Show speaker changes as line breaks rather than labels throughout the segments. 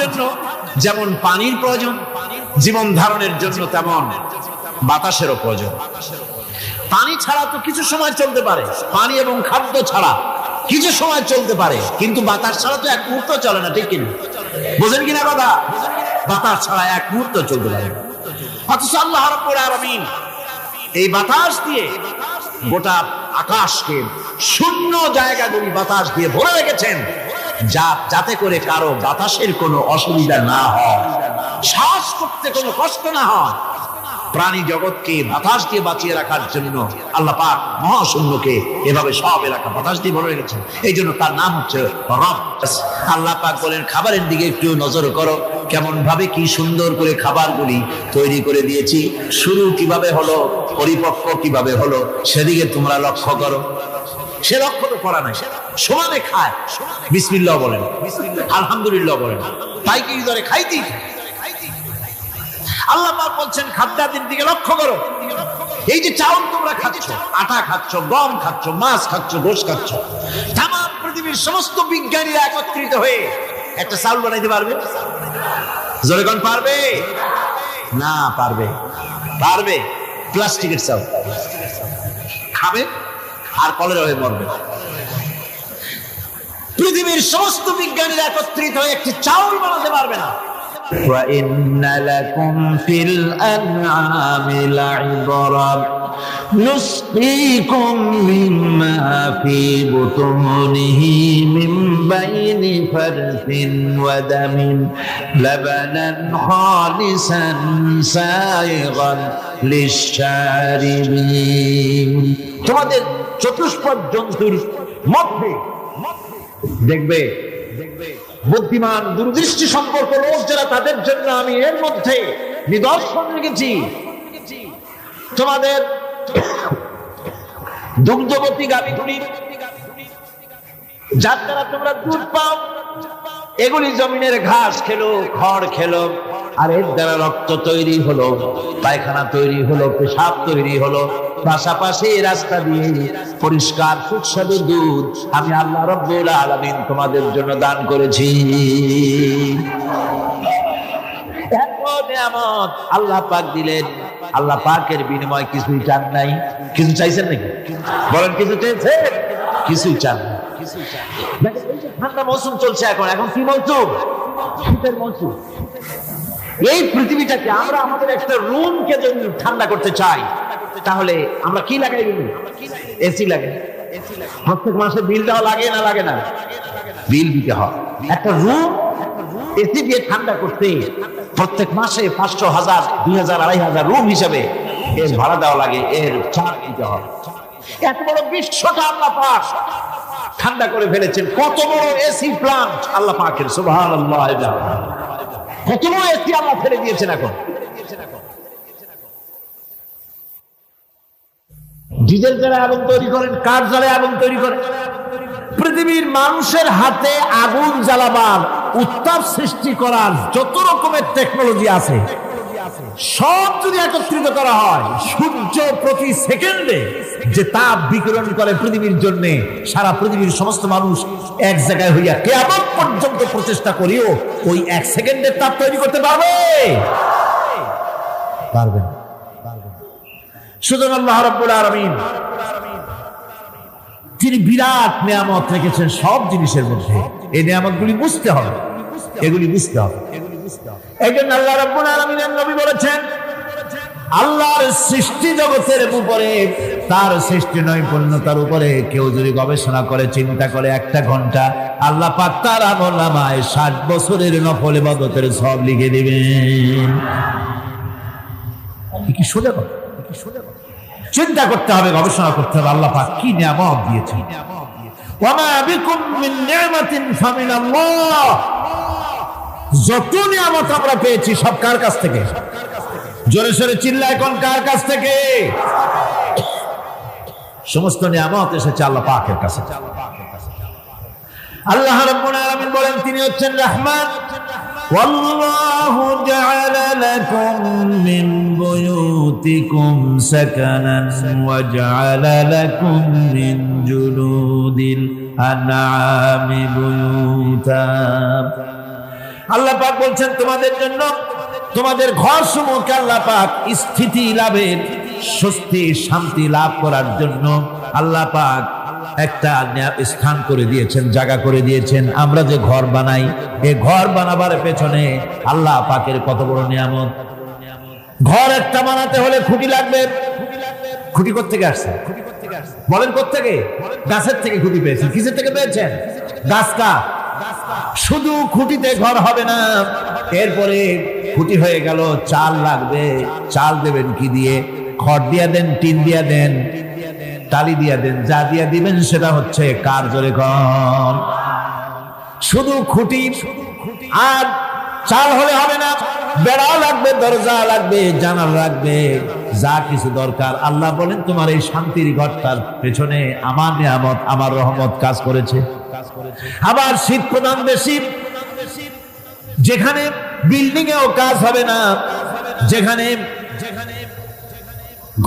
জন্য যেমন পানির প্রয়োজন, জীবন ধারণের জন্য তেমন বাতাসেরও প্রয়োজন। পানি ছাড়া তো কিছু সময় চলতে পারে, পানি এবং খাদ্য ছাড়া কিছু সময় চলতে পারে, কিন্তু বাতাস ছাড়া তো এক মুহূর্ত চলে না, ঠিক কিনা? বুঝেন কিনা কথা? বাতাস ছাড়া এক মুহূর্ত চলতে পারে। অথচ আল্লাহ রাব্বুল আলামিন এই বাতাস দিয়ে গোটা আকাশকে, শূন্য জায়গাগুলি বাতাস দিয়ে ভরে রেখেছেন, যাতে করে কারো বাতাসের কোনো অসুবিধা না হয়, শ্বাস করতে কোনো কষ্ট না হয়। প্রাণী জগৎকে বাতাস দিয়ে বাঁচিয়ে রাখার জন্য আল্লাহ পাক মহাশূন্যকে এভাবে সব এলাকা বাতাস দিয়ে ভরে রেখেছেন। এই জন্য তার নাম হচ্ছে রব। আল্লাহ পাক বলেন, খাবারের দিকে একটু নজর করো, কেমন ভাবে কি সুন্দর করে খাবারগুলি তৈরি করে দিয়েছি, শুরু কিভাবে হলো, পরিপক্ক কিভাবে হলো, সেদিকে তোমরা লক্ষ্য করো। সে লক্ষ্য তো করা নাই, সমানে খায়, বিসমিল্লাহ বলেন, আলহামদুলিল্লাহ বলেন, তাই কি ধরে খাইতেই। আল্লাহ পাক বলছেন খাদ্যাদির দিকে লক্ষ্য করো। এই যে চাউল তোমরা খাচ্ছ, আটা খাচ্ছ, গম খাচ্ছ, মাছ খাচ্ছ, গোশ খাচ্ছ, তাম পৃথিবীর সমস্ত বিজ্ঞানীরা একত্রিত হয়ে একটা চাউল বানাইতে পারবে? জোরে কোন পারবে? না পারবে। পারবে প্লাস্টিকের চাউল খাবে আর কলেরা হয়ে মরবে। পৃথিবীর সমস্ত বিজ্ঞানীরা একত্রিত হয়ে একটি চাউল বানাতে পারবে না। وَإِنَّ لَكُمْ فِي الْأَنْعَامِ لَعِبْرَةً نُسْقِيكُم مِّمَّا فِي بُطُونِهِ مِن بَيْنِ فَرْثٍ وَدَمٍ لَبَنًا خَالِصًا سَائِغًا لِلشَّارِبِينَ। তোমাদের চতুষ্পদ জন্তুর মধ্যে দেখবে বুদ্ধিমান দূরদৃষ্টি সম্পর্ক লোক যারা, তাদের জন্য আমি এর মধ্যে নিদর্শন রেখেছি। তোমাদের দুগ্ধবতী গাভীগুলি, যার দ্বারা তোমরা দুধ পাও, এগুলি জমিনের ঘাস খেলো, খড় খেলো, আর এর দ্বারা রক্ত তৈরি হলো, পায়খানা তৈরি হলো, পেশাব তৈরি হলো, পাশাপাশি রাস্তা দিয়ে পরিষ্কার সুস্বাদু দুধ আমি আল্লাহ রাব্বুল আলামিন তোমাদের জন্য দান করেছি। এত নিয়ামত আল্লাহ পাক দিলেন, আল্লাহ পাকের বিনিময় কিছুই চান নাই। কিছু চাইছেন নাকি? বলেন, কিছু চাইছেন? কিছুই চান না। ঠান্ডা মৌসুম চলছে, এখন কি মৌসুম? শীতের মৌসুম। এই পৃথিবীটাকে আমরা আমাদের একটা রুমকে যদি ঠান্ডা করতে চাই, তাহলে আমরা কি লাগাই? এসি লাগাই। প্রত্যেক মাসে বিল দেওয়া লাগে না? লাগে না? বিল দিতে হয়। একটা রুম এসি দিয়ে ঠান্ডা করতে প্রত্যেক মাসে 500, 1000, 2000, 2500 রুম হিসাবে এর ভাড়া দেওয়া লাগে, এর চার্জ দিতে হয়। এত বড় বিশ্বটা আল্লাহ পাক ঠান্ডা করে ফেলেছেন। কত বড় এসি প্লান্ট আল্লাহ পাকের, সুবহানাল্লাহ। কত বড় এসি আল্লাহ ফেলে দিয়েছেন। এখন ডিজেল জ্বালায় আগুন তৈরি করেন, কাঠ জ্বালায় আগুন তৈরি করেন। পৃথিবীর মানুষের হাতে আগুন জ্বালাবার, উত্তাপ সৃষ্টি করার যত রকমের টেকনোলজি আছে, সব যদি একত্রিত করা হয়, সূর্য প্রতি সেকেন্ডে যে তাপ বিকিরণ করে পৃথিবীর জন্য, সারা পৃথিবীর সমস্ত মানুষ এক জায়গায় হইয়া কিয়ামত পর্যন্ত প্রচেষ্টা করিও ওই 1 সেকেন্ডের তাপ তৈরি করতে পারবে? পারবে না। সুতরাং আল্লাহ রাব্বুল আলামিন তিনি বিরাট নিয়ামত রেখেছেন সব জিনিসের মধ্যে। এই নিয়ামতগুলি বুঝতে হবে, এগুলি বুঝতে হবে। এই জন্য আল্লাহ রাব্বুল আলামিনের নবী বলেছেন, আল্লাহর সৃষ্টি জগতের উপরে, তার সৃষ্টি নৈপুণ্যতার উপরে কেউ যদি গবেষণা করে, চিন্তা করে 1 ঘন্টা, আল্লাহ পাক তার আমলনামায় 60 বছরের নফল ইবাদতের সওয়াব লিখে দিবেন। কি সোজা কথা? চিন্তা করতে হবে, গবেষণা করতে হবে, আল্লাহ পাক কি নিয়ামত দিয়েছেন। ওয়ামা বিকুম মিন নি'মাতিন ফামিনাল্লাহ। যত নিয়ামত আমরা পেয়েছি সব কার কাছ থেকে? জোরে সোরে চিল্লায় কোন, কার কাছ থেকে? সমস্ত নিয়ামত এসেছে আল্লাহ পাকের কাছে। আল্লাহ রাব্বুল আলামিন বলেন, তিনি হচ্ছেন রহমান। والله جعل لكم من بيوتكم سكنا وجعل لكم من جلود الأنعام بيوتا আল্লাহ পাক বলছেন তোমাদের জন্য তোমাদের ঘর সমূহকে আল্লাহ পাক স্থিতি লাভের, স্বস্তি শান্তি লাভ করার জন্য আল্লাহ পাক একটা স্থান করে দিয়েছেন, জায়গা করে দিয়েছেন। আমরা যে ঘর বানাই, এই ঘর বানাবার পেছনে আল্লাহ পাকের কত বড় নিয়ামত। ঘর একটা বানাতে হলে খুঁটি লাগবে। খুঁটি কোত্থেকে আসছে বলেন? কোত্থেকে? গাছের থেকে খুঁটি পেয়েছেন। কিসের থেকে পেয়েছেন? গাছ কাঠ। শুধু খুঁটিতে ঘর হবে না, এরপরে খুঁটি হয়ে গেল, চাল লাগবে। চাল দেবেন কি দিয়ে? খড় দিয়া দেন, টিন দিয়া দেন, টালি দিয়া দেন, যা দিয়া দিবেন সেটা হচ্ছে কার, জোরে কর। শুধু খুঁটি আর চাল হলে হবে না, বেড়া লাগবে, দরজা লাগবে, জানালা লাগবে, যা কিছু দরকার। আল্লাহ বলেন তোমার এই শান্তির ঘরটার পেছনে আমার নিয়ামত, আমার রহমত কাজ করেছে। আবার শীত প্রধান দেশে, যেখানে বিল্ডিং এও কাজ হবে না, যেখানে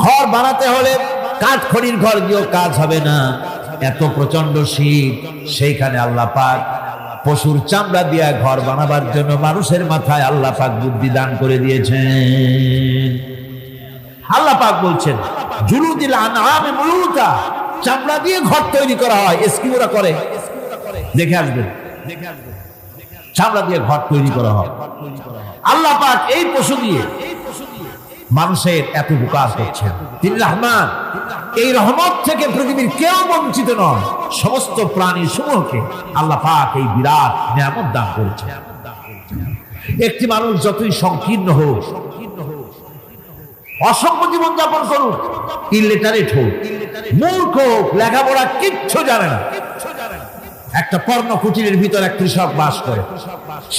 ঘর বানাতে হলে কাঠখড়ির ঘর দিয়েও কাজ হবে না, এত প্রচন্ড শীত, সেইখানে আল্লাহ পাক পশুর চামড়া দিয়া ঘর বানাবার জন্য মানুষের মাথায় আল্লাহ পাক বুদ্ধি দান করে দিয়েছেন। আল্লাহ পাক বলছেন জুলুদিল আনআমি মুলুতা, চামড়া দিয়ে ঘর তৈরি করা হয়। এস্কিমোরা করে, দেখে আসবেন, চামড়া দিয়ে ঘর তৈরি করা হয়। আল্লাহ পাক এই পশু দিয়ে মানুষের এত উপকার করছেন। তিনি রহমান। এই রহমত থেকে পৃথিবীর কেউ বঞ্চিত নয়। সমস্ত প্রাণী সমূহকে আল্লাহ পাক এই বিরাট নিয়ামত দান করেছেন। একটি মানুষ যতই সংকীর্ণ হোক, অসংখ্য জীবন যাপন করুক, ইলিটারেট হোক, মূর্খ হোক, লেখাপড়া কিচ্ছু জানে না, একটা পর্ণ কুটিরের ভিতর এক কৃষক বাস করে,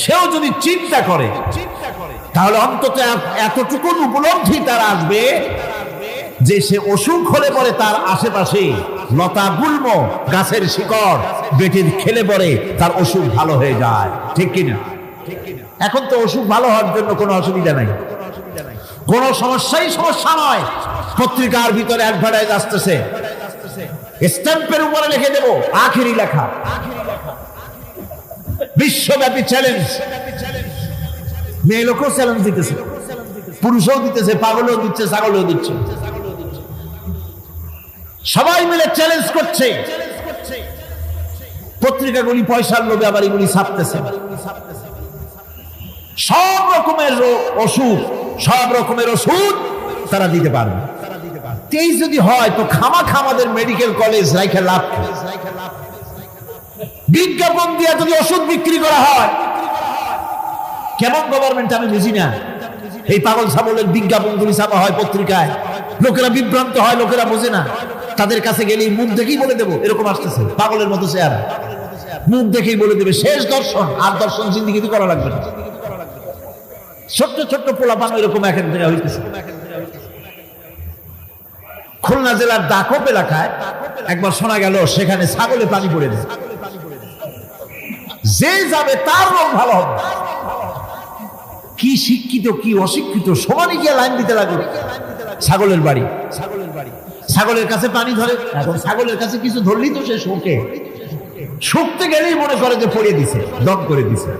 সেও যদি চিন্তা করে তাহলে অন্তত এতটুকু উপলব্ধি তার আসবে যে সে অসুখ হলে পরে তার আশেপাশে লতা গুল্ম, গাছের শিকড় বেটির খেলে পরে তার অসুখ ভালো হয়ে যায়। ঠিক কিনা? এখন তো অসুখ ভালো হওয়ার জন্য কোনো অসুবিধা নাই, কোনো সমস্যা নয়। পত্রিকার ভিতরে অ্যাডভার্টাইজ আসতেছে, স্ট্যাম্পের উপরে লিখে দেব আখেরি লেখা, বিশ্বব্যাপী চ্যালেঞ্জ। মেয়ে লোকও চ্যালেঞ্জ দিতেছে, পুরুষও দিতেছে, পাগলও দিচ্ছে, ছাগলও দিচ্ছে, সবাই মিলে চ্যালেঞ্জ করছে। পত্রিকাগুলি পয়সার লোভে আবার এগুলি ছাপতেছে। সব রকমের অসুখ, সব রকমের ওষুধ তারা দিতে পারবে। তেইশ যদি হয় তো খামাখা আমাদের মেডিকেল কলেজ রাইখা লাভ। বিজ্ঞাপন দিয়ে যদি ওষুধ বিক্রি করা হয়, কেমন গভর্নমেন্ট আমি বুঝি না। এই পাগল ছাগলের বিজ্ঞাপনগুলি ছাপা হয় পত্রিকায়, লোকেরা বিভ্রান্ত হয়, লোকেরা বোঝে না। তাদের কাছে গেলেই মুখ দেখেই বলে দেবো এরকম আসতেছে, পাগলের মতো চেহারা, মুখ দেখেই বলে দেবে শেষ দর্শন। আর দর্শন জিন্দিগিতে করা লাগবে না। ছোট্ট ছোট্ট পোলাপান এরকম এক জায়গায় হইতেছে। খুলনা জেলার দাকপ এলাকায় একবার শোনা গেল সেখানে ছাগলে পানি পড়ে দেয়, যে যাবে তার রোগ ভালো হবে। কি শিক্ষিত কি অশিক্ষিত সমানে গিয়ে লাইন দিতে লাগলো। ছাগলের বাড়ি, ছাগলের কাছে পানি ধরে। এখন ছাগলের কাছে কিছু ধরলেই তো সে শোকে, শুকতে গেলেই মনে করে যে পড়িয়ে দিছে, দম করে দিছে,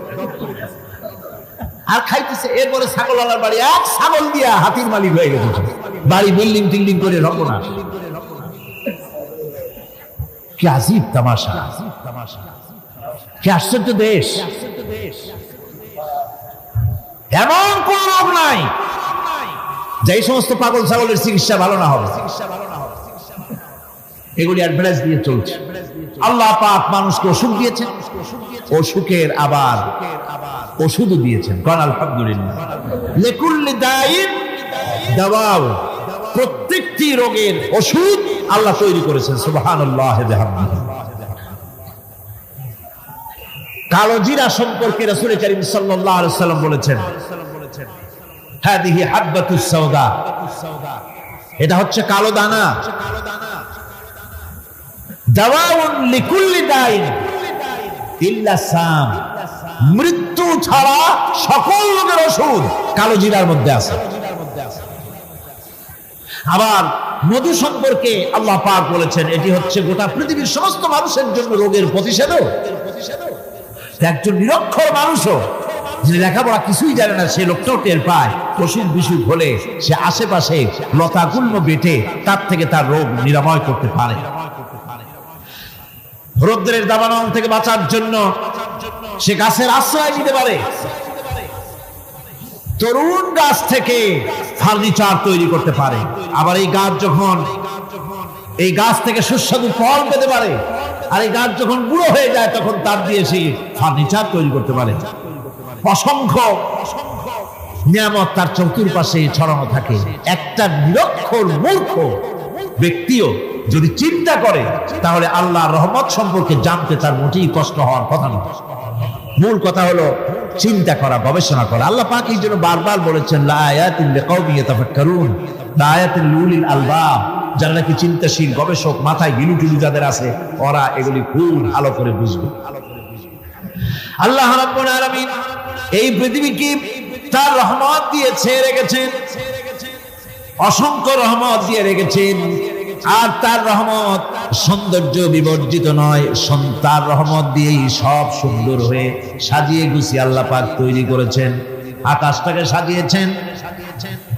আর খাইতেছে। এরপরে ছাগলওয়ালার বাড়ি এক ছাগল দিয়া হাতির মালিক হয়ে গেছে, বাড়ি বিল্ডিং টিল্ডিং করে রকনা। কি আজীব তামাশা, কি আশ্চর্য দেশ। এমন কোন রোগ নাই যে সমস্ত পাগল ছাগলের চিকিৎসা ভালো না হবে। এগুলি অ্যাডভার্টাইজ দিয়ে চলছে। আল্লাহ পাক মানুষকে অসুখ দিয়েছেন, অসুখের আবার ওষুধও দিয়েছেন। কারণ আলহামদুলিল্লাহ লিকুল্লি দাইন দাওয়াউ, প্রত্যেকটি রোগের ওষুধ আল্লাহ তৈরি করেছেন। সুবহানাল্লাহ বিহামদিহি। কালো জিরা সম্পর্কে রাসূল কারীম সাল্লাল্লাহু আলাইহি ওয়াসাল্লাম বলেছেন, হাদিহি হাব্বাতুস সাওদা, এটা হচ্ছে কালো দানা। দাওয়াউন লিকুল্লি দাইন ইল্লা সাম, মৃত্যু ছাড়া সকল রোগের ওষুধ কালো জিরার মধ্যে আছে। আবার মধু সম্পর্কে আল্লাহ পাক বলেছেন এটি হচ্ছে গোটা পৃথিবীর সমস্ত মানুষের জন্য রোগের প্রতিষেধক। একজন নিরক্ষর মানুষও যে লেখাপড়া কিছুই জানে না সে লোকটাও টের পায় অসুখ বিসুখ হলে সে আশেপাশে লতাগুল্ম বেটে তার থেকে তার রোগ নিরাময় করতে পারে। রৌদ্রের দাবানল থেকে বাঁচার জন্য সে গাছের আশ্রয় নিতে পারে। তরুণ গাছ থেকে ফার্নিচার তৈরি করতে পারে। আবার এই গাছ যখন এই গাছ থেকে সুস্বাদু ফল পেতে পারে, আর এই গাছ যখন বুড়ো হয়ে যায় তখন তার দিয়ে সে ফার্নিচার তৈরি করতে পারে। অসংখ্য নিয়ামত তার চতুর্পাশে ছড়ানো থাকে। একটা নিরক্ষর মূর্খ ব্যক্তিও যদি চিন্তা করে তাহলে আল্লাহর রহমত সম্পর্কে জানতে তার মোটেই কষ্ট হওয়ার কথা নয়। মূল কথা হলো চিন্তা করা, গবেষণা করা। আল্লাহ পাক এই জন্য বারবার বলেছেন লা আয়াতিন লিকাউমিন ইয়াতাফাক্কারুন, লা আয়াতিন লিউলিল আলবাব। যারা নাকি চিন্তাশীল, গবেষক, মাথায় গিলুটিলু যাদের আছে, ওরা এগুলি খুব ভালো করে বুঝবে। আল্লাহ রাব্বুল আলামিন এই পৃথিবীকে তার রহমত দিয়ে ছেয়ে রেখেছেন, অসংখ্য রহমত দিয়ে রেখেছেন। আর তার রহমত সৌন্দর্য বিবর্জিত নয়, তার রহমত দিয়েই সব সুন্দর হয়ে সাজিয়ে গুছিয়ে আল্লাহ পাক তৈরি করেছেন। আকাশটাকে সাজিয়েছেন।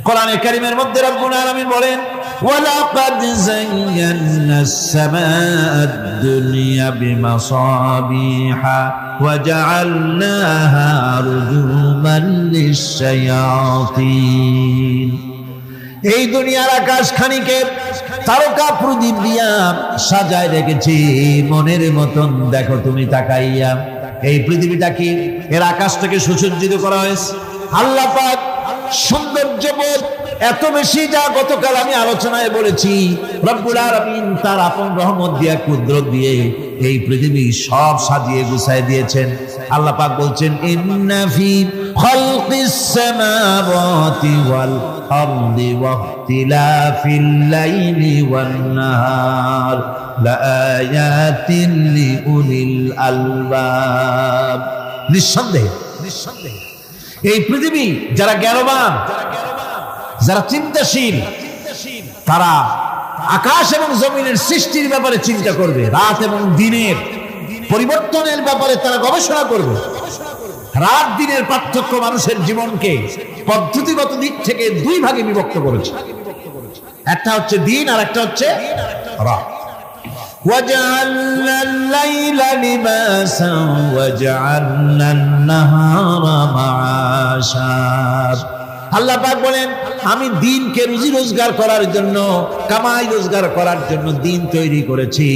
কোরআনে কারীমের মধ্যে রব্বুল আলামিন বলেন ওয়ালাকাদ যায়্যানাস সামাআদ দুনিয়া বিমাসাবিহা ওয়া জাআলনাহা রুজুমান লিশ-শায়াতিন। এই দুনিয়ার আকাশ খানিকে তারকা প্রদীপ দিয়া সাজায় রেখেছি মনের মতন। দেখো তুমি তাকাইয়া, এই পৃথিবীটা কি, এর আকাশটাকে সুসজ্জিত করা হয়েছে। আল্লাহ পাক সৌন্দর্যবোধ এত বেশি, যা গতকাল আমি আলোচনায় বলেছি, রব্বুল আলামিন তার আপন রহমত দিয়া, কুদরত দিয়ে এই পৃথিবী সব সাজিয়ে গুছায় দিয়েছেন। আল্লাহ পাক বলছেন ইন্না ফি খালকিস সামাওয়াতি ওয়াল আরদি ওয়া ইখতিলাফিল লাইলি ওয়ান নাহার লাআয়াতিন লিউলিল আলবাব। নিঃসন্দেহে এই পৃথিবী যারা জ্ঞানবান, যারা চিন্তাশীল, তারা আকাশ এবং জমিনের সৃষ্টির ব্যাপারে চিন্তা করবে। রাত এবং দিনের পরিবর্তনের ব্যাপারে তারা গবেষণা করবে। রাত দিনের পার্থক্য মানুষের জীবনকে পদ্ধতিগত দিক থেকে দুই ভাগে বিভক্ত করেছে। একটা হচ্ছে দিন আর একটা হচ্ছে রাত। وَجَعَلْنَا اللَّيْلَ لِبَاسًا وَجَعَلْنَا النَّهَارَ مَعَاشًا। আল্লাহ পাক বলেন আমি দিনকে রুজি রোজগার করার জন্য, কামাই রোজগার করার জন্য দিন তৈরি করেছি,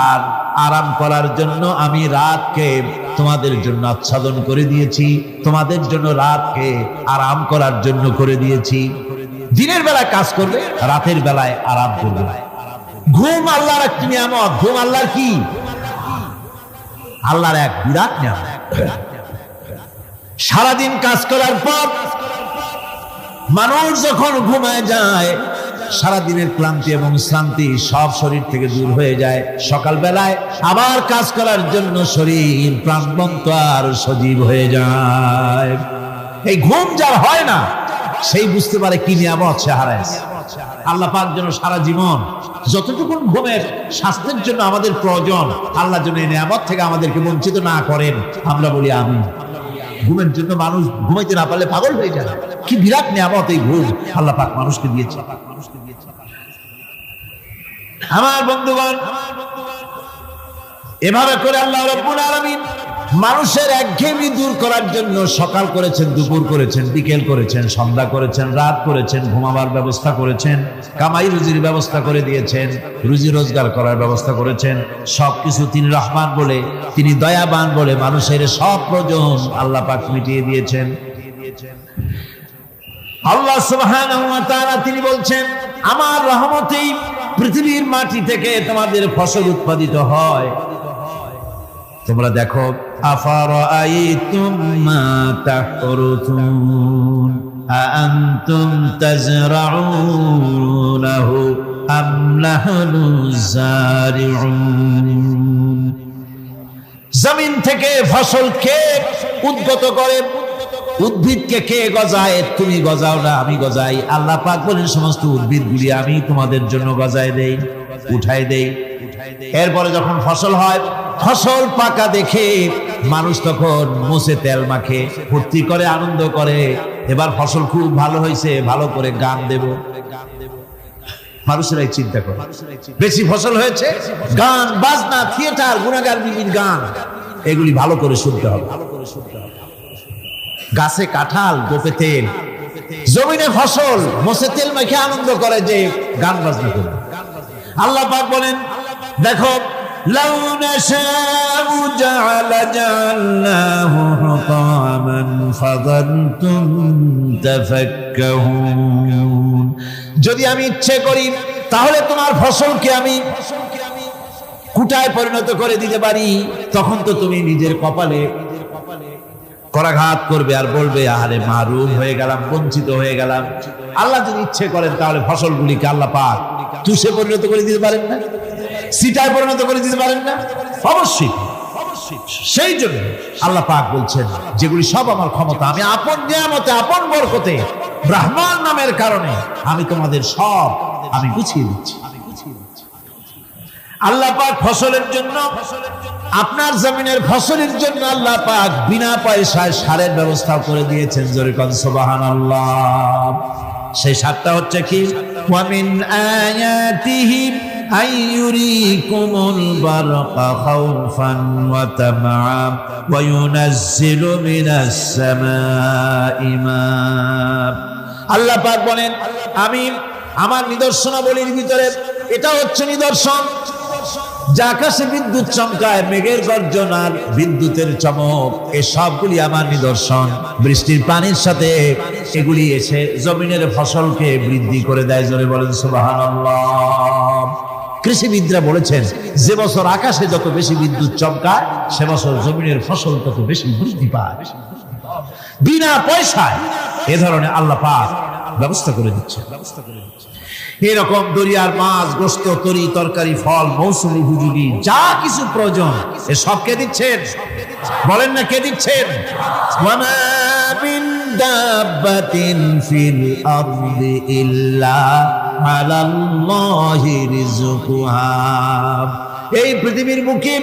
আর আরাম করার জন্য আমি রাতকে তোমাদের জন্য আচ্ছাদন করে দিয়েছি। তোমাদের জন্য রাতকে আরাম করার জন্য করে দিয়েছি। দিনের বেলায় কাজ করবে, রাতের বেলায় আরাম করবে। ঘুম আল্লাহর একটি নিয়ামত। ঘুম আল্লাহর কি? আল্লাহর এক বিরাট নিয়ামত। সারাদিন কাজ করার পর মানুষ যখন ঘুমায় যায়, সারাদিনের ক্লান্তি এবং শ্রান্তি সব শরীর থেকে দূর হয়ে যায়। সকাল বেলায় আবার কাজ করার জন্য শরীর প্রাণবন্ত আর সজীব হয়ে যায়। এই ঘুম যার হয় না, সেই বুঝতে পারে কি নিয়ামত সে হারায়। আল্লাহ পাক যেন সারা জীবন যতটুকু ঘুমের স্বাস্থ্যের জন্য আমাদের প্রয়োজন, আল্লাহ যেন এই নিয়ামত থেকে আমাদেরকে বঞ্চিত না করেন। আমরা বলি আমিন। ঘুমের জন্য মানুষ ঘুমাইতে না পারলে পাগল হয়ে যায়। কি বিরাট নিয়ামত এই ঘুম আল্লাহ পাক মানুষকে দিয়েছে। আমার বন্ধুগণ, এভাবে করে আল্লাহ রাব্বুল আলামিন মানুষের একঘেয়েমি দূর করার জন্য সকাল করেছেন, দুপুর করেছেন, বিকেল করেছেন, সন্ধ্যা করেছেন, রাত করেছেন, ঘুমাবার ব্যবস্থা করেছেন, কামাই রুজির ব্যবস্থা করে দিয়েছেন, রুজি রোজগার করার ব্যবস্থা করেছেন। সবকিছু তিনি রহমান বলে, তিনি দয়াবান বলে মানুষের সব প্রয়োজন আল্লাহ পাক মিটিয়ে দিয়েছেন। আল্লাহ সুবহানাহু ওয়া তাআলা তিনি বলছেন আমার রহমতেই পৃথিবীর মাটি থেকে তোমাদের ফসল উৎপাদিত হয়। তোমরা দেখো আফারাআইতুম মা তাহরুতুন আআনতুম তাজরাউনাহু আম নাহনু যারিউন। জমিন থেকে ফসল কে উদ্গত করে? উদ্ভিদকে কে গজায়? তুমি গজাও না, আমি গজাই। আল্লাহ পাক বলেন সমস্ত উদ্ভিদগুলি আমি তোমাদের জন্য গজায় দেই, উঠাই দেই। এরপরে যখন ফসল হয়, ফসল পাকা দেখে মানুষ তখন মুছে তেল মাখে, ফুর্তি করে, আনন্দ করে, এবার ফসল খুব ভালো হয়েছে, ভালো করে গান দেব। মানুষেরাই চিন্তা করে, বেশি ফসল হয়েছে, গান বাজনা, থিয়েটার, গুনাগার বিবির গান, এগুলি ভালো করে শুনতে হবে। গাছে কাঁঠাল, গোপে তেল, জমিনে ফসল, মোছে তেল মেখে আনন্দ করে, যে গান বাজনা করে। আল্লাহ পাক বলেন, দেখো, লাউ নাশাউ জা'আলনাহু হুতামান ফাযানতুম তাফাক্কাহুন। যদি আমি ইচ্ছে করি তাহলে তোমার ফসলকে আমি কুটায় পরিণত করে দিতে পারি, তখন তো তুমি নিজের কপালে করাঘাত করবে আর বলবে, আহারে মাহরুম হয়ে গেলাম, বঞ্চিত হয়ে গেলাম। আল্লাহ যদি ইচ্ছে করেন তাহলে ফসলগুলিকে আল্লাহ পাক তুষে পরিণত করে দিতে পারেন না, সিটায় পরিণত করে দিতে পারেন না? অবশ্যই। সেই জন্য আল্লাহ পাক বলছেন, যেগুলি সব আমার ক্ষমতা, আমি আপন নিয়ামতে, আপন বরকতে, রহমান নামের কারণে আমি তোমাদের সব আমি গুছিয়ে দিচ্ছি। আল্লাহ পাক ফসলের জন্য, আপনার জমিনের ফসলের জন্য আল্লাহ পাক বিনা পয়সায় সারের ব্যবস্থা করে দিয়েছেন। জোরে কোন সুবহানাল্লাহ। সেই সারটা হচ্ছে কি? ওয়া মিন আয়াতিহি আইয়ুরিকুমুল বারকা খাউফান ওয়া তামআ ওয়া ইউনাজ্জিলু মিনাস সামাই মা। আল্লাহ পাক বলেন, আমি আমার নিদর্শনাবলীর ভিতরে এটা হচ্ছে নিদর্শন, যে আকাশে বিদ্যুৎ চমকায়, মেঘের গর্জন আর বিদ্যুতের চমক, এই সবগুলি আমার নিদর্শন। বৃষ্টির পানির সাথে এগুলি এসে জমিনের ফসলকে বৃদ্ধি করে দেয়। জোরে বলেন সুবহানাল্লাহ। কৃষিবিদরা বলেছেন, যে বছর আকাশে যত বেশি বিদ্যুৎ চমকায়, সে বছর জমিনের ফসল তত বেশি বৃদ্ধি পায়। বিনা পয়সায় এ ধরনের আল্লাহ পাক ব্যবস্থা করে দিচ্ছে। এরকম দরিয়ার মাছ, গোশত, তরি তরকারি, ফল, মৌসুমী উপযোগী যা কিছু প্রয়োজন, এ সব কে দিচ্ছেন? বলেন না, কে দিচ্ছেন? ওয়া মা মিন দাব্বাতিন ফিল আরদি ইল্লা আলাল্লাহি রিজকুহা। এই পৃথিবীর মুখে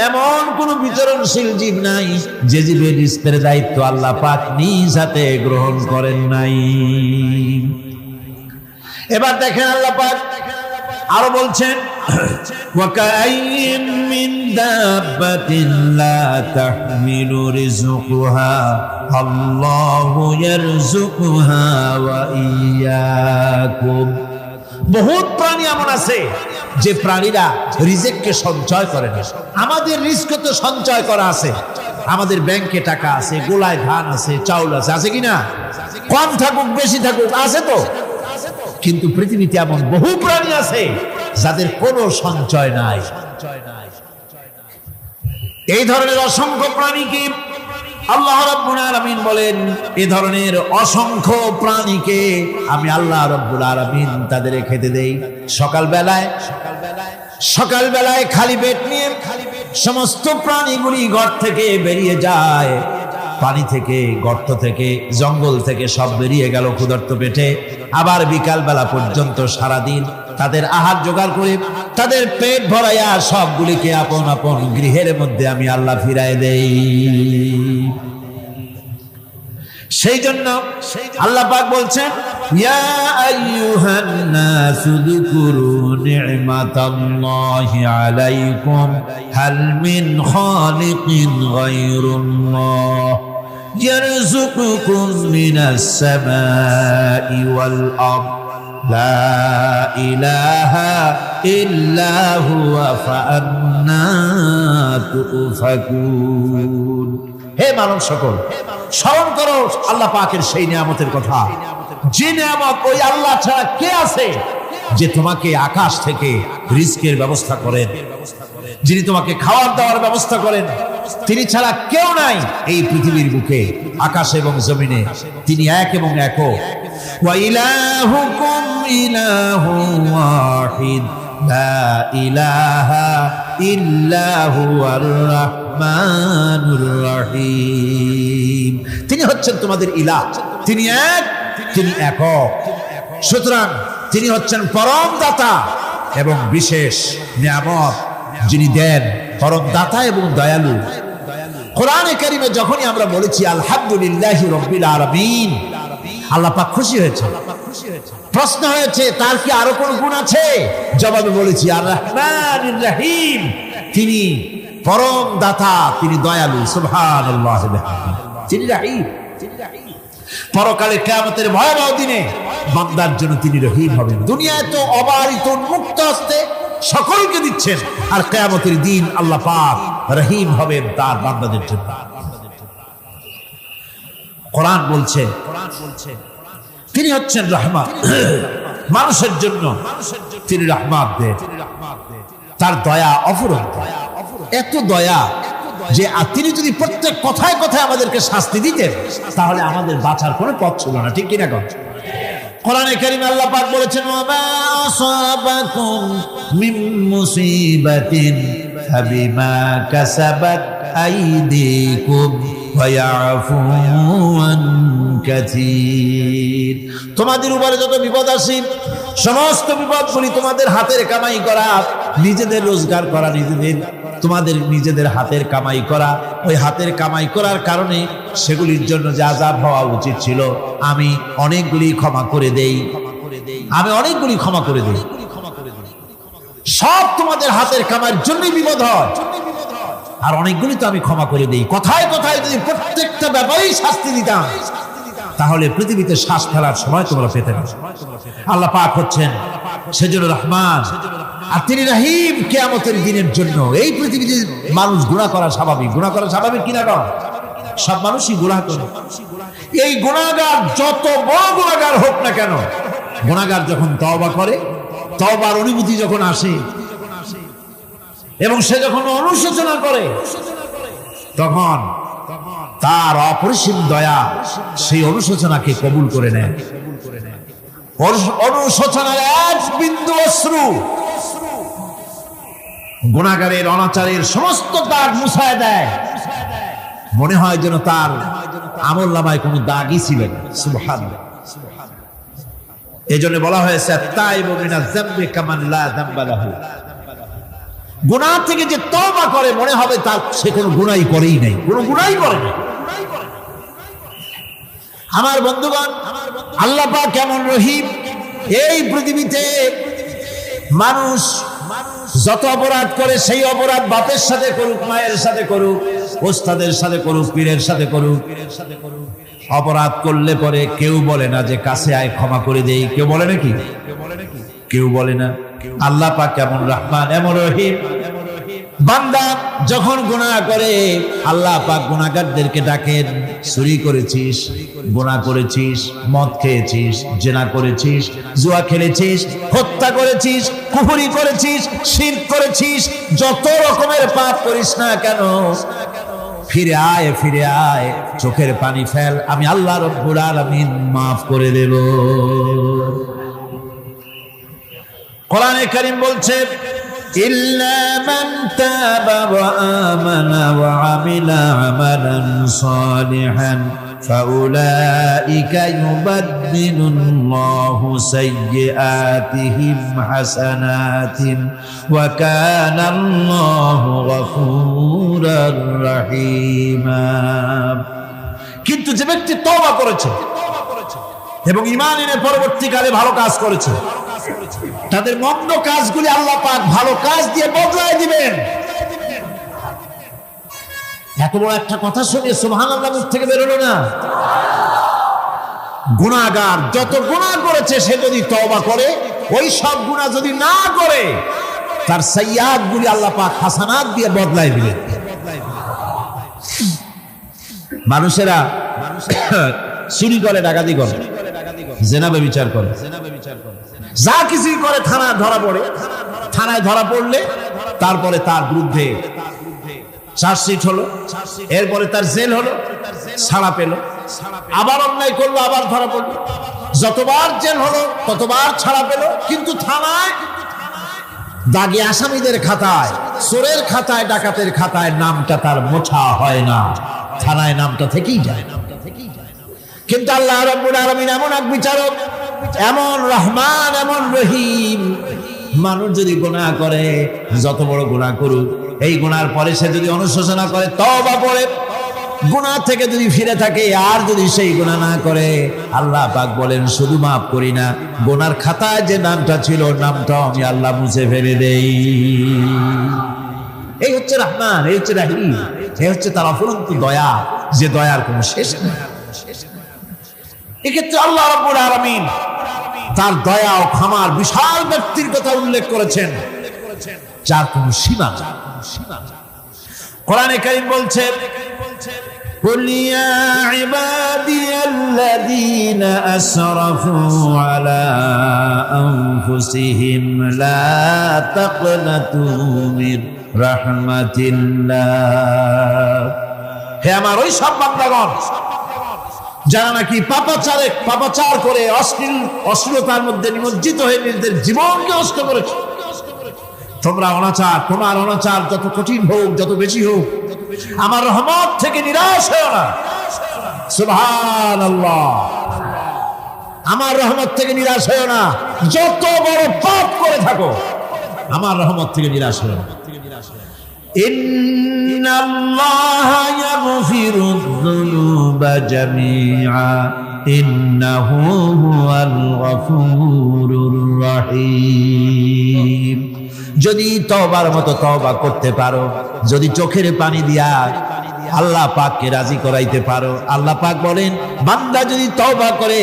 এমন কোন বিচরণশীল জীব নাই যে জীবের রিজকের দায়িত্ব আল্লাহ পাক নিজ হাতে গ্রহণ করেন নাই। এবার দেখেন, আল্লাহ পাক আরো বলছেন, ওয়া কাআইয়িন মিন দাব্বাতিন লা তাহমিলু রিজকুহা আল্লাহু ইয়ারযুকুহা ওয়া ইয়্যাকুম। বহুত প্রাণী এমন আছে যে প্রাণীরা রিজিককে সঞ্চয় করে না। আমাদের রিজিক তো সঞ্চয় করা আছে, আমাদের ব্যাংকে টাকা আছে, গোলায় ধান আছে, চাউল আছে, আছে কিনা? কম থাকুক বেশি থাকুক, আছে তো। কিন্তু পৃথিবীতে এমন বহু প্রাণী আছে যাদের কোনো সঞ্চয় নাই। এই ধরনের অসংখ্য প্রাণীকে আল্লাহ রাব্বুল আলামিন বলেন, এই ধরনের অসংখ্য প্রাণীকে আমি আল্লাহ রাব্বুল আলামিন তাদের খেতে দেই। সকালবেলায় খালি পেট নিয়ে সমস্ত প্রাণীগুলি ঘর থেকে বেরিয়ে যায়, পানি থেকে, গর্ত থেকে, জঙ্গল থেকে সব বেরিয়ে গেল ক্ষুধার্ত পেটে। আবার বিকাল বেলা পর্যন্ত সারাদিন তাদের আহার জোগাড় করে তাদের পেট ভরাইয়া সবগুলিকে আপন আপন গৃহের মধ্যে আমি আল্লাহ ফিরায় দেই। সেই জন্য আল্লাহ পাক বলছেন, ইয়া আইয়ুহান নাসু যকুরু নি'মাতাল্লাহি আলাইকুম হাল মিন খালিকিন গায়রুল্লাহ ইয়ারযুকুকুম মিনাস সামাই ওয়াল আরদ লা ইলাহা ইল্লা হুয়া ফাআন্না তুফাকুন। হে মানব সকল, স্মরণ করো আল্লাহ পাকের সেই নিয়ামতের কথা, যে নিয়ামত ওই আল্লাহ ছাড়া কে আছে, যে তোমাকে আকাশ থেকে রিজকের ব্যবস্থা করেন, যিনি তোমাকে খাওয়ার দাওয়ার ব্যবস্থা করেন। তিনি ছাড়া কেউ নাই এই পৃথিবীর বুকে, আকাশ এবং জমিনে। তিনি এক এবং একক। ওয়া ইলাহুকুম ইলাহুন ওয়াহিদ লা ইলাহা ইল্লা হুয়ার রাহমানুর রহিম। তিনি হচ্ছেন তোমাদের ইলাহ, তিনি এক, তিনি একক। সুতরাং তিনি হচ্ছেন পরম দাতা এবং বিশেষ নিয়ামত যিনি দেন, পরম দাতা এবং দয়ালু। কোরআনে কারিমে যখনই আমরা বলেছি আলহামদুলিল্লাহি রাব্বিল আলামিন, আল্লাহ পাক খুশি হয়েছে। প্রশ্ন হয়েছে তার কি আরো কোন গুণ আছে? জবাবে বলেছি আর রহমানির রহিম, তিনি পরম দাতা, তিনি দয়ালু। সুবহানাল্লাহ, তিনি রহিম। পরকালে কিয়ামতের ভয়াবহ দিনে বান্দার জন্য তিনি রহিম হবেন। দুনিয়ায় তো অবারিত মুক্ত হস্তে সকলকে দিচ্ছেন, আর কিয়ামতের দিন আল্লাহ পাক রহিম হবেন তার বান্দাদের জন্য। কোরআন বলছে তিনি হচ্ছেন রহমান, মানুষের জন্য তিনি রহমত দেন। তার দয়া অফুরন্ত, এত দয়া যে তিনি যদি প্রত্যেক কথায় কথায় আমাদেরকে শাস্তি দিতেন তাহলে আমাদের বাঁচার কোনো পথ ছিল না, ঠিক কিনা? কোরআনে কারিমে আল্লাহ পাক বলেছেন ওয়া আসাবাকুম মিন মুসিবাতিন ফাবিমা কাসাবাত আইদিকুম ওয়া ইয়াফু আন কাসীর। তোমাদের উপরে যত বিপদ আসে সমস্ত বিপদগুলি তোমাদের হাতের কামাই করা, নিজেদের রোজগার করা, তোমাদের নিজেদের হাতের কামাই করা। ওই হাতের কামাই করার কারণে সেগুলির জন্য যে আযাব হওয়া উচিত ছিল আমি অনেকগুলি ক্ষমা করে দেই, আমি অনেকগুলি ক্ষমা করে দেই। সব তোমাদের হাতের কামাইয়ের জন্যই বিপদ হয়, আর অনেকগুলি তো আমি ক্ষমা করে দেই। কথায় কথায় যদি প্রত্যেকটা ব্যাপারেই শাস্তি দিতাম তাহলে পৃথিবীতে শ্বাস ফেলার সময় তোমরা পেতে না। আল্লাহ পাক হচ্ছেন সেজন্য রহমান, আর তিনি রহিম। কিয়ামতের দিনের জন্য এই পৃথিবীতে মানুষ গুনাহ করা স্বাভাবিক। গুনাহ করা স্বাভাবিক কিনা? কর, সব মানুষই গুনাহ করে। এই গুনাহগার যত বড় গুনাহগার হোক না কেন, গুনাহগার যখন তওবা করে, তওবার অনুভূতি যখন আসে এবং সে যখন অনুশোচনা করে, তখন তার অপরিসীম দয়া সেই অনুশোচনাকে কবুল করে নেয়। অনুশোচনার এক বিন্দু অশ্রু গুনাহগারের অনাচারের সমস্ত দাগ মুছায় দেয়। মনে হয় যেন তার আমলনামায় কোনো দাগই ছিল না। সুবহানাল্লাহ। এজন্য বলা হয়েছে তাইবু মিনাজ যামবি কামান লা যামবা লাহু। গুনাহ থেকে যে তওবা করে মনে হবে তার সে কোনো গুনাহই করেই নাই, কোনো গুনাহই করে না। আমার বন্ধুগণ, আল্লাহ পাক কেমন রহিম! এই পৃথিবীতে মানুষ যত অপরাধ করে সেই অপরাধ বাপের সাথে করুক, মায়ের সাথে করুক, ওস্তাদের সাথে করুক, পীরের সাথে করুক, অপরাধ করলে পরে কেউ বলে না যে কাছে আয় ক্ষমা করে দেই। কেউ বলে নাকি? কেউ বলে না। আল্লাহ পাক কেমন রহমান, এমন রহিম। বান্দা যখন গুনাহ করে আল্লাহ পাক গুনাহগারদেরকে ডাকেন, চুরি করেছিস, গুনাহ করেছিস, মদ খেয়েছিস, জিনা করেছিস, জুয়া খেলেছিস, হত্যা করেছিস, কুফরি করেছিস, শিরক করেছিস, যত রকমের পাপ করিস না কেন ফিরে আয়, ফিরে আয়, চোখের পানি ফেল, আমি আল্লাহ রব্বুল আলামিন মাফ করে দেব। কোরআনে কারীম বলছে ইল্লা মান তাবা ওয়া আমানা ওয়া আমিলা আমালান সালিহান ফাউলাইকা ইউবাদদিলুল্লাহু সাইয়্যাতিহিম হাসানাতিন ওয়া কানা আল্লাহু গফুরার রহিমা। কিন্তু যে ব্যক্তি তওবা করেছে এবং ঈমান এনে পরবর্তীকালে ভালো কাজ করেছে, তাদের মন্দ কাজগুলি আল্লাহ পাক ভালো কাজ দিয়ে বদলায় দিবেন। এত বড় একটা কথা শুনে সুবহানাল্লাহ মুখ থেকে বেরোলো না? গুনাহগার যত গুনাহ করেছে সে যদি তওবা করে, ওই সব গুনাহ যদি না করে, তার সাইয়্যাতগুলি আল্লাহ পাক হাসানাত দিয়ে বদলায় দিবেন। মানুষেরা চুরি করে, ডাকাতি করে, জিনা ব্যভিচার করে, যা কিছুই করে থানায় ধরা পড়ে। থানায় ধরা পড়লে তারপরে তার বিরুদ্ধে চার্জশিট হলো, এরপরে তার জেল হলো, ছাড়া পেল, আবার অন্যায় করলো, আবার ধরা পড়লো, যতবার জেল হলো ততবার ছাড়া পেল। কিন্তু থানায় দাগী আসামিদের খাতায়, চোরের খাতায়, ডাকাতের খাতায় নামটা তার মোছা হয় না, থানায় নামটা থেকেই যায়। কিন্তু আল্লাহ রাব্বুল আলামিন এমন এক বিচারক, এমন রহমান, এমন রহিম। মানুষ যদি গুনাহ করে, যত বড় গুনাহ করুক, এই গুনার পরে সে যদি অনুশোচনা করে, তওবা পড়ে, গুনাহ থেকে যদি ফিরে থাকে, আর যদি সেই গুনাহ না করে, আল্লাহ পাক বলেন শুধু মাফ করি না, গুনার খাতায় যে নামটা ছিল নামটাও আমি আল্লাহ মুছে ফেলে দেই। এই হচ্ছে রহমান, এই হচ্ছে রাহিম, এই হচ্ছে তার অফুরন্ত দয়া, যে দয়ার কোনো শেষ নেই। এক্ষেত্রে আল্লাহ রাব্বুল আলামিন তার দয়া ও ক্ষমার বিশাল ব্যক্তির কথা উল্লেখ করেছেন, যার কোনো সীমা নেই। কোরআনে কারীম বলছে, قل يا عبادي الذين أسرفوا على أنفسهم لا تقنطوا من رحمة الله। হে আমার ওই সব বান্দাগণ যারা নাকি পাপাচার করে অশ্লীলতার মধ্যে নিমজ্জিত হয়ে নিজেদের জীবনকে নষ্ট করেছে, তোমার অনাচার যত কঠিন হোক, যত বেশি হোক, আমার রহমত থেকে নিরাশ হও না। সুবহানাল্লাহ, আমার রহমত থেকে নিরাশ হও না। যত বড় পাপ করে থাকো, আমার রহমত থেকে নিরাশ হও না। ইন্নাল্লাহা ইয়াগফিরুয যুনুবা জামিআ ইন্নাহু হুয়াল গফুরুর রহিম। যদি তওবার মতো তওবা করতে পারো, যদি চোখের পানি দিয়া আল্লাহ পাককে রাজি করাইতে পারো, আল্লাহ পাক বলেন বান্দা যদি তওবা করে,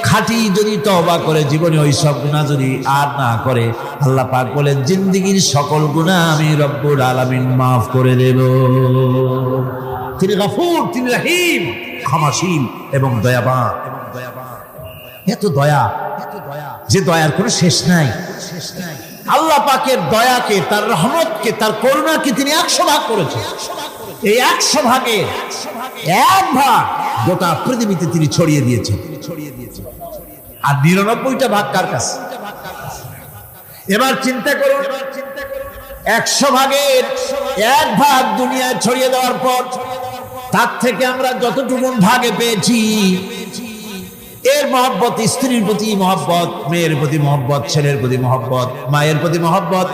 খাঁটি যদি তওবা করে, জীবনে ওই সব গুনাহ যদি আর না করে, আল্লাহ পাক বলেন জিন্দেগীর সকল গুনাহ আমি রব্বুল আলামিন মাফ করে দেব। তিনি গফুর, তিনি রহিম, ক্ষমাশীল এবং দয়াবান। এত দয়া, যে দয়ার কোনো শেষ নাই। আল্লাহ পাকের দয়াকে, তার রহমতকে, তার করুণাকে তিনি 100 ভাগ করেছেন। এই 100 ভাগের 1 ভাগ গোটা পৃথিবীতে তিনি ছড়িয়ে দিয়েছেন। আর 99টা ভাগ কার কাছে? এবার চিন্তা করুন, 100 ভাগের 1 ভাগ দুনিয়ায় ছড়িয়ে দেওয়ার পর তার থেকে আমরা যতটুকু ভাগে পেয়েছি, এর মহব্বত, স্ত্রীর প্রতি মহব্বত, মেয়ের প্রতি মহব্বত, ছেলের প্রতি মহব্বত, মায়ের প্রতি মহব্বত,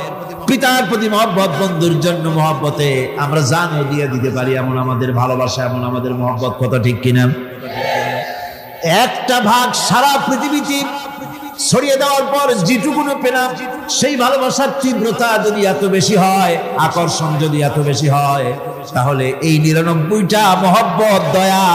পিতার প্রতি মহব্বত, বন্ধুর জন্য মহব্বতে আমরা জানও দিয়ে দিতে পারি। এমন আমাদের ভালোবাসা, এমন আমাদের মহব্বত, কত ঠিক কিনা? 1টা ভাগ সারা পৃথিবীতে ছড়িয়ে দেওয়ার পর যেটুকুনো পেলাম, সেই ভালোবাসার তীব্রতা যদি এত বেশি হয়, আকর্ষণ যদি এত বেশি হয়, তাহলে এই 99টা মহব্বত, দয়া,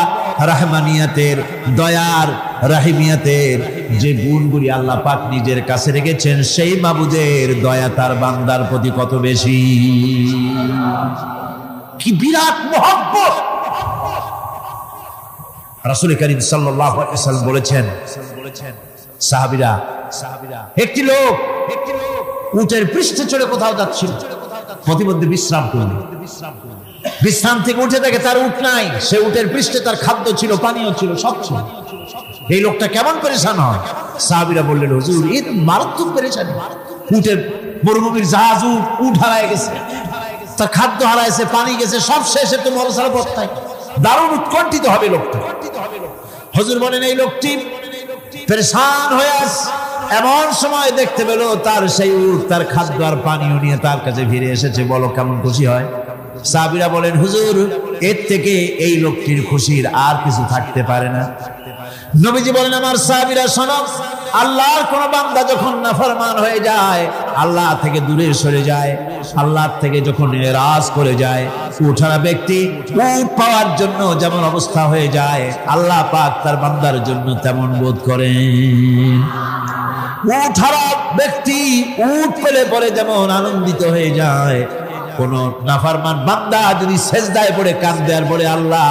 রহমানিয়াতের, দয়ার, রাহিমিয়াতের যে গুণগুলি আল্লাহ পাক নিজের কাছে রেখেছেন, সেই মাবুদের দয়া তার বান্দার প্রতি কত বেশি। কি বিরাট মহব্বত! রাসূল করিম সাল্লাল্লাহু আলাইহি ওয়াসাল্লাম বলেছেন, সাহাবীরা, একটি লোক উটের পৃষ্ঠে চড়ে কোথাও যাচ্ছিল, প্রতিমধ্যে বিশ্রাম করল। বিশ্রাম থেকে উঠে দেখে তার উট নাই। সে উটের পৃষ্ঠে তার খাদ্য ছিল, পানীয় ছিল, সব ছিল। এই লোকটা কেমন পেরেশান হয়? সাহাবীরা বললেন, হুজুর, এর মারাত্মক পেরেশানি। উটের মরুভূমির জাহাজ, উট হারায় গেছে, তার খাদ্য হারাইছে, পানি গেছে, সব শেষে তো মরসারা পড়তাই। দারুণ উৎকণ্ঠিত হবে লোকটা। হুজুর বলেন, এই লোকটি পেরেশান হয়ে আসে। এমন সময় দেখতে পেল তার সেই উট তার খাদ্য আর পানীয় নিয়ে তার কাছে ফিরে এসেছে। বলো কেমন খুশি হয়? সাহাবীরা বলেন, হুজুর, এর থেকে এই লোকটির খুশির আর কিছু থাকতে পারে না। নবীজি বলেন, আমার সাহাবীরা শোনো, আল্লাহর কোন বান্দা যখন নাফরমান হয়ে যায়, আল্লাহ থেকে দূরে সরে যায়, আল্লাহ থেকে যখন এরাজ করে যায়, উঠারা ব্যক্তি উট পাওয়ার জন্য যেমন অবস্থা হয়ে যায়, আল্লাহ পাক তার বান্দার জন্য তেমন বোধ করেন। উঠারা ব্যক্তি উট পেলে পরে যেমন আনন্দিত হয়ে যায়, কোন নাফরমান বান্দা যদি সেজদায় পড়ে কাঁদে আর বলে, আল্লাহ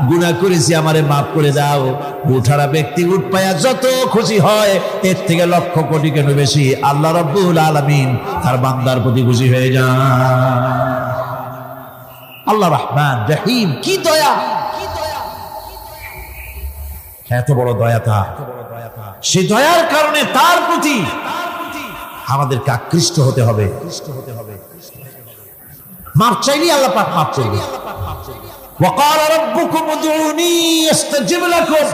গুনাহ করেছি, আমারে মাফ করে দাও, উঠারা ব্যক্তি উট পায়া যত খুশি হয়, এর থেকে লক্ষ কোটি কেন বেশি আল্লাহ রাব্বুল আলামিন তার বান্দার প্রতি খুশি হয়ে যান। আল্লাহ রহমান রহিম, কি দয়া! এত বড় দয়া তার। সেই দয়ার কারণে তার প্রতি আমাদেরকে আকৃষ্ট হতে হবে। মাফ চাইলে আল্লাহ পাক মাফ করবে। ওয়াকালা রাব্বুকুম উদউনি আস্তাজিব লাকুম।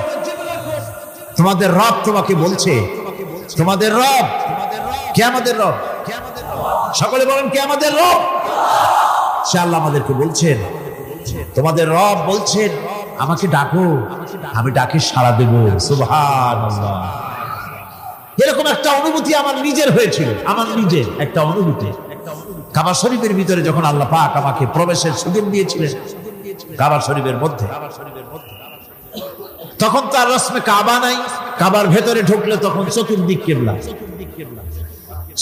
তোমাদের রব তোমাকে বলছে, তোমাদের রব কে? আমাদের রব। সকলে বলেন, কে আমাদের রব? সে আল্লাহ আমাদেরকে বলছেন, তোমাদের রব বলছেন আমাকে ডাকো, আমি ডাকে সাড়া দেব। সুবহানাল্লাহ। এরকম একটা অনুভূতি আমার নিজের হয়েছিল, আমার নিজের একটা অনুভূতি। কাবা শরীফের ভিতরে যখন আল্লাহ পাক আমাকে প্রবেশের সুযোগ দিয়েছিলেন কাবা শরীফের মধ্যে, তখন তার রসমে কাবা নাই। কাবার ভেতরে ঢুকলে তখন চতুর্দিক কিবলা,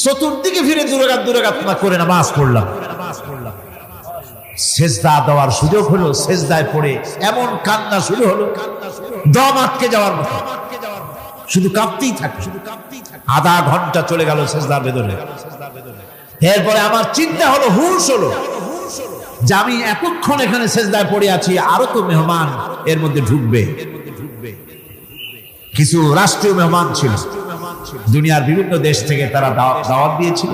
চতুর্দিকে ফিরে দুরাকাত করে নামাজ পড়লাম। সেজদা দেওয়ার সুযোগ হলো, সেজদায় পড়ে এমন কান্না শুরু হলো, দম আটকে যাওয়ার মতো, শুধু কাঁপতেই থাকে। আধা ঘন্টা চলে গেল সেজদার ভেতরে। এরপরে আমার চিন্তা হলো, হুঁশ হলো যে আমি এতক্ষণ এখানে সেজদায় পড়ে আছি, আরো তো মেহমান এর মধ্যে ঢুকবে। কিছু রাষ্ট্রীয় মেহমান ছিল, দুনিয়ার বিভিন্ন দেশ থেকে তারা দাওয়াত দিয়েছিল।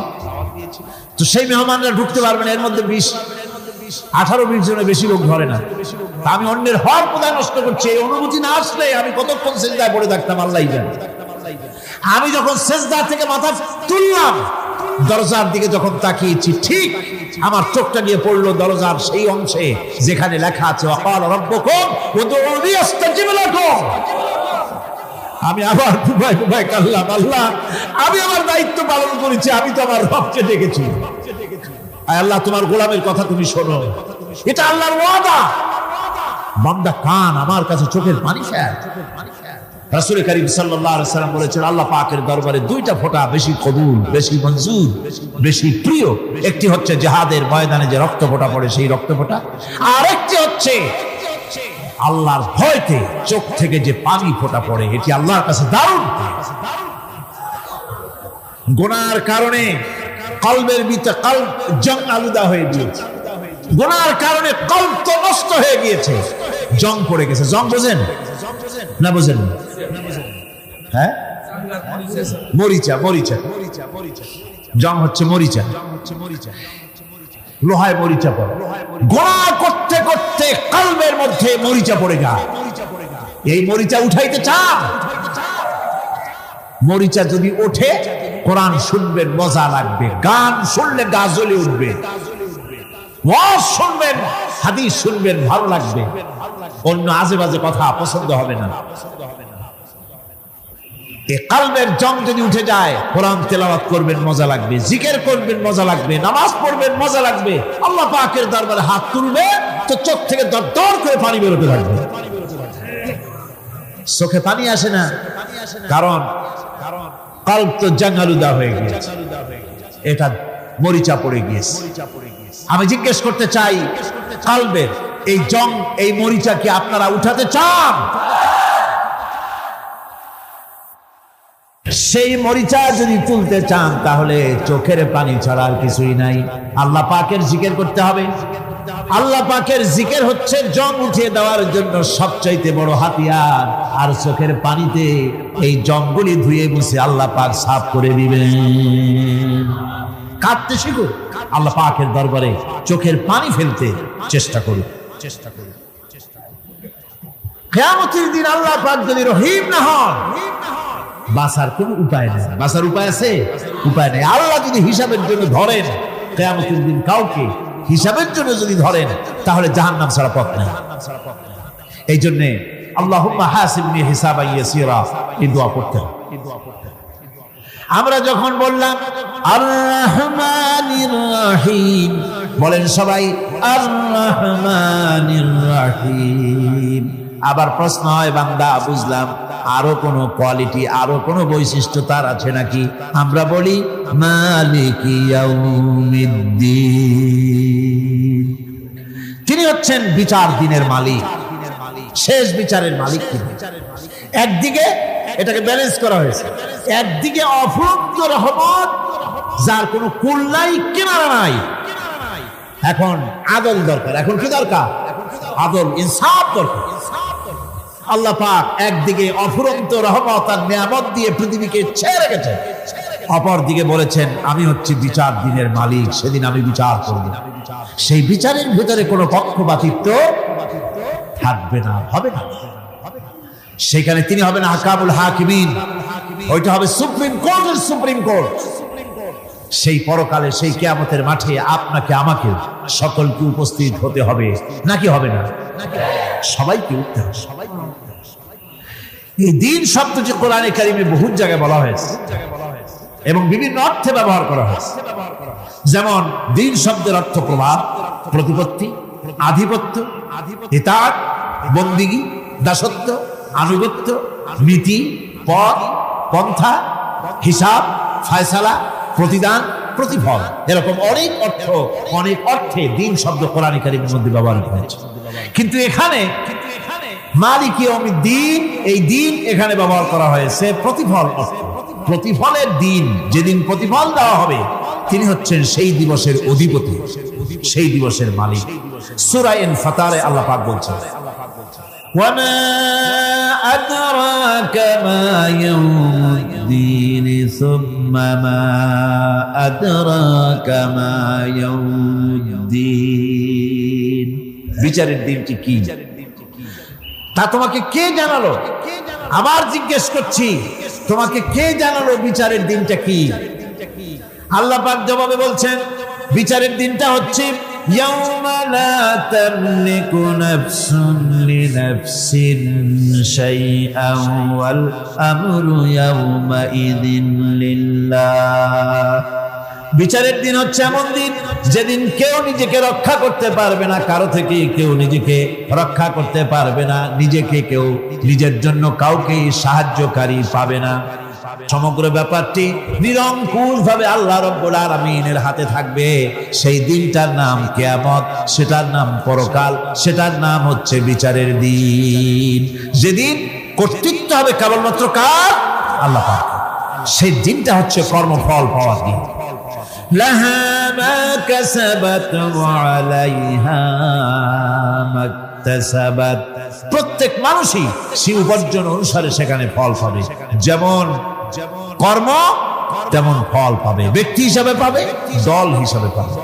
তো সেই মেহমানরা ঢুকতে পারবেন, এর মধ্যে 18-20 জনের বেশি লোক ধরে না। আমি অন্যের হক কোথায় নষ্ট করছি, এই অনুভূতি না আসলে আমি কতক্ষণ সেজদায় পড়ে থাকতাম আল্লাহই জানে। আমি যখন সেজদা থেকে মাথা তুললাম, দরজার দিকে যখন তাকিয়েছি, ঠিক আমার চোখটা গিয়ে পড়লো দরজার সেই অংশে যেখানে লেখা আছে ওয়াকালা রাব্বুকুম উদউনি আস্তাজিব লাকুম। আমি আবার ফুফায় কাল্লাম, আল্লাহ আমি আমার দায়িত্ব পালন করেছি, আমি তো আমার রবকে ডেকেছি। আল্লাহ তোমার গোলামের কথা তুমি শোনো, এটা আল্লাহর ওয়াদা। বান্দা কান আমার কাছে চোখের পানি ফেলে। রাসূল করিম সাল্লাল্লাহু আলাইহি ওয়াসাল্লাম বলেছেন, আল্লাহ পাকের দরবারে দুইটা ফোঁটা বেশি কবুল, বেশি মঞ্জুর, বেশি প্রিয়। একটি হচ্ছে জিহাদের ময়দানে যে রক্ত ফোঁটা পড়ে সেই রক্ত ফোঁটা, আর একটি হচ্ছে আল্লাহর ভয়তে চোখ থেকে যে পানি ফোঁটা পড়ে, এটি আল্লাহর কাছে দারুণ। গুনার কারণে কলবের ভিতরে কলব জং আলুদা হয়ে গিয়েছে, গুনার কারণে কলব তো নষ্ট হয়ে গিয়েছে, জং পড়ে গেছে। জং বোঝেন না? বোঝেন? হ্যাঁ, মরিচা। জং হচ্ছে মরিচা, লোহায় মরিচা পড়ে। গোনা করতে করতে কলবের মধ্যে মরিচা পড়ে যায়। এই মরিচা উঠাইতে চান? মরিচা যদি ওঠে, কোরআন শুনবেন মজা লাগবে, গান শুনলে গা জ্বলে উঠবে, ওয়াজ শুনবেন, হাদিস শুনবেন, ভালো লাগবে, অন্য আজে বাজে কথা পছন্দ হবে না। এই কলবের জং যদি উঠে যায়, কোরআন তেলাওয়াত করবেন মজা লাগবে, জিকির করবেন মজা লাগবে, নামাজ পড়বেন মজা লাগবে, আল্লাহ পাকের দরবারে হাত তুলবে তো চোখ থেকে দরদর করে পানি বেরোতে থাকবে। চোখে পানি আসে না, কারণ কলব তো জং আলুদা হয়ে গিয়েছে, এটা মরিচা পড়ে গিয়েছে। আমি জিজ্ঞেস করতে চাই, কলবের এই জং, এই মরিচা কি আপনারা উঠাতে চান? সেই মরিচা যদি তুলতে চান, তাহলে চোখের পানি ছাড়া আর কিছুই নাই। আল্লাহ পাকের জিকির করতে হবে। আল্লাহ পাকের জিকির হচ্ছে জং উঠিয়ে দেওয়ার জন্য সবচাইতে বড় হাতিয়ার। আর চোখের পানিতে এই জংগুলি ধুয়ে মুছে আল্লাহ পাক সাফ করে দিবেন। কাঁদতে শিখুন, আল্লাহ পাকের দরবারে চোখের পানি ফেলতে চেষ্টা করুন। কিয়ামতের দিন আল্লাহ পাক যদি রহিম না হন, বাঁচার কোন উপায় নেই। বাঁচার উপায় আছে? উপায় নেই। আল্লাহ যদি হিসাবের জন্য ধরেন কিয়ামতের দিন কাউকে, হিসাবের জন্য যদি ধরেন, তাহলে জাহান্নাম ছাড়া পথ নেই। এই জন্য আল্লাহুম্মা হাসিবনি হিসাবান ইয়াসীরা, এই দোয়া পড়তে। আমরা যখন বললাম আর রহমানির রহিম, বলেন সবাই আর রহমানির রহিম। আবার প্রশ্ন হয়, বান্দা বুঝলাম, আরো কোন কোয়ালিটি, আরো কোন বৈশিষ্ট্য তার আছে নাকি? আমরা বলি মালিকি ইয়াউমিদ্দিন। তিনি হচ্ছেন বিচার দিনের মালিক, শেষ বিচারের মালিক তিনি। একদিকে এটাকে ব্যালেন্স করা হয়েছে, একদিকে অফুরন্ত রহমত, যার কোনো কুল নাই, কিনারা নাই। এখন আদল দরকার। এখন কি দরকার? আদল, ইনসাফ দরকার। আল্লাহ পাক একদিকে অফুরন্ত রহমত আর নিয়ামত দিয়ে পৃথিবীকে ছেড়ে রেখেছেন, অপর দিকে বলেছেন আমি হচ্ছি বিচার দিনের মালিক, সেদিন আমি বিচার করব। সেই বিচারের ভিতরে কোনো পক্ষপাতিত্ব থাকবে না, হবে না। সেখানে তিনি হবেন হাকামুল হাকিমিন, ওইটা হবে সুপ্রিম কোর্টের সুপ্রিম কোর্ট। সেই পরকালে সেই কিয়ামতের মাঠে আপনাকে আমাকে সকলকে উপস্থিত হতে হবে নাকি হবে না? সবাইকে উঠতে হবে। এই দিন শব্দ যে কোরআনে কারিমে বহু জায়গায় বলা হয়েছে এবং বিভিন্ন অর্থে ব্যবহার করা হয়েছে। যেমন দিন শব্দের অর্থ প্রভাব, প্রতিপত্তি, আধিপত্য, ইতাআত, বন্দিগি, দাসত্ব, আনুগত্য, নীতি, পথ, পন্থা, হিসাব, ফায়সালা, প্রতিদান, প্রতিফল, এরকম অনেক অর্থ, অনেক অর্থে দিন শব্দ কোরআনে কারিমের মধ্যে ব্যবহার হয়েছে। কিন্তু এখানে মালিক ইয়াউমিদ্দিন, এই দিন এখানে ব্যবহার করা হয়েছে প্রতিফল অর্থ। প্রতিফলের দিন, যেদিন প্রতিফল দেওয়া হবে, তিনি হচ্ছেন সেই দিবসের অধিপতি, সেই দিবসের মালিক। সূরা ইনফিতারে আল্লাহ পাক বলছেন, ওয়ামা আদরাকা মা ইয়াউমুদ্দিন সুম্মা মা আদরাকা মা ইয়াউমুদ্দিন। বিচারের দিনটি কি তা তোমাকে কে জানালো? আবার জিজ্ঞেস করছি, তোমাকে কে জানালো বিচারের দিনটা কি? আল্লাহ পাক জবাবে বলছেন, বিচারের দিনটা হচ্ছে ইয়াউমা লা তামলিকু নাফসুন লিনাফসিন শাইআন ওয়াল আমরু ইয়াউমা ইযিন লিল্লাহ। বিচারের দিন হচ্ছে এমন দিন যেদিন কেউ নিজেকে রক্ষা করতে পারবে না, কারো থেকে কেউ নিজেকে রক্ষা করতে পারবে না, নিজেকে কেউ নিজের জন্য কাউকে সাহায্যকারী পাবে না। সমগ্র ব্যাপারটি নিরঙ্কুশ ভাবে আল্লাহ রাব্বুল আলামিনের হাতে থাকবে। সেই দিনটার নাম কিয়ামত, সেটার নাম পরকাল, সেটার নাম হচ্ছে বিচারের দিন। যেদিন কর্তৃত্ব হবে কেবলমাত্র কার? আল্লাহ পাক। সেই দিনটা হচ্ছে কর্মফল পাওয়ার দিন। লাহা মা কাসাবাত ওয়া আলাইহা মাকতাসাবাত। প্রত্যেক মানুষই সেই উপার্জন অনুসারে সেখানে ফল পাবে। যেমন কর্ম তেমন ফল পাবে, ব্যক্তি হিসাবে পাবে, দল হিসাবে পাবে।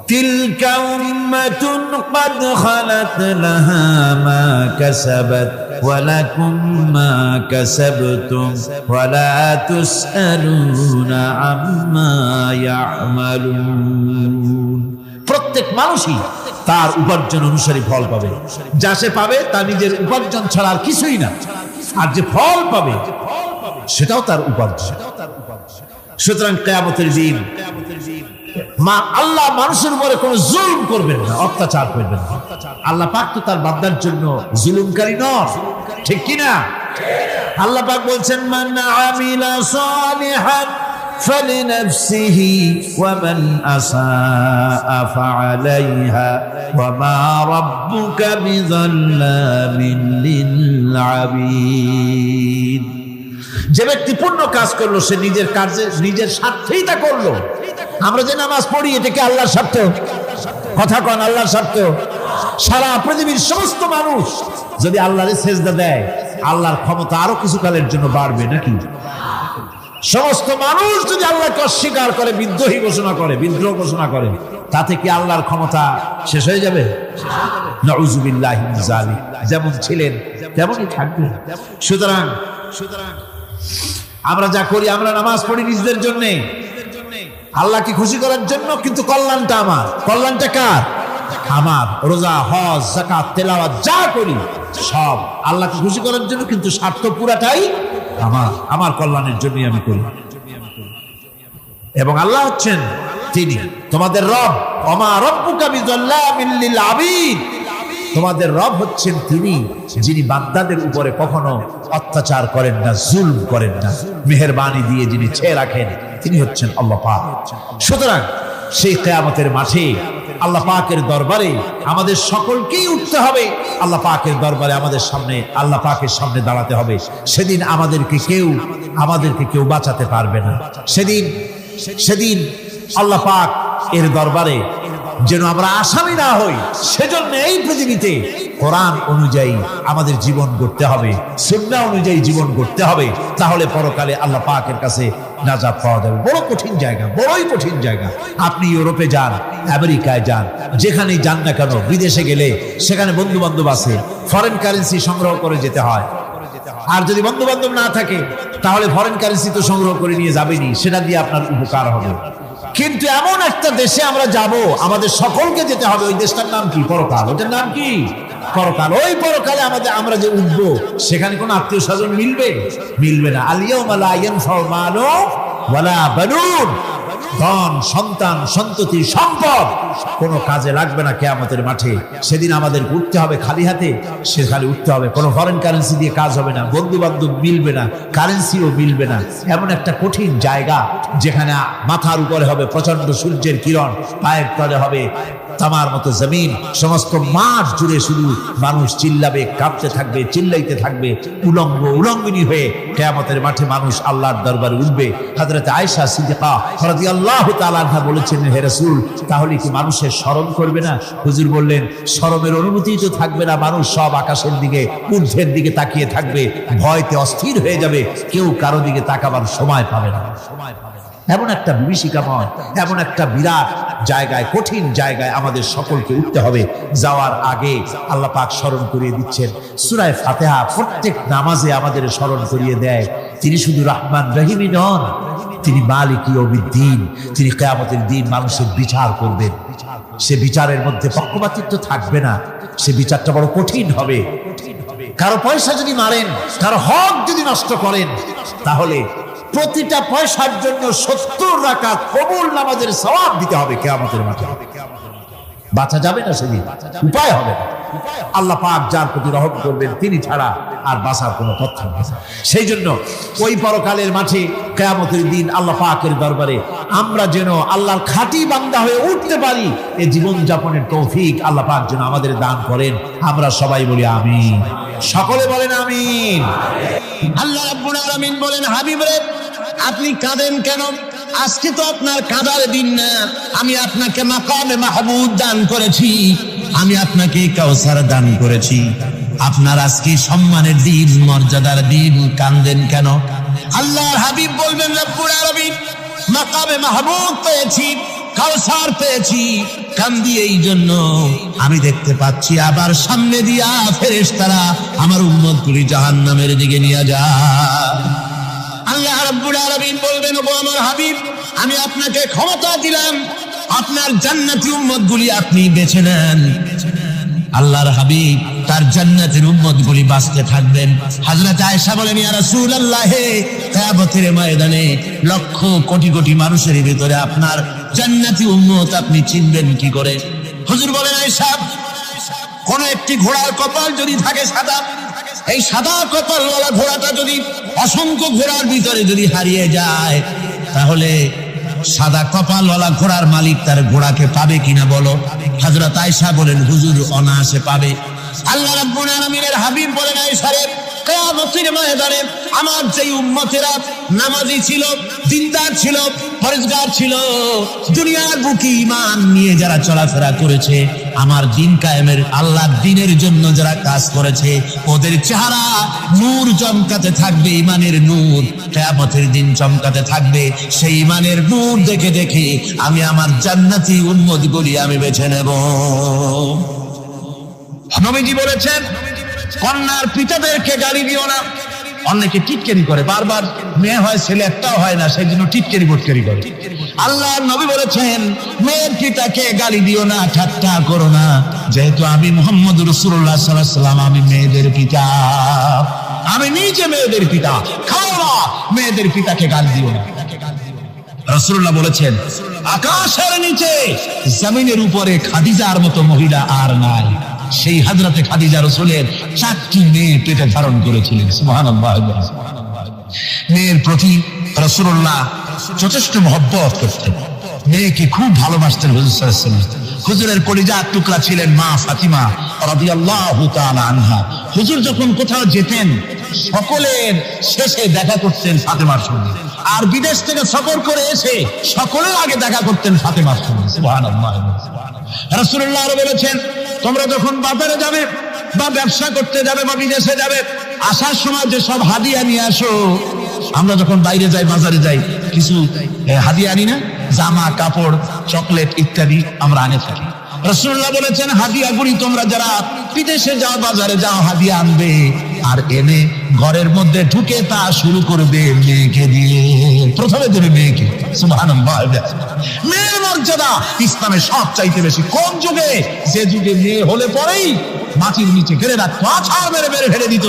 তিলকা উম্মাতুন ক্বাদ খালাত লাহা মা কাসাবাত ওয়া লাকুম মা কাসাবতুম ওয়া লা তুসআলুনা আম্মা ইয়ামালুন। প্রত্যেক মানুষই তার উপার্জন অনুসারে ফল পাবে। যা সে পাবে তা নিজের উপার্জন ছাড়া আর কিছুই না, আর যে ফল পাবে সেটাও তার উপার্জন। সুতরাং কিয়ামতের দিন আল্লাহ মানুষের উপরে কোনো জুলুম করবেন না, অত্যাচার করবেন না। আল্লাহ পাক তো তার বান্দার জন্য জুলুমকারী নন, ঠিক কি না? আল্লাহ পাক বলছেন, মান আমিলা সালিহান فلنفسه ومن أساء فعليها وما ربك بظلام للعبيد। যে ব্যক্তি পূর্ণ কাজ করলো সে নিজের কাজে নিজের স্বার্থেই তা করলো। আমরা যে নামাজ পড়ি এটা কি আল্লাহর স্বার্থ? কথা কন, আল্লাহর স্বার্থ? সারা পৃথিবীর সমস্ত মানুষ যদি আল্লাহরে সেজদা দেয়, আল্লাহর ক্ষমতা আরো কিছু কালের জন্য বাড়বে নাকি? সমস্ত মানুষ যদি আল্লাহকে অস্বীকার করে, বিদ্রোহী ঘোষণা করে, বিদ্রোহ ঘোষণা করে, তাতে কি আল্লাহর ক্ষমতা শেষ হয়ে যাবে? নাউযুবিল্লাহি মিন যালিক। যেমন ছিলেন তেমনই থাকবেন। সুতরাং আমরা যা করি, আমরা নামাজ পড়ি নিজেদের জন্য, আল্লাহকে খুশি করার জন্য, কিন্তু কল্যাণটা আমার। কল্যাণটা কার? আমার। রোজা, হজ, যাকাত, তেলাওয়াত যা করি সব আল্লাহকে খুশি করার জন্য, কিন্তু স্বার্থ পুরাটাই আমার, আমার কল্যাণের জন্যই আমি করি। এবং আল্লাহ হচ্ছেন তিনি তোমাদের রব। ওমা রাব্বুকা বিযাল্লামিন লিল আবিদ। তোমাদের রব হচ্ছেন তিনি যিনি বান্দাদের উপরে কখনো অত্যাচার করেন না, জুলম করেন না, মেহেরবানি দিয়ে যিনি ছেয়ে রাখেন, তিনি হচ্ছেন আল্লাহ পাক। সুতরাং সেই কিয়ামতের মাঠে আল্লাহ পাকের দরবারে আমাদের সকলকেই উঠতে হবে। আল্লাহ পাকের দরবারে আমাদের সামনে, আল্লাহ পাকের সামনে দাঁড়াতে হবে। সেদিন আমাদেরকে কেউ বাঁচাতে পারবে না। সেদিন আল্লাহ পাক এর দরবারে যেন আমরা আসামি না হই, সেজন্য এই পৃথিবীতে কোরআন অনুযায়ী আমাদের জীবন গড়তে হবে, সুন্নাহ অনুযায়ী জীবন গড়তে হবে। তাহলে পরকালে আল্লাহ পাকের কাছে নাজাত পাওয়া যাবে। বড় কঠিন জায়গা, বড়ই কঠিন জায়গা। আপনি ইউরোপে যান, আমেরিকায় যান, যেখানেই যান না কেন, বিদেশে গেলে সেখানে বন্ধু বান্ধব আছে, ফরেন কারেন্সি সংগ্রহ করে যেতে হয়। আর যদি বন্ধু বান্ধব না থাকে তাহলে ফরেন কারেন্সি তো সংগ্রহ করে নিয়ে যাবেনি, সেটা দিয়ে আপনার উপকার হবে। কিন্তু এমন একটা দেশে আমরা যাব, আমাদের সকলকে যেতে হবে। ওই দেশটার নাম কি? পরকাল। ওটার নাম কি? পরকাল। ওই পরকালে আমরা যে উঠবো, সেখানে কোনো আত্মীয় স্বজন মিলবে না। আল-ইয়াওমা লা ইয়ানফাউ মালু ওয়ালা বানুন, ধন, সন্তান, সন্ততি, সম্পদ কোনো কাজে লাগবে না কিয়ামতের মাঠে। সেদিন আমাদের উঠতে হবে খালি হাতে। সেখানে উঠতে হবে, কোনো ফরেন কারেন্সি দিয়ে কাজ হবে না, বন্ধু বান্ধব মিলবে না, কারেন্সিও মিলবে না। এমন একটা কঠিন জায়গা, যেখানে মাথার উপরে হবে প্রচন্ড সূর্যের কিরণ, পায়ের তলে হবে তামার মতো জমিন, সমস্ত মাঠ জুড়ে শুধু মানুষ চিল্লাবে, কাঁপতে থাকবে, চিল্লাইতে থাকবে, উলঙ্গিনী হয়ে কিয়ামতের মাঠে মানুষ আল্লাহর দরবারে উঠবে। হযরত আয়েশা সিদ্দিকা রাদিয়াল্লাহু তাআলা আনহা বলেছেন, হে রাসূল, তাহলে কি মানুষের শরম করবে না? হুজুর বললেন, শরমের অনুভূতিই তো থাকবে না। মানুষ সব আকাশের দিকে, ঊর্ধ্বের দিকে তাকিয়ে থাকবে, ভয়তে অস্থির হয়ে যাবে, কেউ কারো দিকে তাকাবার সময় পাবে না। এমন একটা বিভীষিকাময়, এমন একটা বিরাট জায়গায়, কঠিন জায়গায় আমাদের সকলকে উঠতে হবে। যাওয়ার আগে আল্লাহ পাক স্মরণ করিয়ে দিচ্ছেন, সূরা ফাতিহা প্রত্যেক নামাজে আমাদের স্মরণ করিয়ে দেয়, তিনি শুধু রহমান রহিমই নন, তিনি মালিক ইয়াউমিদ্দিন। তিনি কিয়ামতের দিন মানুষের বিচার করবেন। সে বিচারের মধ্যে পক্ষপাতিত্ব থাকবে না। সে বিচারটা বড় কঠিন হবে। কারো পয়সা যদি মারেন, কারো হক যদি নষ্ট করেন, তাহলে প্রতিটা পয়সার জন্য 70 রাকাত কবুল নামাজের সওয়াব দিতে হবে কিয়ামতের মাঠে। বাঁচা যাবে না সেদিন, উপায় হবে না। আল্লাহ পাক যার প্রতি রহম করবেন, তিনি ছাড়া আর বাঁচার কোনো পথ নেই। সেই জন্য ওই পরকালের মাঠে কিয়ামতের দিন আল্লাহ পাকের দরবারে আমরা যেন আল্লাহর খাঁটি বান্দা হয়ে উঠতে পারি, এই জীবন যাপনের তৌফিক আল্লাহ পাক যেন আমাদের দান করেন। আমরা সবাই বলি আমিন, সকলে বলেন আমিন।
আল্লাহ রাব্বুল আলামিন বলেন, হাবিব রে, আপনি কাঁদেন কেন? আজকে তো আপনার কাঁদার দিন না। আমি আপনাকে মাকামে মাহমুদ দান করেছি, আমি আপনাকে কাউসার দান করেছি। আপনার আজকে সম্মানের দিন, মর্যাদার দিন, কাঁদেন কেন? আল্লাহর হাবিব বলবেন, রব্বুল আলামিন, মাকামে মাহমুদ পেয়েছি, কাউসার পেয়েছি, কান্দি এই জন্য আমি দেখতে পাচ্ছি আবার সামনে দিয়া ফেরেশতারা আমার উম্মতগুলি জাহান্নামের দিকে নিয়ে যায়। আল্লাহ রাব্বুল আলামিন বলবেন, ও আমার হাবিব, আমি আপনাকে ক্ষমতা দিলাম, আপনার জান্নাতি উম্মতগুলি আপনি বেছে নেন। আল্লাহর হাবিব তার জান্নাতের উম্মতগুলি বাঁচতে থাকবেন। হযরত আয়েশা বলেন, ইয়া রাসূলুল্লাহ, কিয়ামতের ময়দানে লক্ষ কোটি কোটি মানুষের ভিতরে আপনার জান্নাতি উম্মত আপনি চিনবেন কি করে? হুজুর বলেন, আয়েশা, কোন একটি ঘোড়ার কপাল যদি থাকে সাদা, এই সাদা কপালওয়ালা ঘোড়াটা যদি অসংখ্য ঘোড়ার ভিতরে যদি হারিয়ে যায়, তাহলে সাদা কপালওয়ালা ঘোড়ার মালিক তার ঘোড়াকে পাবে কিনা বলো? হযরত আয়েশা বলেন, হুজুর, অনায়াসে পাবে। আল্লাহ রাব্বুল আলামিনের হাবিব বলেন, আয়েশা রে, কিয়ামতের ময়দানে আমার যেই উম্মতেরা নামাজি ছিল, দিনদার ছিল, পরেজগার ছিল, দুনিয়ার বুকে ঈমান নিয়ে যারা চলাফেরা করেছে, আমার দিন কায়েমের আল্লাহর দ্বীনের জন্য যারা কাজ করেছে, ওদের চেহারা নূর চমকাতে থাকবে, ঈমানের নূর কিয়ামতের দিন চমকাতে থাকবে। সেই ঈমানের নূর দেখে দেখে আমি আমার জান্নাতি উম্মতগুলি আমি বেছে নেব। নবীজি বলেছেন, কন্যার পিতাদেরকে গালি দিও না। অনেকে টিটকারি করে, বারবার মেয়ে হয় ছেলে একটাও হয় না, সেই জন্য টিটকারি বটকারি করে। আল্লাহর নবী বলেছেন, মেয়ের পিতাকে গালি দিও না, ঠাট্টা করো না, যেহেতু আমি মুহাম্মদ রাসূলুল্লাহ সাল্লাল্লাহু আলাইহি ওয়াসাল্লাম, আমি মেয়েদের পিতা, আমি নিজে মেয়েদের পিতা। খাও না, মেয়েদের পিতাকে গালি দিও না। রাসূলুল্লাহ বলেছেন, আকাশের নিচে জমিনের উপরে খাদিজার মতো মহিলা আর নাই। সেই হযরতে খাদিজা রাসূলের 4টি মেয়ে পেটে ধারণ করেছিলেন। সুবহানাল্লাহ। মেয়ের প্রতি রাসূলুল্লাহ যথেষ্ট মহব্বত করতেন, মেয়েকে খুব ভালোবাসতেন হুজুর সাল্লাল্লাহু আলাইহি ওয়াসাল্লাম। হুজুরের কলিজার টুকরা ছিলেন মা ফাতিমা রাদিয়াল্লাহু তাআলা আনহা। হুজুর যখন কোথাও যেতেন, সকলের শেষে দেখা করতেন ফাতেমার সঙ্গে, আর বিদেশ থেকে সফর করে এসে সকলের আগে দেখা করতেন ফাতেমার সঙ্গে। সুবহানাল্লাহ। রাসূলুল্লাহ আরো বলেছেন, তোমরা যখন বাজারে যাবে বা ব্যবসা করতে যাবে বা বিদেশে যাবে, আসার সময় যে সব হাদিয়া নিয়ে আসো। আমরা যখন বাইরে যাই, বাজারে যাই, কিছু হাদিয়া আনি না? জামা, কাপড়, চকলেট ইত্যাদি আমরা আনে থাকি। রাসূলুল্লাহ বলেছেন, হাদিয়াগুলি তোমরা যারা বিদেশে যাও, বাজারে যাও, হাদিয়া আনবে, আর এনে ঘরের মধ্যে ঢুকে তা শুরু করবে মেয়েকে দিয়ে। প্রথমে দেবে মেয়েকে। সুবহানাল্লাহ। মেয়ের মর্যাদা ইসলামের সব চাইতে বেশি। কোন যুগে? যে যুগে মেয়ে হলে পরেই মাটির নিচে ফেলে রাখতো, আছাড় মেরে মেরে ফেলে দিত।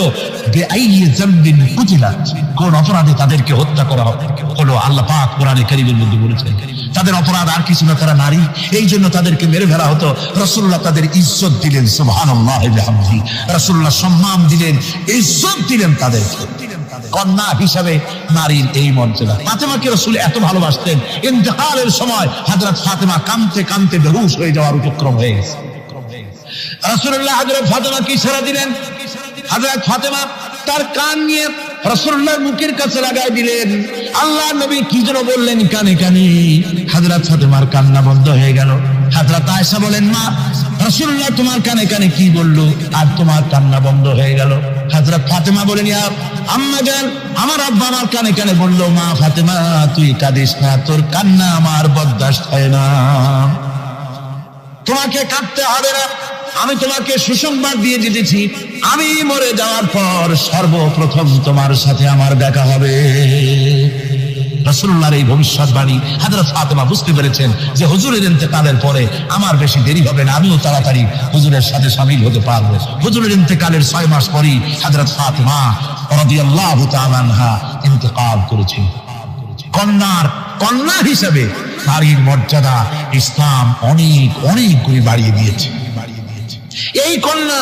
কোন অপরাধে তাদেরকে হত্যা করা হলো? আল্লাহ পাক কোরআনে কারীমের মধ্যে বলেছেন তাদের অপরাধ আর কিছু না, তারা নারী, এই জন্য তাদেরকে মেরে ফেলা হতো। রাসূলুল্লাহ তাদের ইজ্জত দিলেন। সুবহানাল্লাহ বিহামদিহি। রাসূলুল্লাহ সম্মান দিলেন, ইজ্জত দিলেন তাদেরকে। কন্যা হিসাবে নারীর এই মর্যাদা। ফাতেমাকে রাসূল এত ভালোবাসতেন, ইন্তেকালের সময় হযরত ফাতেমা কাঁদতে কাঁদতে বেহুশ হয়ে যাওয়ার উপক্রম হয়ে গেছে। রাসূলুল্লাহ হযরত ফাতেমাকে ইশারা দিলেন। হযরত ফাতেমা তার কান নিয়ে রাসূলুল্লাহর মুখের কাছে লাগাই দিলেন। আল্লাহ নবী কি যেন বললেন কানে কানে। হযরত ফাতেমার কান্না বন্ধ হয়ে গেল। হযরত আয়েশা বলেন, মা, রাসূলুল্লাহ তোমার কানে কানে কি বললো আর তোমার কান্না বন্ধ হয়ে গেল? হযরত ফাতেমা বলেন, ইয়া আম্মা জান, আমার আব্বা আমার কানে কানে বললো, মা ফাতেমা তুই কাঁদিস না, তোর কান্না আমার বরদাস্ত হয় না, তোমাকে কাঁদতে হবে না। আমি তোমাকে সুসংবাদ দিয়ে দিতেছি, আমি মরে যাওয়ার পর সর্বপ্রথম তোমার সাথে আমার দেখা হবে। রাসূলুল্লাহর এই ভবিষ্যৎবাণী হযরত ফাতেমা বুঝতে পেরেছেন যে হুজুরের ইন্তেকালের পরে আমার বেশি দেরি হবে না, আমিও তাড়াতাড়ি হুজুরের সাথে শামিল হতে পারবো। হুজুরের ইন্তেকালের 6 মাস পরেই হযরত ফাতেমা রাদিয়াল্লাহু তাআলা আনহা ইন্তেকাল করেছেন। কন্যা হিসেবে নারীর মর্যাদা ইসলাম অনেক অনেক করে বাড়িয়ে দিয়েছে। এই কন্যা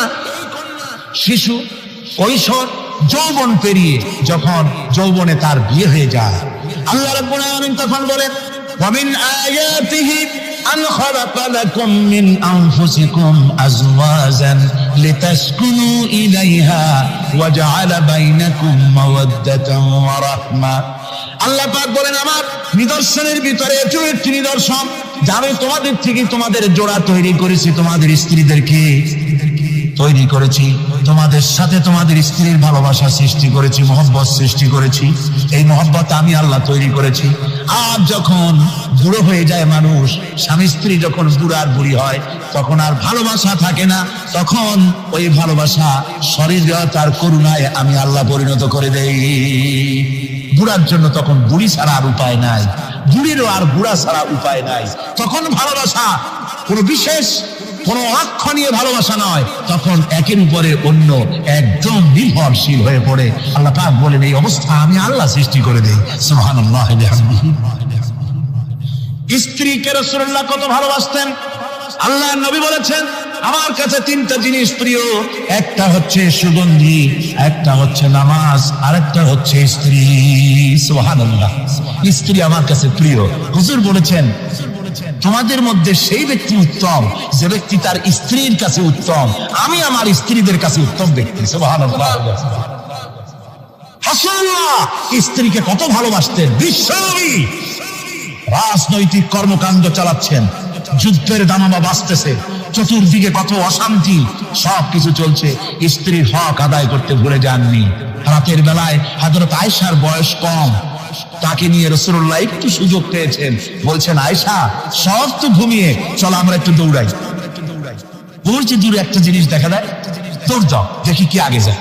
শিশু, কৈশোর, যৌবন পেরিয়ে যখন যৌবনে তার বিয়ে হয়ে যায়, আল্লাহ রাব্বুল আলামিন তখন বলেন, ওয়া মিন আয়াতিহি আন খালাকা লাকুম মিন আনফুসিকুম আজওয়াজান লিতাসকুনু ইলাইহা ওয়া জাআলা বাইনাকুম মাওয়াদ্দাতান ওয়া রাহমা। আল্লাহ পাক বলেন, আমার নিদর্শনের ভিতরে এটি একটি নিদর্শন যে আমি তোমাদের থেকে তোমাদের জোড়া তৈরি করেছি, তোমাদের স্ত্রীদেরকে তৈরি করেছি, তোমাদের সাথে তোমাদের স্ত্রীর ভালোবাসা সৃষ্টি করেছি, মহব্বত সৃষ্টি করেছি। এই মহব্বত আমি আল্লাহ তৈরি করেছি। আর যখন বুড়ো হয়ে যায় মানুষ, স্বামী স্ত্রী যখন বুড়ার বুড়ি হয়, তখন আর ভালোবাসা থাকে না, তখন ওই ভালোবাসা শরীরতার করুণায় আমি আল্লাহ পরিণত করে দেই। বুড়ার জন্য তখন বুড়ি ছাড়া আর উপায় নাই, বুড়িরও আর বুড়া ছাড়া উপায় নাই। তখন ভালোবাসা কোনো বিশেষ কোন লক্ষণীয় ভালোবাসা নয়, তখন একের উপরে অন্য একদম নির্ভরশীল হয়ে পড়ে। আল্লাহ পাক বলেন, এই অবস্থা আমি আল্লাহ সৃষ্টি করে দেই। সুবহানাল্লাহ বিহামদিহি। স্ত্রীকে রাসূলুল্লাহ কত ভালোবাসতেন। আল্লাহর নবী বলেছেন, আমার কাছে 3টা জিনিস প্রিয়, একটা হচ্ছে সুগন্ধি, একটা হচ্ছে নামাজ, আর একটা হচ্ছে স্ত্রী। সুবহানাল্লাহ। স্ত্রী আমার কাছে প্রিয়। হুজুর বলেছেন, তোমাদের মধ্যে সেই ব্যক্তি উত্তম যে ব্যক্তি তার স্ত্রীর কাছে উত্তম। আমি আমার স্ত্রীদের কাছে উত্তম ব্যক্তি। সুবহানাল্লাহ। রাসূলুল্লাহ স্ত্রীকে কত ভালোবাসতেন। বিশ্বনবী রাজনৈতিক কর্মকাণ্ড চালাচ্ছেন, যুদ্ধের দামামা বাজতেছে, চতুর্দিকে কত অশান্তি, সবকিছু চলছে, স্ত্রীর হক আদায় করতে ভুলে যাননি। রাতের বেলায় হযরত আয়েশার বয়স কম, তাকে নিয়ে রাসূলুল্লাহ একটু সুযোগ পেয়েছেন, বলছেন, আয়েশা সব তো ঘুমিয়ে, চলো আমরা একটু দৌড়াই। বলছে, দূরে একটা জিনিস দেখা যায়, দৌড় যাও, দেখি কি আগে যায়।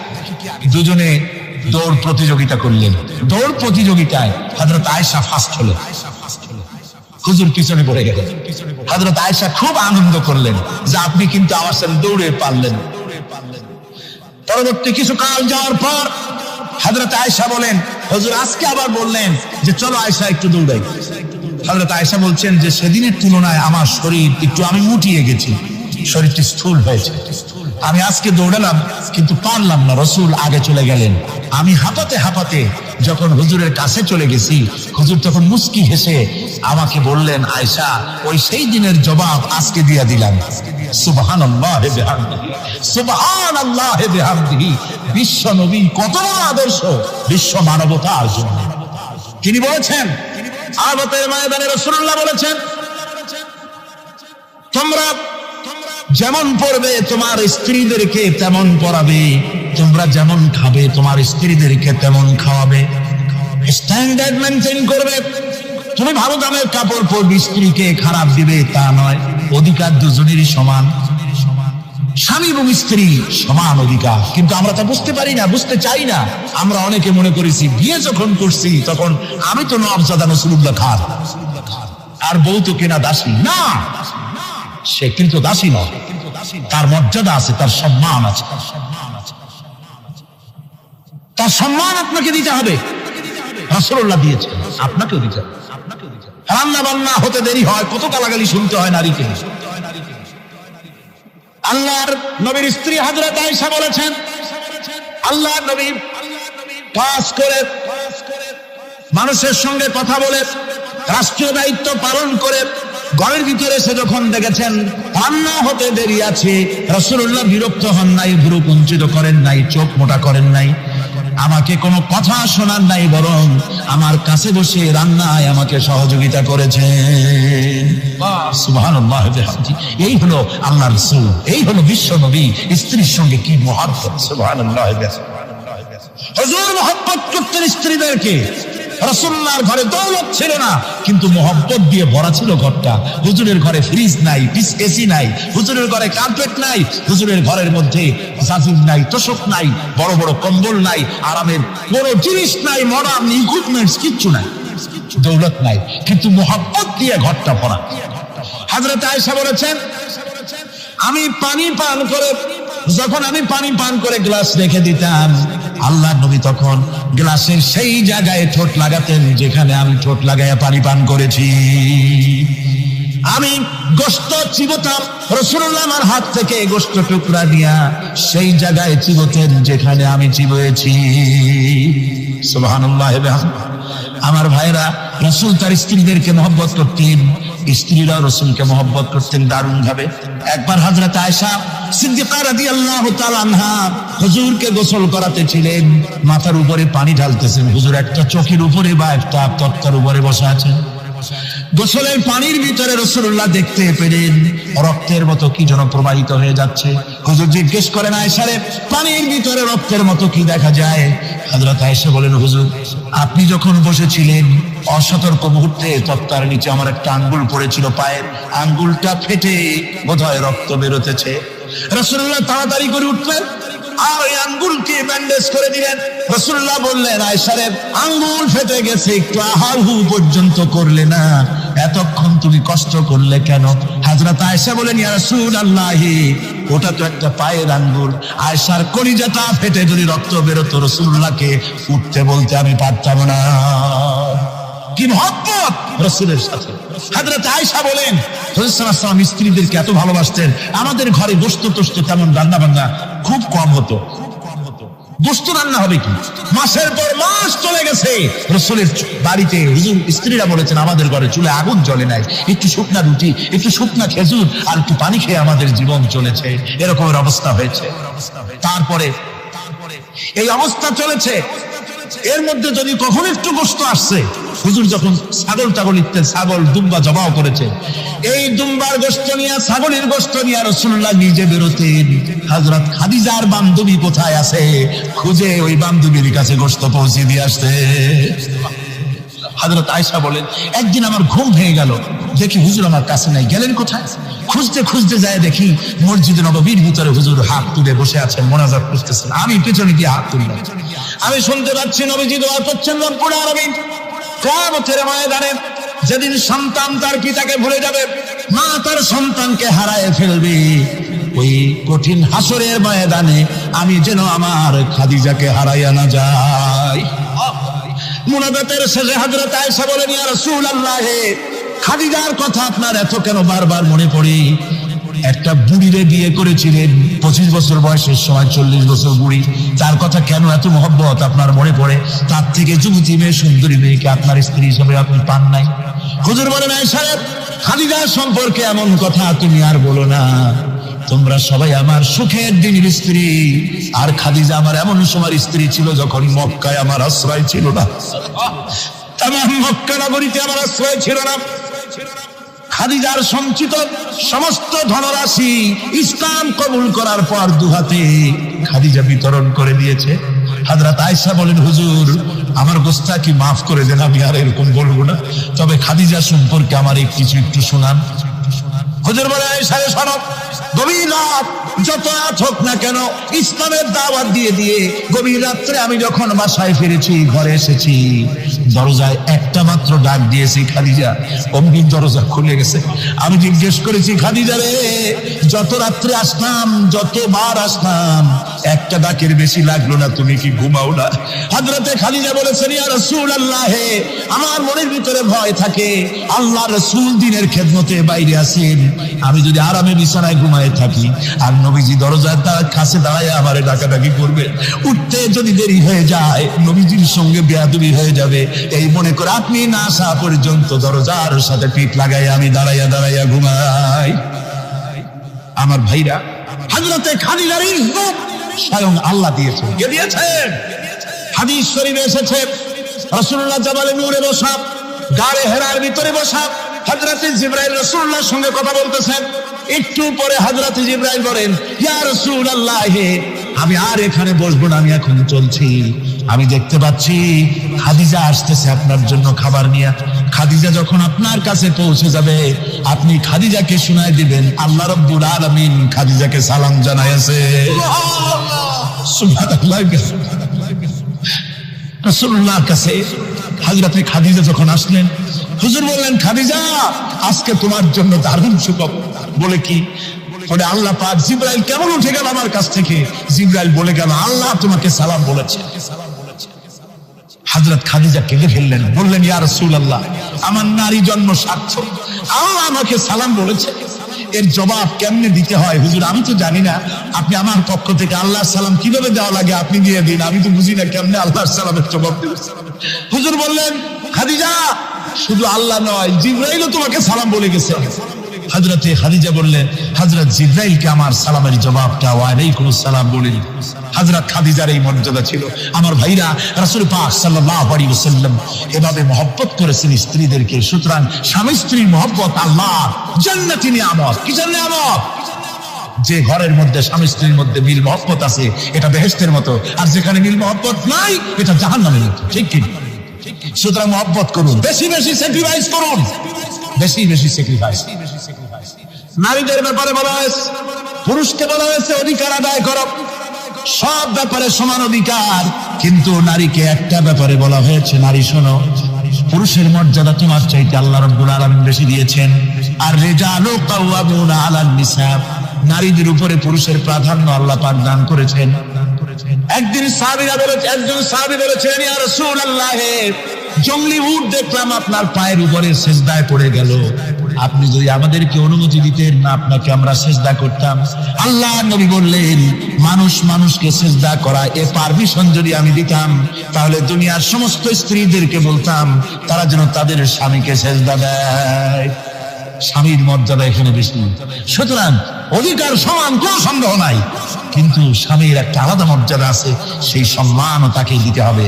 দুজনে দৌড় প্রতিযোগিতা করলেন। দৌড় প্রতিযোগিতায় হযরত আয়েশা ফার্স্ট হলেন, হুজুর পিছনে পড়ে গেলেন। হযরত আয়েশা খুব আনন্দ করলেন যে আপনি কিন্তু আমার সাথে দৌড়ে পারলেন। পরবর্তী কিছু কাল যাওয়ার পর হযরত আয়েশা বলেন, হুজুর আজকে আবার বললেন যে চলো আয়েশা একটু দৌড়াই। হযরত আয়েশা বলছেন যে সেদিনের তুলনায় আমার শরীর একটু, আমি মুটিয়ে গেছি, শরীরটি স্থূল হয়েছে, আমি আজকে দৌড়ালাম কিন্তু পারলাম না। রাসূল আগে চলে গেলেন, আমি হাঁপাতে হাঁপাতে যখন হুজুরের কাছে চলে গেছি, হুজুর তখন মুস্কি হেসে আমাকে বললেন, আয়েশা ওই সেই দিনের জবাব আজকে দিয়ে দিলাম। সুবহানাল্লাহ বিহামদিহি, সুবহানাল্লাহ বিহামদিহি। বিশ্ব নবী কত বড় আদর্শ বিশ্ব মানবতার জন্য। তিনি বলেছেন, আরবাতের ময়দানে রাসূলুল্লাহ বলেছেন, তোমরা যেমন পড়বে তোমার স্ত্রীদেরকে তেমন পড়াবে, তোমরা যেমন খাবে তোমার স্ত্রীদেরকে তেমন খাওয়াবে। স্ট্যান্ডার্ড মেনটেন করবে। তুমি ভালো দামের কাপড় পরবে, স্ত্রীকে খারাপ দিবে তা নয়, অধিকার দুজনেরই সমান। স্বামী এবং স্ত্রী সমান অধিকার, কিন্তু আমরা তা বুঝতে পারি না, বুঝতে চাই না। আমরা অনেকে মনে করেছি বিয়ে যখন করছি তখন আমি তো নওয়াবজাদা নসরুল্লাহ খান আর বউ তো কেনা দাসী। না, সে কিন্তু দাসী নয়, তার মর্যাদা আছে, তার সম্মান আছে, তার সম্মান আপনাকে দিতে হবে। রাসূলুল্লাহ দিয়েছে, আপনাকেও দিতে হবে। রান্না বান্না হতে দেরি হয়, কত গালাগালি শুনতে হয় নারীকে। আল্লাহর নবীর স্ত্রী হযরত আয়েশা বলেছেন, আল্লাহর নবী কাজ করে, মানুষের সঙ্গে কথা বলে, রাষ্ট্রীয় দায়িত্ব পালন করে ঘরের ভিতরে এসে যখন দেখেছেন রান্না হতে দেরি আছে, রাসূলুল্লাহ বিরক্ত হন নাই, ভ্রু কুঞ্চিত করেন নাই, চোখ মোটা করেন নাই, আমাকে কোনো কথা শোনান নাই, বরং আমার কাছে বসে রান্নায় আমাকে সহযোগিতা করেছেন। সুবহানাল্লাহ। এই হলো আল্লাহর রাসূল, এই হলো বিশ্ব নবী। স্ত্রীর সঙ্গে কি মহব্বত! সুবহানাল্লাহ। হুজুর মহব্বত করতেন স্ত্রীদেরকে। রাসূলুল্লাহর ঘরে দৌলত ছিল না, কিন্তু মহব্বত দিয়ে ভরা ছিল ঘরটা। হুজুরের ঘরে ফ্রিজ নাই, এসি নাই, হুজুরের ঘরে কার্পেট নাই, হুজুরের ঘরের মধ্যে জাজিম নাই, তোশক নাই, বড় বড় কম্বল নাই, আরামের কোনো জিনিস নাই, মডার্ন ইকুইপমেন্টস কিচ্ছু নাই, দৌলত নাই, কিন্তু মহব্বত দিয়ে ঘরটা ভরা। হযরত আয়েশা বলেছেন, আমি পানি পান করে, যখন আমি পানি পান করে গ্লাস রেখে দিতাম, আল্লাহর নবী তখন গ্লাসের সেই জায়গায় ঠোঁট লাগাতেন যেখানে আমি ঠোঁট লাগাইয়া পানি পান করেছি। আমি গোশত চিবোতাম, রাসূলুল্লাহ আমার হাত থেকে গোশত টুকরা দিয়া সেই জায়গায় চিবোতেন যেখানে আমি চিবোয়েছি। সুবহানাল্লাহ। আমার ভাইরা, রাসূল তার স্ত্রীদেরকে মহব্বত করতেন, স্ত্রীরা রাসূলকে মহব্বত করতেন দারুণ ভাবে। একবার হযরত আয়েশা সিদ্দিকা রাদিয়াল্লাহু তাআলা আনহা হুজুরকে গোসল করাতে ছিলেন, মাথার উপরে পানি ঢালতেছেন, হুজুর একটা চোখের উপরে বা একটা তক্তার উপরে বসে আছেন। গোসলের পানির ভিতরে রাসূলুল্লাহ দেখতে পেলেন রক্তের মতো কি যেন প্রবাহিত হয়ে যাচ্ছে। হুজুর জিজ্ঞেস করেন, আয়েশা রে, পানির ভিতরে রক্তের মতো কি দেখা যায়? হযরত আয়েশা বলেন, হুজুর আপনি যখন বসেছিলেন অসতর্ক মুহূর্তে তক্তার নিচে আমার একটা আঙ্গুল পড়েছিল, পায়ের আঙ্গুলটা ফেটে বোধহয় রক্ত বেরোতেছে। রাসূলুল্লাহ তাড়াতাড়ি করে উঠলেন আর ওই আঙ্গুলকে ব্যান্ডেজ করে দিলেন। রাসূলুল্লাহ বললেন, আয়েশা রে, আঙ্গুল ফেটে গেছে, একটু আহারহু পর্যন্ত করলে না, এতক্ষণ তুমি কষ্ট করলে কেন? হযরত আয়েশা বলেন, ইয়া রাসূলুল্লাহ, ওটা তো একটা পায়ের আঙ্গুল। আয়েশার কলিজাটা ফেটে যদি রক্ত বেরোতো, রাসূলুল্লাহকে উঠতে বলতে আমি পারতাম না। কি মহব্বত রাসূলের সাথে! হযরত আয়েশা বলেন, রাসূল সাল্লাল্লাহু আলাইহি ওয়াসাল্লাম স্ত্রীদেরকে এত ভালোবাসতেন, আমাদের ঘরে গোশত টোস্ত তেমন রান্না বান্না খুব কম হতো। গোশত রান্না হবে কি, মাসের পর মাস চলে গেছে রাসূলের বাড়িতে, হুজুর স্ত্রীরা বলেছেন আমাদের ঘরে চুলে আগুন জ্বলে নাই, একটু শুকনা রুটি, একটু শুকনা খেজুর আর একটু পানি খেয়ে আমাদের জীবন চলেছে, এরকমের অবস্থা হয়েছে। তারপরে এই অবস্থা চলেছে, এর মধ্যে যদি কখন একটু গোশত আসছে, হুজুর যখন ছাগল টাগল ইত্যাদি ছাগল দুম্বা জবাও করেছে, এই দুম্বার গোশত নিয়ে, ছাগলের গোশত নিয়ে রাসূলুল্লাহ নিজে বেরোতেন। হযরত খাদিজার বান্ধবী কোথায় আছে খুঁজে ওই বান্ধবীর কাছে গোশত পৌঁছে দিয়ে আসতে। হযরত আয়েশা বলেন, একদিন আমার ঘুম ভেঙে গেল, দেখি হুজুর আমার কাছে নাই, গেলেন কোথায়? খুঁজতে খুঁজতে যায় দেখি মসজিদে নববীর ভিতরে হুজুর হাত তুলে বসে আছেন, মোনাজাত করতেছেন। আমি পেছনে গিয়ে হাত তুললাম, আমি শুনতে পাচ্ছি নবীজি দোয়া করছেন, রব্বুল আলামিন কিয়ামতের ময়দানে যেদিন সন্তান তার পিতাকে ভুলে যাবে, মা তার সন্তানকে হারায় ফেলবে, ওই কঠিন হাসরের ময়দানে আমি যেন আমার খাদিজাকে হারাইয়া না যাই। মুনাজাতের শেষে হযরত আয়েশা বলেন, ইয়া রাসূলুল্লাহ, খাদিজার কথা আপনার এত কেন বারবার মনে পড়ে? একটা বুড়িরে বিয়ে করেছিলেন 25 বছর বয়সের সময়, 40 বছর বুড়ি, তার কথা কেন এত মহব্বত আপনার মনে পড়ে? তার থেকে যুবতী মেয়ে, সুন্দরী মেয়েকে আপনার স্ত্রী হিসেবে আপনি পান নাই। হুজুর বলেন, আয়েশা রে, খাদিজার সম্পর্কে এমন কথা তুমি আর বলো না, তোমরা সবাই আমার সুখের দিনের স্ত্রী, আর খাদিজা আমার এমন সময় স্ত্রী ছিল যখন মক্কায় আমার আশ্রয় ছিল না, তামাম মক্কা নগরীতে আমার আশ্রয় ছিল না। খাদিজার সঞ্চিত সমস্ত ধনরাশি ইসলাম কবুল করার পর দুহাতে খাদিজা বিতরণ করে দিয়েছে। হযরত আয়েশা বলেন, হুজুর আমার গোস্তাকি মাফ করে দেন, আমি আর এরকম বলবো না, তবে খাদিজা সম্পর্কে আমার কিছু একটু শোনান। হুজুর বলে, আয়েশা রে শোনো, গভীর রাত, যত রাত হোক না কেন ইসলামের দাওয়াত দিয়ে দিয়ে গভীর রাত্রে আমি যখন বাসায় ফিরেছি, ঘরে এসেছি, দরজায় একটা মাত্র ডাক দিয়েছি, খাদিজা। অমনি দরজা খুলে গেছে। আমি জিজ্ঞেস করেছি, খাদিজা রে, যত রাত্রে আসলাম, যতবার আসলাম, একটা ডাকের বেশি লাগলো না, তুমি কি ঘুমাও না? হযরতে খাদিজা বলেছেন, ইয়া রাসূলুল্লাহ, আমার মনের ভিতরে ভয় থাকে, আল্লাহ রাসূল দিনের খেদমতে বাইরে আছেন, আমি যদি আরামে বিছানায় ঘুমায় থাকি আর নবীজি দরজার কাছে দাঁড়ায় আমারে ডাকাডাকি করবে, উঠতে যদি দেরি হয়ে যায় নবীজির সঙ্গে বেয়াদবি হয়ে যাবে, এই মনে করে আপনি না আসা পর্যন্ত দরজার সাথে পিঠ লাগাই আমি দাঁড়াইয়া দাঁড়াইয়া ঘুমাই। আমার ভাইরা, হযরতে খাদিজার ইজ্জত স্বয়ং আল্লাহ দিয়েছেন। কে দিয়েছেন? হাদিস শরীফে এসেছে, রাসূলুল্লাহ জাবালে নূরে বসা, গারে হেরার ভিতরে বসা, হযরতে জিবরাইল রাসূলুল্লাহর সঙ্গে কথা বলতেছেন। একটু পরে হযরতে জিবরাইল বলেন, ইয়া রাসূলুল্লাহ, আমি আর এখানে বসবো না, আমি এখন চলছি। আমি দেখতে পাচ্ছি খাদিজা আসতেছে আপনার জন্য খাবার নিয়ে। খাদিজা যখন আপনার কাছে পৌঁছে যাবে, আপনি খাদিজাকে শোনায় দিবেন আল্লাহ রাব্বুল আলামিন খাদিজাকে সালাম জানাইছে। সুবহানাল্লাহ। রাসূলুল্লাহর কাছে হযরতে খাদিজা যখন আসলেন, হুজুর বললেন, খাদিজা, আজকে তোমার জন্য দারুণ সুখবর। বলে কি? বলে আল্লাহ পাক জিবরাইল কেমন উঠে গেল আমার কাছ থেকে। জিবরাইল বলে গেল, আল্লাহ তোমাকে সালাম বলেছে। হযরত খাদিজা কেঁদে ফেললেন, বললেন, ইয়া রাসূলুল্লাহ, আমার নারী জন্ম সার্থক, আল্লাহ আমাকে সালাম বলেছে। এর জবাব কেমনে দিতে হয় হুজুর আমি তো জানি না, আপনি আমার পক্ষ থেকে আল্লাহর সালাম কিভাবে দেওয়া লাগে আপনি দিয়ে দিন, আমি তো বুঝি না কেমনে আল্লাহর সালামের জবাব দেব। হুজুর বললেন, খাদিজা, শুধু আল্লাহ নয়, জিবরাইলও তোমাকে সালাম বলে গেছে। হযরতে খাদিজা বললেন, হযরত জিবরাইলকে আমার সালামের জবাবটা ওয়া আলাইকুমুস সালাম বলে দিন। হযরত খাদিজার এই মর্যাদা ছিল। আমার ভাইরা, রাসূল পাক সাল্লাল্লাহু আলাইহি ওয়াসাল্লাম এভাবে মহব্বত করেছেন স্ত্রীদেরকে। সুতরাং স্বামী স্ত্রীর মহব্বত আল্লাহ জান্নাতি নিয়ামত। কিসের নিয়ামত? যে ঘরের মধ্যে স্বামী স্ত্রীর মধ্যে মিল মহব্বত আছে, এটা বেহেশতের মতো, আর যেখানে মিল মহব্বত নাই, এটা জাহান্নামের মতো। ঠিক কি? সুতরাং মহব্বত করুন, বেশি বেশি স্যাক্রিফাইস করুন, বেশি বেশি স্যাক্রিফাইস। নারীদের ব্যাপারে বলা হয়েছে, পুরুষকে বলা হয়েছে অধিকার আদায় করো, সব ব্যাপারে সমান অধিকার, কিন্তু নারীকে একটা ব্যাপারে বলা হয়েছে, নারী শোনো, পুরুষের মর্যাদা তোমার চাইতে আল্লাহ রাব্বুল আলামিন বেশি দিয়েছেন। আর রিজালু কাওয়ামুনা আলান নিসা, নারীদের উপরে পুরুষের প্রাধান্য আল্লাহ পাক দান করেছেন। একদিন সাহাবীরা বলেছে, একজন সাহাবী বলেছেন, ইয়া রাসূলুল্লাহ, জঙ্গলি উট দেখলাম আপনার পায়ের উপরে সিজদায় পড়ে গেল, আপনি যদি আমাদেরকে অনুমতি দিতেন না, আপনাকে আমরা সিজদা করতাম। আল্লাহ নবী বললেন, মানুষ মানুষকে সিজদা করা এ পারমিশন যদি আমি দিতাম, তাহলে দুনিয়ার সমস্ত স্ত্রীদেরকে বলতাম তারা যেন তাদের স্বামীকে সিজদা দেয়। স্বামীর মর্যাদা এখানে বেশি। সুতরাং অধিকার সমান, কোনো সন্দেহ নাই, কিন্তু স্বামীর একটা আলাদা মর্যাদা আছে, সেই সম্মানও তাকে দিতে হবে।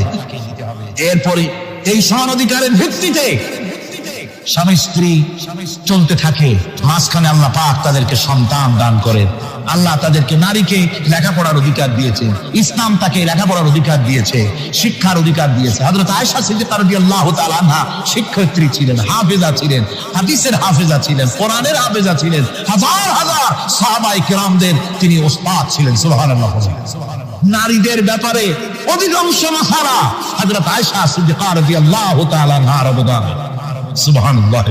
এরপরে এই সমান অধিকারের ভিত্তিতে স্বামী স্ত্রী চলতে থাকে, মাঝখানে আল্লাহ পাক তাদেরকে সন্তান দান করেন। আল্লাহ তাদেরকে, নারীকে লেখাপড়ার অধিকার দিয়েছে, ইসলাম তাকে লেখাপড়ার অধিকার দিয়েছে, শিক্ষার অধিকার দিয়েছে। হযরত আয়েশা সিদ্দিকা রাদিয়াল্লাহু তাআলা আনহা শিক্ষয়িত্রী ছিলেন, হাফেজা ছিলেন, হাদিসের হাফেজা ছিলেন, কোরআনের হাফেজা ছিলেন, হাজার হাজার সাহাবায়ে কেরামদের তিনি ওস্তাদ ছিলেন। সুবহানাল্লাহ। নারীদের ব্যাপারে অধিকাংশ মাসালা হযরত আয়েশা সিদ্দিকা রাদিয়াল্লাহু তাআলা আনহার অবদান। সুবহানাল্লাহ।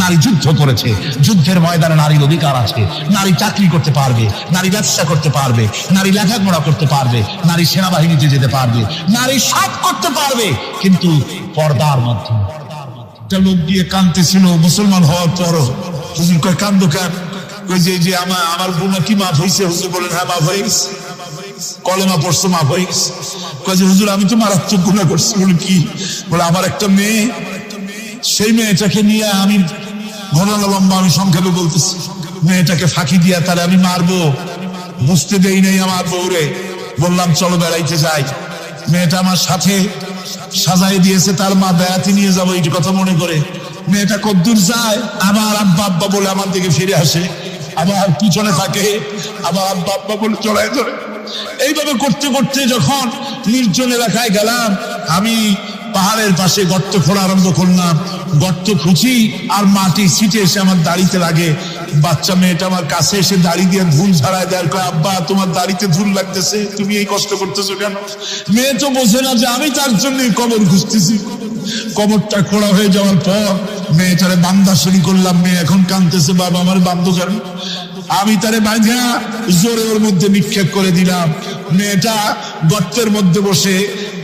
নারী যুদ্ধ করেছে, যুদ্ধের ময়দানে নারীর অধিকার আছে। নারী চাকরি করতে পারবে, নারী ব্যবসা করতে পারবে, নারী লেখাপড়া করতে পারবে, নারী সেনাবাহিনীতে যেতে পারবে, নারী সব করতে পারবে, কিন্তু পর্দার মাধ্যমে। একটা লোক গিয়ে কাঁদতেছিল মুসলমান হওয়ার পরও। হুজুর কয়, কান্দো কেন? কই যে আমার গুনাহ কি মাফ হয়েছে? হুজুর বলেন, হ্যাঁ মাফ হয়ে গেছে, কলেমা পড়ছো মাফ হয়ে গেছে। কয় যে হুজুর আমি তো মারাত্মক গুনাহ করছি। বলে কি? বলে আমার একটা মেয়ে, সেই মেয়েটাকে নিয়ে আমি, ঘটনা লম্বা, আমি সংক্ষেপে বলতেছি, মেয়েটাকে ফাঁকি দিয়া তাহলে আমি মারবো, বুঝতে দেই নাই আমার বউরে। বললাম চলো বেড়াইতে যাই, মেয়েটা আমার সাথে সাজাই দিয়েছে, তার মা বেড়াতে নিয়ে যাবো এই কথা মনে করে। মেয়েটা কদ্দূর যায়, আবার আব্বা আব্বা বলে আমার দিকে ফিরে আসে, আবার পিছনে থাকে, আবার আব্বা আব্বা বলে চড়াই ধরে। এইভাবে করতে করতে যখন নির্জন এলাকায় গেলাম, আমি পাহাড়ের পাশে গর্ত খোঁড়া আরম্ভ করলাম। গর্ত খুঁজি আর মাটি ছিটে এসে আমার দাড়িতে লাগে। বাচ্চা মেয়েটা আমার কাছে এসে দাড়ি দিয়ে ধুল ছাড়ায় দেয়, কয় আব্বা তোমার দাড়িতে ধুল লাগতেছে, তুমি এই কষ্ট করতেছো কেন? মেয়ে তো বোঝে না যে আমি তার জন্য কবর খুঁজতেছি। কবরটা খোঁড়া হয়ে যাওয়ার পর মেয়েটারে বান্দা শুরু করলাম। মেয়ে এখন কাঁদতেছে, বাবা আমার বান্ধব কেন? আমি তারে বাঁধা জোরে ওর মধ্যে নিক্ষেপ করে দিলাম। মেয়েটা গর্তের মধ্যে বসে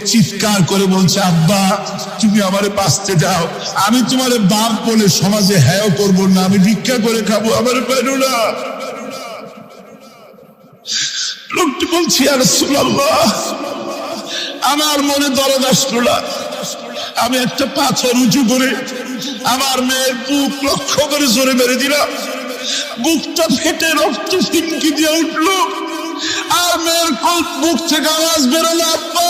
চিৎকার করে বলছে, আব্বা তুমি আমারে বাঁচতে দাও, আমি তোমার বাপ বলে সমাজে হ্যাঁ করবো না, আমি ভিক্ষা করে খাবো, আমার পেরো না। লোকটি বলছি, ইয়া রাসূলুল্লাহ, আমার মনে দরদ আসলো না। আমি একটা পাথর উঁচু করে আমার মেয়ের বুক লক্ষ্য করে জোরে মেরে দিলাম। বুকটা ফেটে রক্ত ফিনকি দিয়ে উঠলো আর মেয়ের বুক থেকে আওয়াজ বেরোলো, আব্বা।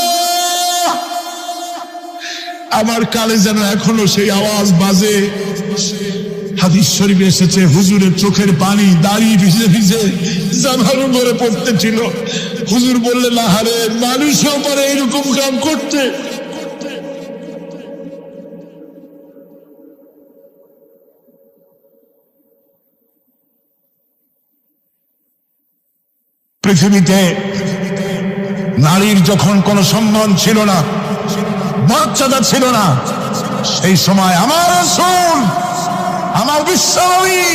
আমার কালে যেন এখনো সেই আওয়াজ বাজে। হাদিস শরীফে এসেছে, হুজুরের চোখের পানি দাড়ি ভিজে ভিজে জামার উপরে পড়তে ছিল। হুজুর বললেন, আহারে, মানুষও পারে এরকম কাম করতে। পৃথিবীতে নারীর যখন কোনো সম্মান ছিল না, মর্যাদা ছিল না, সেই সময় আমার রাসূল, আমার বিশ্বনবী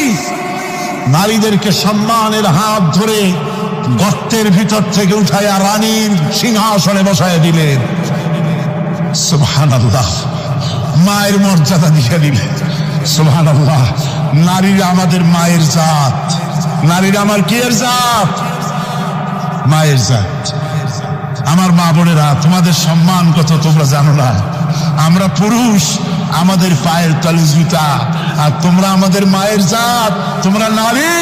নারীদেরকে সম্মানের হাত ধরে গর্তের ভিতর থেকে উঠাইয়া রানীর সিংহাসনে বসায় দিলেন। সুবহানাল্লাহ, মায়ের মর্যাদা দিয়ে দিলেন। সুবহানাল্লাহ, নারীরা আমাদের মায়ের জাত, নারীরা আমার কি এর জাত? মায়ের জাত। আমার মা বোনেরা, তোমাদের সম্মান কত তোমরা জানো না। আমরা পুরুষ, আমাদের পায়ের তলে জুতা, আর তোমরা আমাদের মায়ের জাত। তোমরা নারী,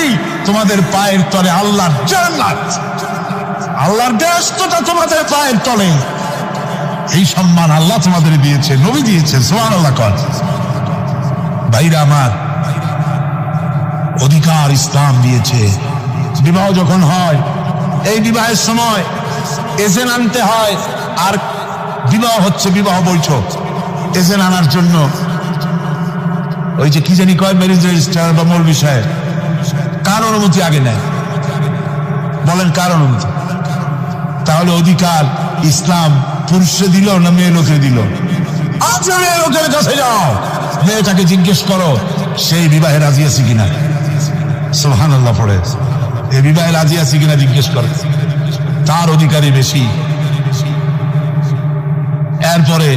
তোমাদের পায়ের তলে আল্লাহর জান্নাত, আল্লাহর ব্যস্ততা তোমাদের পায়ের তলে। এই সম্মান আল্লাহ তোমাদের দিয়েছে, নবী দিয়েছে। সুবহানাল্লাহ কর। ভাইরা আমার, অধিকার ইসলাম দিয়েছে। বিবাহ যখন হয়, এই বিবাহের সময় এজেন্ট আনতে হয়। আর বিবাহ হচ্ছে বিবাহ বৈঠক। এজেন্ট আনার জন্য ওই যে কি জানি কয়, ম্যারেজ রেজিস্ট্রার বা মূল বিষয়ে কার অনুমতি আগে নেয়? বলেন কার অনুমতি? তাহলে অধিকার ইসলাম পুরুষে দিল না মেয়ে লোকে দিল? আজ মেয়ে লোকের কাছে যাও, মেয়েটাকে জিজ্ঞেস করো সেই বিবাহে রাজি আছে কিনা। সুবহানাল্লাহ পড়ে, এই বিবাহে রাজি আছে কিনা জিজ্ঞেস করো, তার অধিকারই বেশি। এরপরে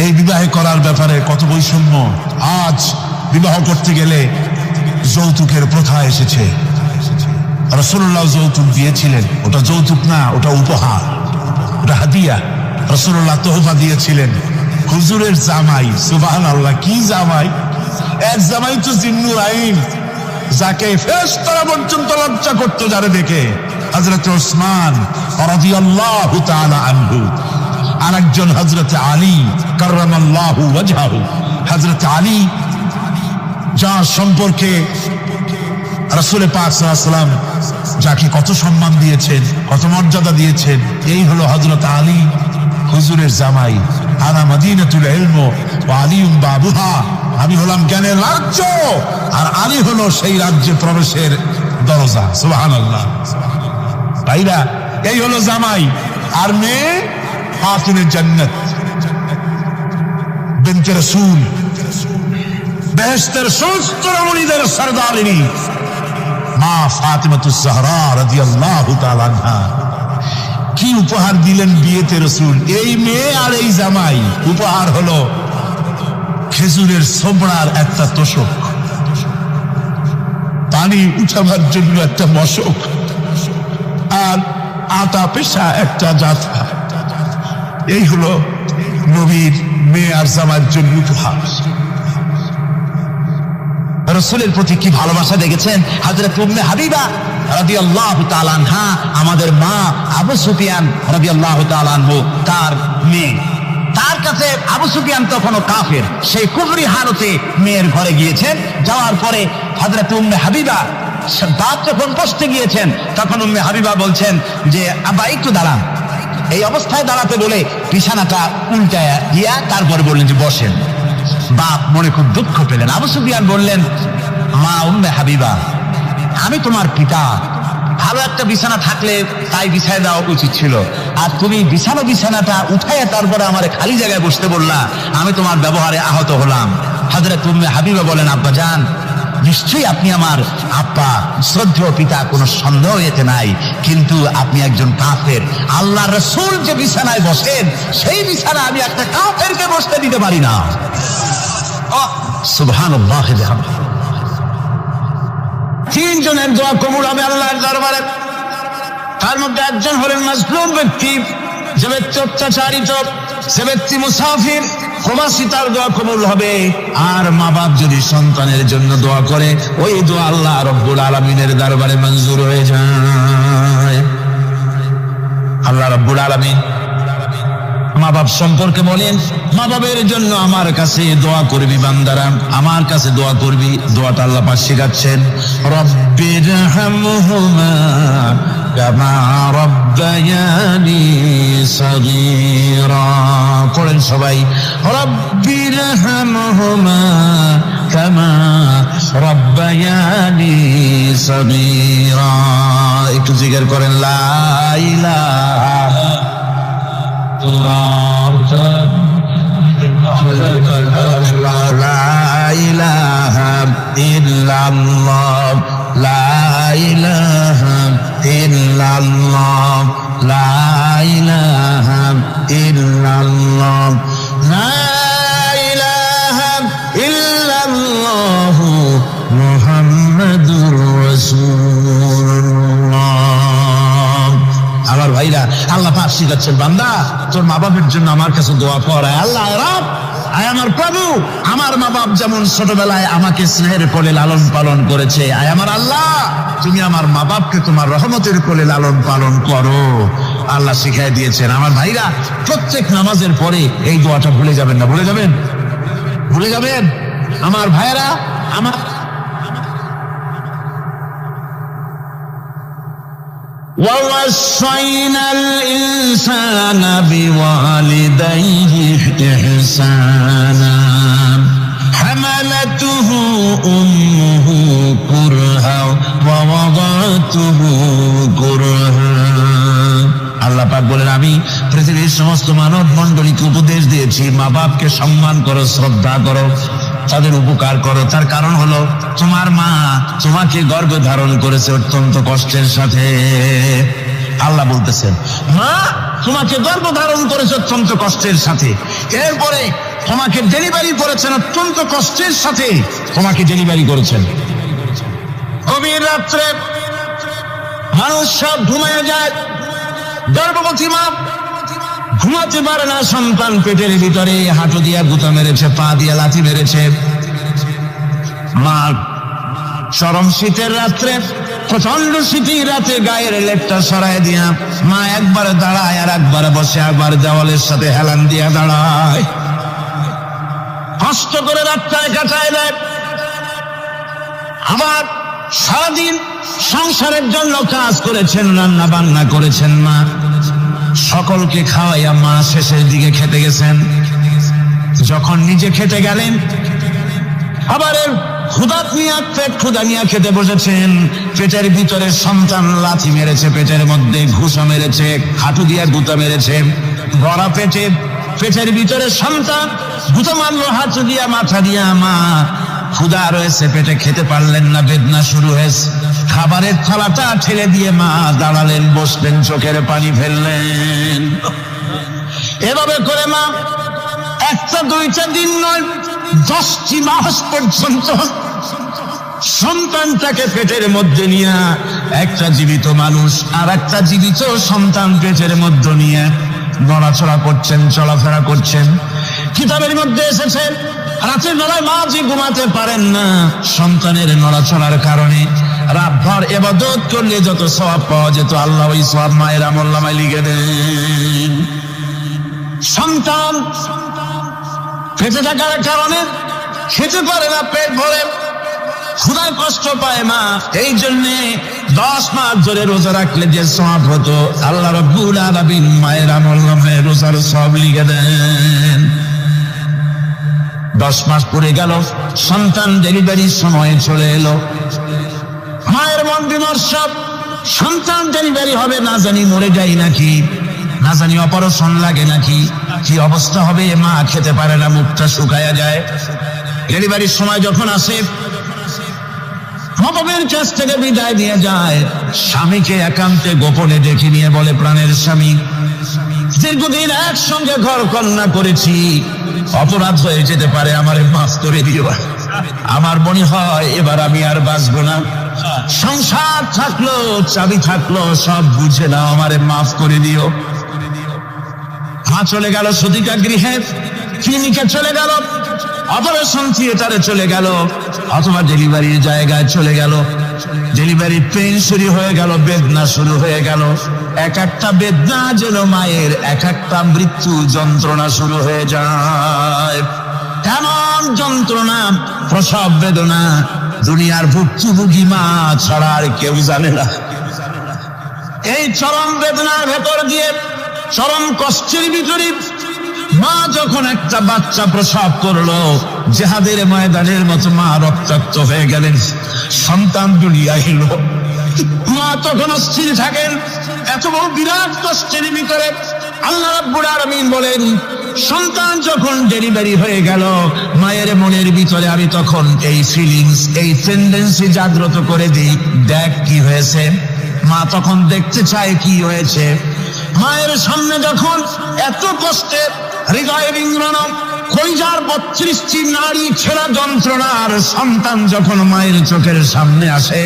এই বিবাহে করার ব্যাপারে কত বৈষম্য। আজ বিবাহ করতে গেলে যৌতুকের প্রথা এসেছে। রাসূলুল্লাহ যৌতুক দিয়েছিলেন, ওটা যৌতুক না, ওটা উপহার, ওটা হাদিয়া। রাসূলুল্লাহ তোহফা দিয়েছিলেন হুজুরের জামাই। সুবহানাল্লাহ, কি জামাই! এক জামাই তো জিন্নুর আইন, যাকে ফেরেশতারা পর্যন্ত লজ্জা করতো যারে দেখে, হযরত ওসমান রাদিয়াল্লাহু তাআলা আনহু। আরেকজন হযরত আলী কাররামাল্লাহু ওয়াজহাহু। হযরত আলী, যার সম্পর্কে রাসূল পাক সাল্লাল্লাহু আলাইহি ওয়াসাল্লাম যাকে কত সম্মান দিয়েছেন, কত মর্যাদা দিয়েছেন, এই হলো হযরত আলী, হুজুরের জামাই। আনা মদিনাতুল ইলম ওয়া আলিউম বাবুহা। আমি হলাম জ্ঞানের রাজ্য, আর আলী হলো সেই রাজ্যে প্রবেশের দরজা। সুবহানাল্লাহ। ভাইরা, এই হলো জামাই। আর মেয়ে ফাতিমে জান্নাত বিনতে রাসূল, বেহেশতের সমস্ত রমণীদের সরদারিনী মা ফাতিমাতুজ জাহরা রাদিয়াল্লাহু তাআলা আনহা। কি উপহার দিলেন বিয়েতে রাসূল! এই মেয়ে আর এই জামাই। উপহার হলো খেজুরের ছোবড়ার একটা তোষক, পানি উঠাবার জন্য একটা মশক, আর আটা পেশা একটা জাতা। এই হলো নবীর মেয়ে আর জামাইয়ের জন্য উপহার।
রাসূলের প্রতি কি ভালোবাসা দেখেছেন হযরত উম্মে হাবিবা রাদিয়াল্লাহু তাআলা আনহা, আমাদের মা আবু সুফিয়ান রাদিয়াল্লাহু তাআলা আনহু, তার মেয়ে। তার কাছে আবু সুফিয়ান তখনও কাফের, সেই কুফরি হালতে মেয়ের ঘরে গিয়েছেন। যাওয়ার পরে হযরত উম্মে হাবিবা বাপ যখন বসতে গিয়েছেন, তখন উম্মে হাবিবা বলছেন যে আব্বা একটু দাঁড়ান।
এই অবস্থায় দাঁড়াতে বলে বিছানাটা উল্টায়া দিয়া তারপরে বললেন যে বসেন। বাপ মনে খুব দুঃখ পেলেন। আবু সুফিয়ান বললেন, মা উম্মে হাবিবা, আমি তোমার পিতা, ভালো একটা বিছানা থাকলে তাই বিছায় দেওয়া উচিত ছিল, আর তুমি বিছানাটা উঠাইয়া তারপরে আমার খালি জায়গায় বসতে বললা, আমি তোমার ব্যবহারে আহত হলাম। হযরত উম্মে হাবিবা বলেন, আব্বা জান, নিশ্চয়ই আপনি আমার আব্বা, শ্রদ্ধেয় পিতা, কোনো সন্দেহ এতে নাই, কিন্তু আপনি একজন কাফের। আল্লাহ রাসূল যে বিছানায় বসেন সেই বিছানা আমি একটা কাফেরকে বসতে দিতে পারি না। সুবহানাল্লাহ। তিনজনের দোয়া কবুল হবে আল্লাহর দরবারে। তার মধ্যে একজন হলেন মাজলুম ব্যক্তি, যে ব্যক্তি অত্যাচারিত, সে ব্যক্তি মুসাফির, প্রবাসী, তার দোয়া কবুল হবে। আর মা বাপ যদি সন্তানের জন্য দোয়া করে, ওই দোয়া আল্লাহ রব্বুল আলামিনের দরবারে মঞ্জুর হয়ে যায়। আল্লাহ রব্বুল আলামিন মা বাপ সম্পর্কে বলেন, মা বাবের জন্য আমার কাছে দোয়া করবি বান্দারা, আমার কাছে দোয়া করবি। দোয়াটা আল্লাহ পাক শেখাচ্ছেন, রব্বিরহামহুমা কামা রব্বায়ানি সগীরা। পড়েন সবাই, রব্বিরহামহুমা কামা রব্বায়ানি সগীরা। একটু জিকির করেন, লা ইলাহা লা ইলাহা ইল্লাল্লাহ, লা ইলাহা ইল্লাল্লাহ, লা ইলাহা ইল্লাল্লাহ, লা ইলাহা ইল্লাল্লাহ মুহাম্মাদুর রাসূলুল্লাহ। আমার ভাইরা, আল্লাহ পাক শিখাচ্ছেন, বান্দা তোর মা বাপের জন্য আমার কাছে দোয়া কর। আল্লাহ রব, আয় আমার প্রভু, আমার মা বাপ যেমন ছোটবেলায় আমাকে স্নেহের কোলে লালন পালন করেছে, আয় আমার আল্লাহ, তুমি আমার মা বাপকে তোমার রহমতের কোলে লালন পালন করো। আল্লাহ শিখাই দিয়েছেন। আমার ভাইরা, প্রত্যেক নামাজের পরে এই দোয়াটা ভুলে যাবেন না। ভুলে যাবেন? ভুলে যাবেন? আমার ভাইরা, আমার وَوَصَّيْنَا الْإِنسَانَ بِوَالِدَيْهِ إِحْسَانًا حَمَلَتْهُ أُمُّهُ كُرْهًا وَوَضَعَتْهُ كُرْهًا। আল্লাহ পাক বলেন, আমি পৃথিবীর সমস্ত মানব মণ্ডলীকে উপদেশ দিয়েছি, মা বাপকে সম্মান করো, শ্রদ্ধা করো, তাদের উপকার করো। তার কারণ হলো, তোমার মা তোমাকে গর্ভে ধারণ করেছে অত্যন্ত কষ্টের সাথে। আল্লাহ বলতেছেন, মা তোমাকে গর্ভ ধারণ করেছে অত্যন্ত কষ্টের সাথে, এরপরে তোমাকে ডেলিভারি করেছেন অত্যন্ত কষ্টের সাথে, তোমাকে ডেলিভারি করেছেন। গভীর রাত্রে মানুষ সব ঘুমিয়ে যায়, গর্ভবতী মা ঘুমাতে পারে না, সন্তান পেটের ভিতরে হাঁটু দিয়া গুঁতা মেরেছে, পা দিয়া লাথি মেরেছে। মা চরম শীতের রাত্রে, প্রচন্ড শীতের রাতে গায়ের লেপটা সরাই দিয়া মা একবার দাঁড়ায় আর একবার বসে, একবার দেওয়ালের সাথে হেলান দিয়া দাঁড়ায়, কষ্ট করে রাতটায় কাটায় দেয়। আবার সারাদিন সংসারের জন্য কাজ করেছেন, রান্না বান্না করেছেন, মা সকলকে খাওয়াইয়া মা শেষের দিকে খেতে গেছেন। যখন নিজে খেতে গেলেন, আবার ক্ষুধা নিয়ে খেতে বসেছেন, পেটের ভিতরে সন্তান লাথি মেরেছে, পেটের মধ্যে ঘুষা মেরেছে, হাঁটু দিয়ে গুঁতা মেরেছে, ভরা পেটের ভিতরে সন্তান গুঁতো মারলো হাঁটু দিয়া, মাথা দিয়া। মা ক্ষুধা রয়েছে, পেটে খেতে পারলেন না, বেদনা শুরু হয়েছে। খাবারের থালাটা ঠেলে দিয়ে মা দাঁড়ালেন, বসলেন, চোখের পানি ফেললেন। এভাবে করে মা একটা দুইটা দিন নয়, 10টি মাস পর্যন্ত সন্তানটাকে পেটের মধ্যে নিয়ে, একটা জীবিত মানুষ আর একটা জীবিত সন্তান পেটের মধ্যে নিয়ে নড়াচড়া করছেন, চলাফেরা করছেন। কিতাবের মধ্যে এসেছে, রাতের বেলায় মা যে ঘুমাতে পারেন না, সন্তানের নড়াচড়ার কারণে রাতভর ইবাদত করলে যত সওয়াব পাওয়া যেত, আল্লাহ ওই সওয়াব মায়ের আমলনামায় লিখে দেন। সন্তান পেটে থাকার কারণে খেতে পারে না, পেট ভরে ক্ষুধায় কষ্ট পায় মা, এই জন্যে 10 মাস ধরে রোজা রাখলে যে সওয়াব হতো আল্লাহ রাব্বুল আলামিন মায়ের আমল নামায় রোজার সওয়াব লিখে দেন। 10 মাস পরে গেল, সন্তান ডেলিভারির সময় চলে এলো, মায়ের মন বিমর্ষ, সন্তান ডেলিভারি হবে না জানি মরে যাই নাকি, না জানি অপারেশন লাগে নাকি, কি অবস্থা হবে, মা খেতে পারে না, মুখটা শুকায়া যায়। ডেলিভারির সময় যখন আসে, নবমের কাছ থেকে বিদায় নিয়ে যায়, স্বামীকে একান্তে গোপনে ডেকে নিয়ে বলে, প্রাণের স্বামী, দীর্ঘদিন একসঙ্গে ঘর কন্যা করেছি, অপরাধ হয়ে যেতে পারে, আমার মাফ করে দিও। আমার মনে হয় এবার আমি আর বাঁচবো না, সংসার থাকলো চাবি থাকলো সব বুঝে নাও, আমারে মাফ করে দিও। মা চলে গেল সদিকা গৃহে, ক্লিনিকে চলে গেল, অপারেশন থিয়েটারে চলে গেল, অথবা ডেলিভারির জায়গায় চলে গেল। ডেলিভারি পেইন শুরু হয়ে গেল, বেদনা শুরু হয়ে গেল, এক একটা বেদনা যেন মায়ের এক একটা মৃত্যু যন্ত্রণা শুরু হয়ে যায়। এমন যন্ত্রণা, প্রসব বেদনা দুনিয়ার ভুক্তভোগী মা ছাড়া আর কেউ জানে না। এই চরম বেদনার ভেতর দিয়ে, চরম কষ্টের ভিতরে মা যখন একটা বাচ্চা প্রসব করলো, জিহাদের ময়দানের মতো মা রক্তাক্ত হয়ে গেলেন, সন্তান দুনিয়ায় এলো। মা তখন অস্থির থাকেন, এত বড় বিরাট কষ্টের ভিতরে আল্লাহ রাব্বুল আলামিন বলেন, সন্তান যখন ডেলিভারি হয়ে গেল, মায়ের মনের ভিতরে আমি তখন এই ফিলিংস, এই টেন্ডেন্সি জাগ্রত করে দিই, দেখ কি হয়েছে। মা তখন দেখতে চায় কি হয়েছে। মায়ের সামনে যখন এত কষ্টে হৃদয় বিঙ্গড়ানো, কলিজার 32টি নাড়ি ছেঁড়া যন্ত্রণার সন্তান যখন মায়ের চোখের সামনে আসে,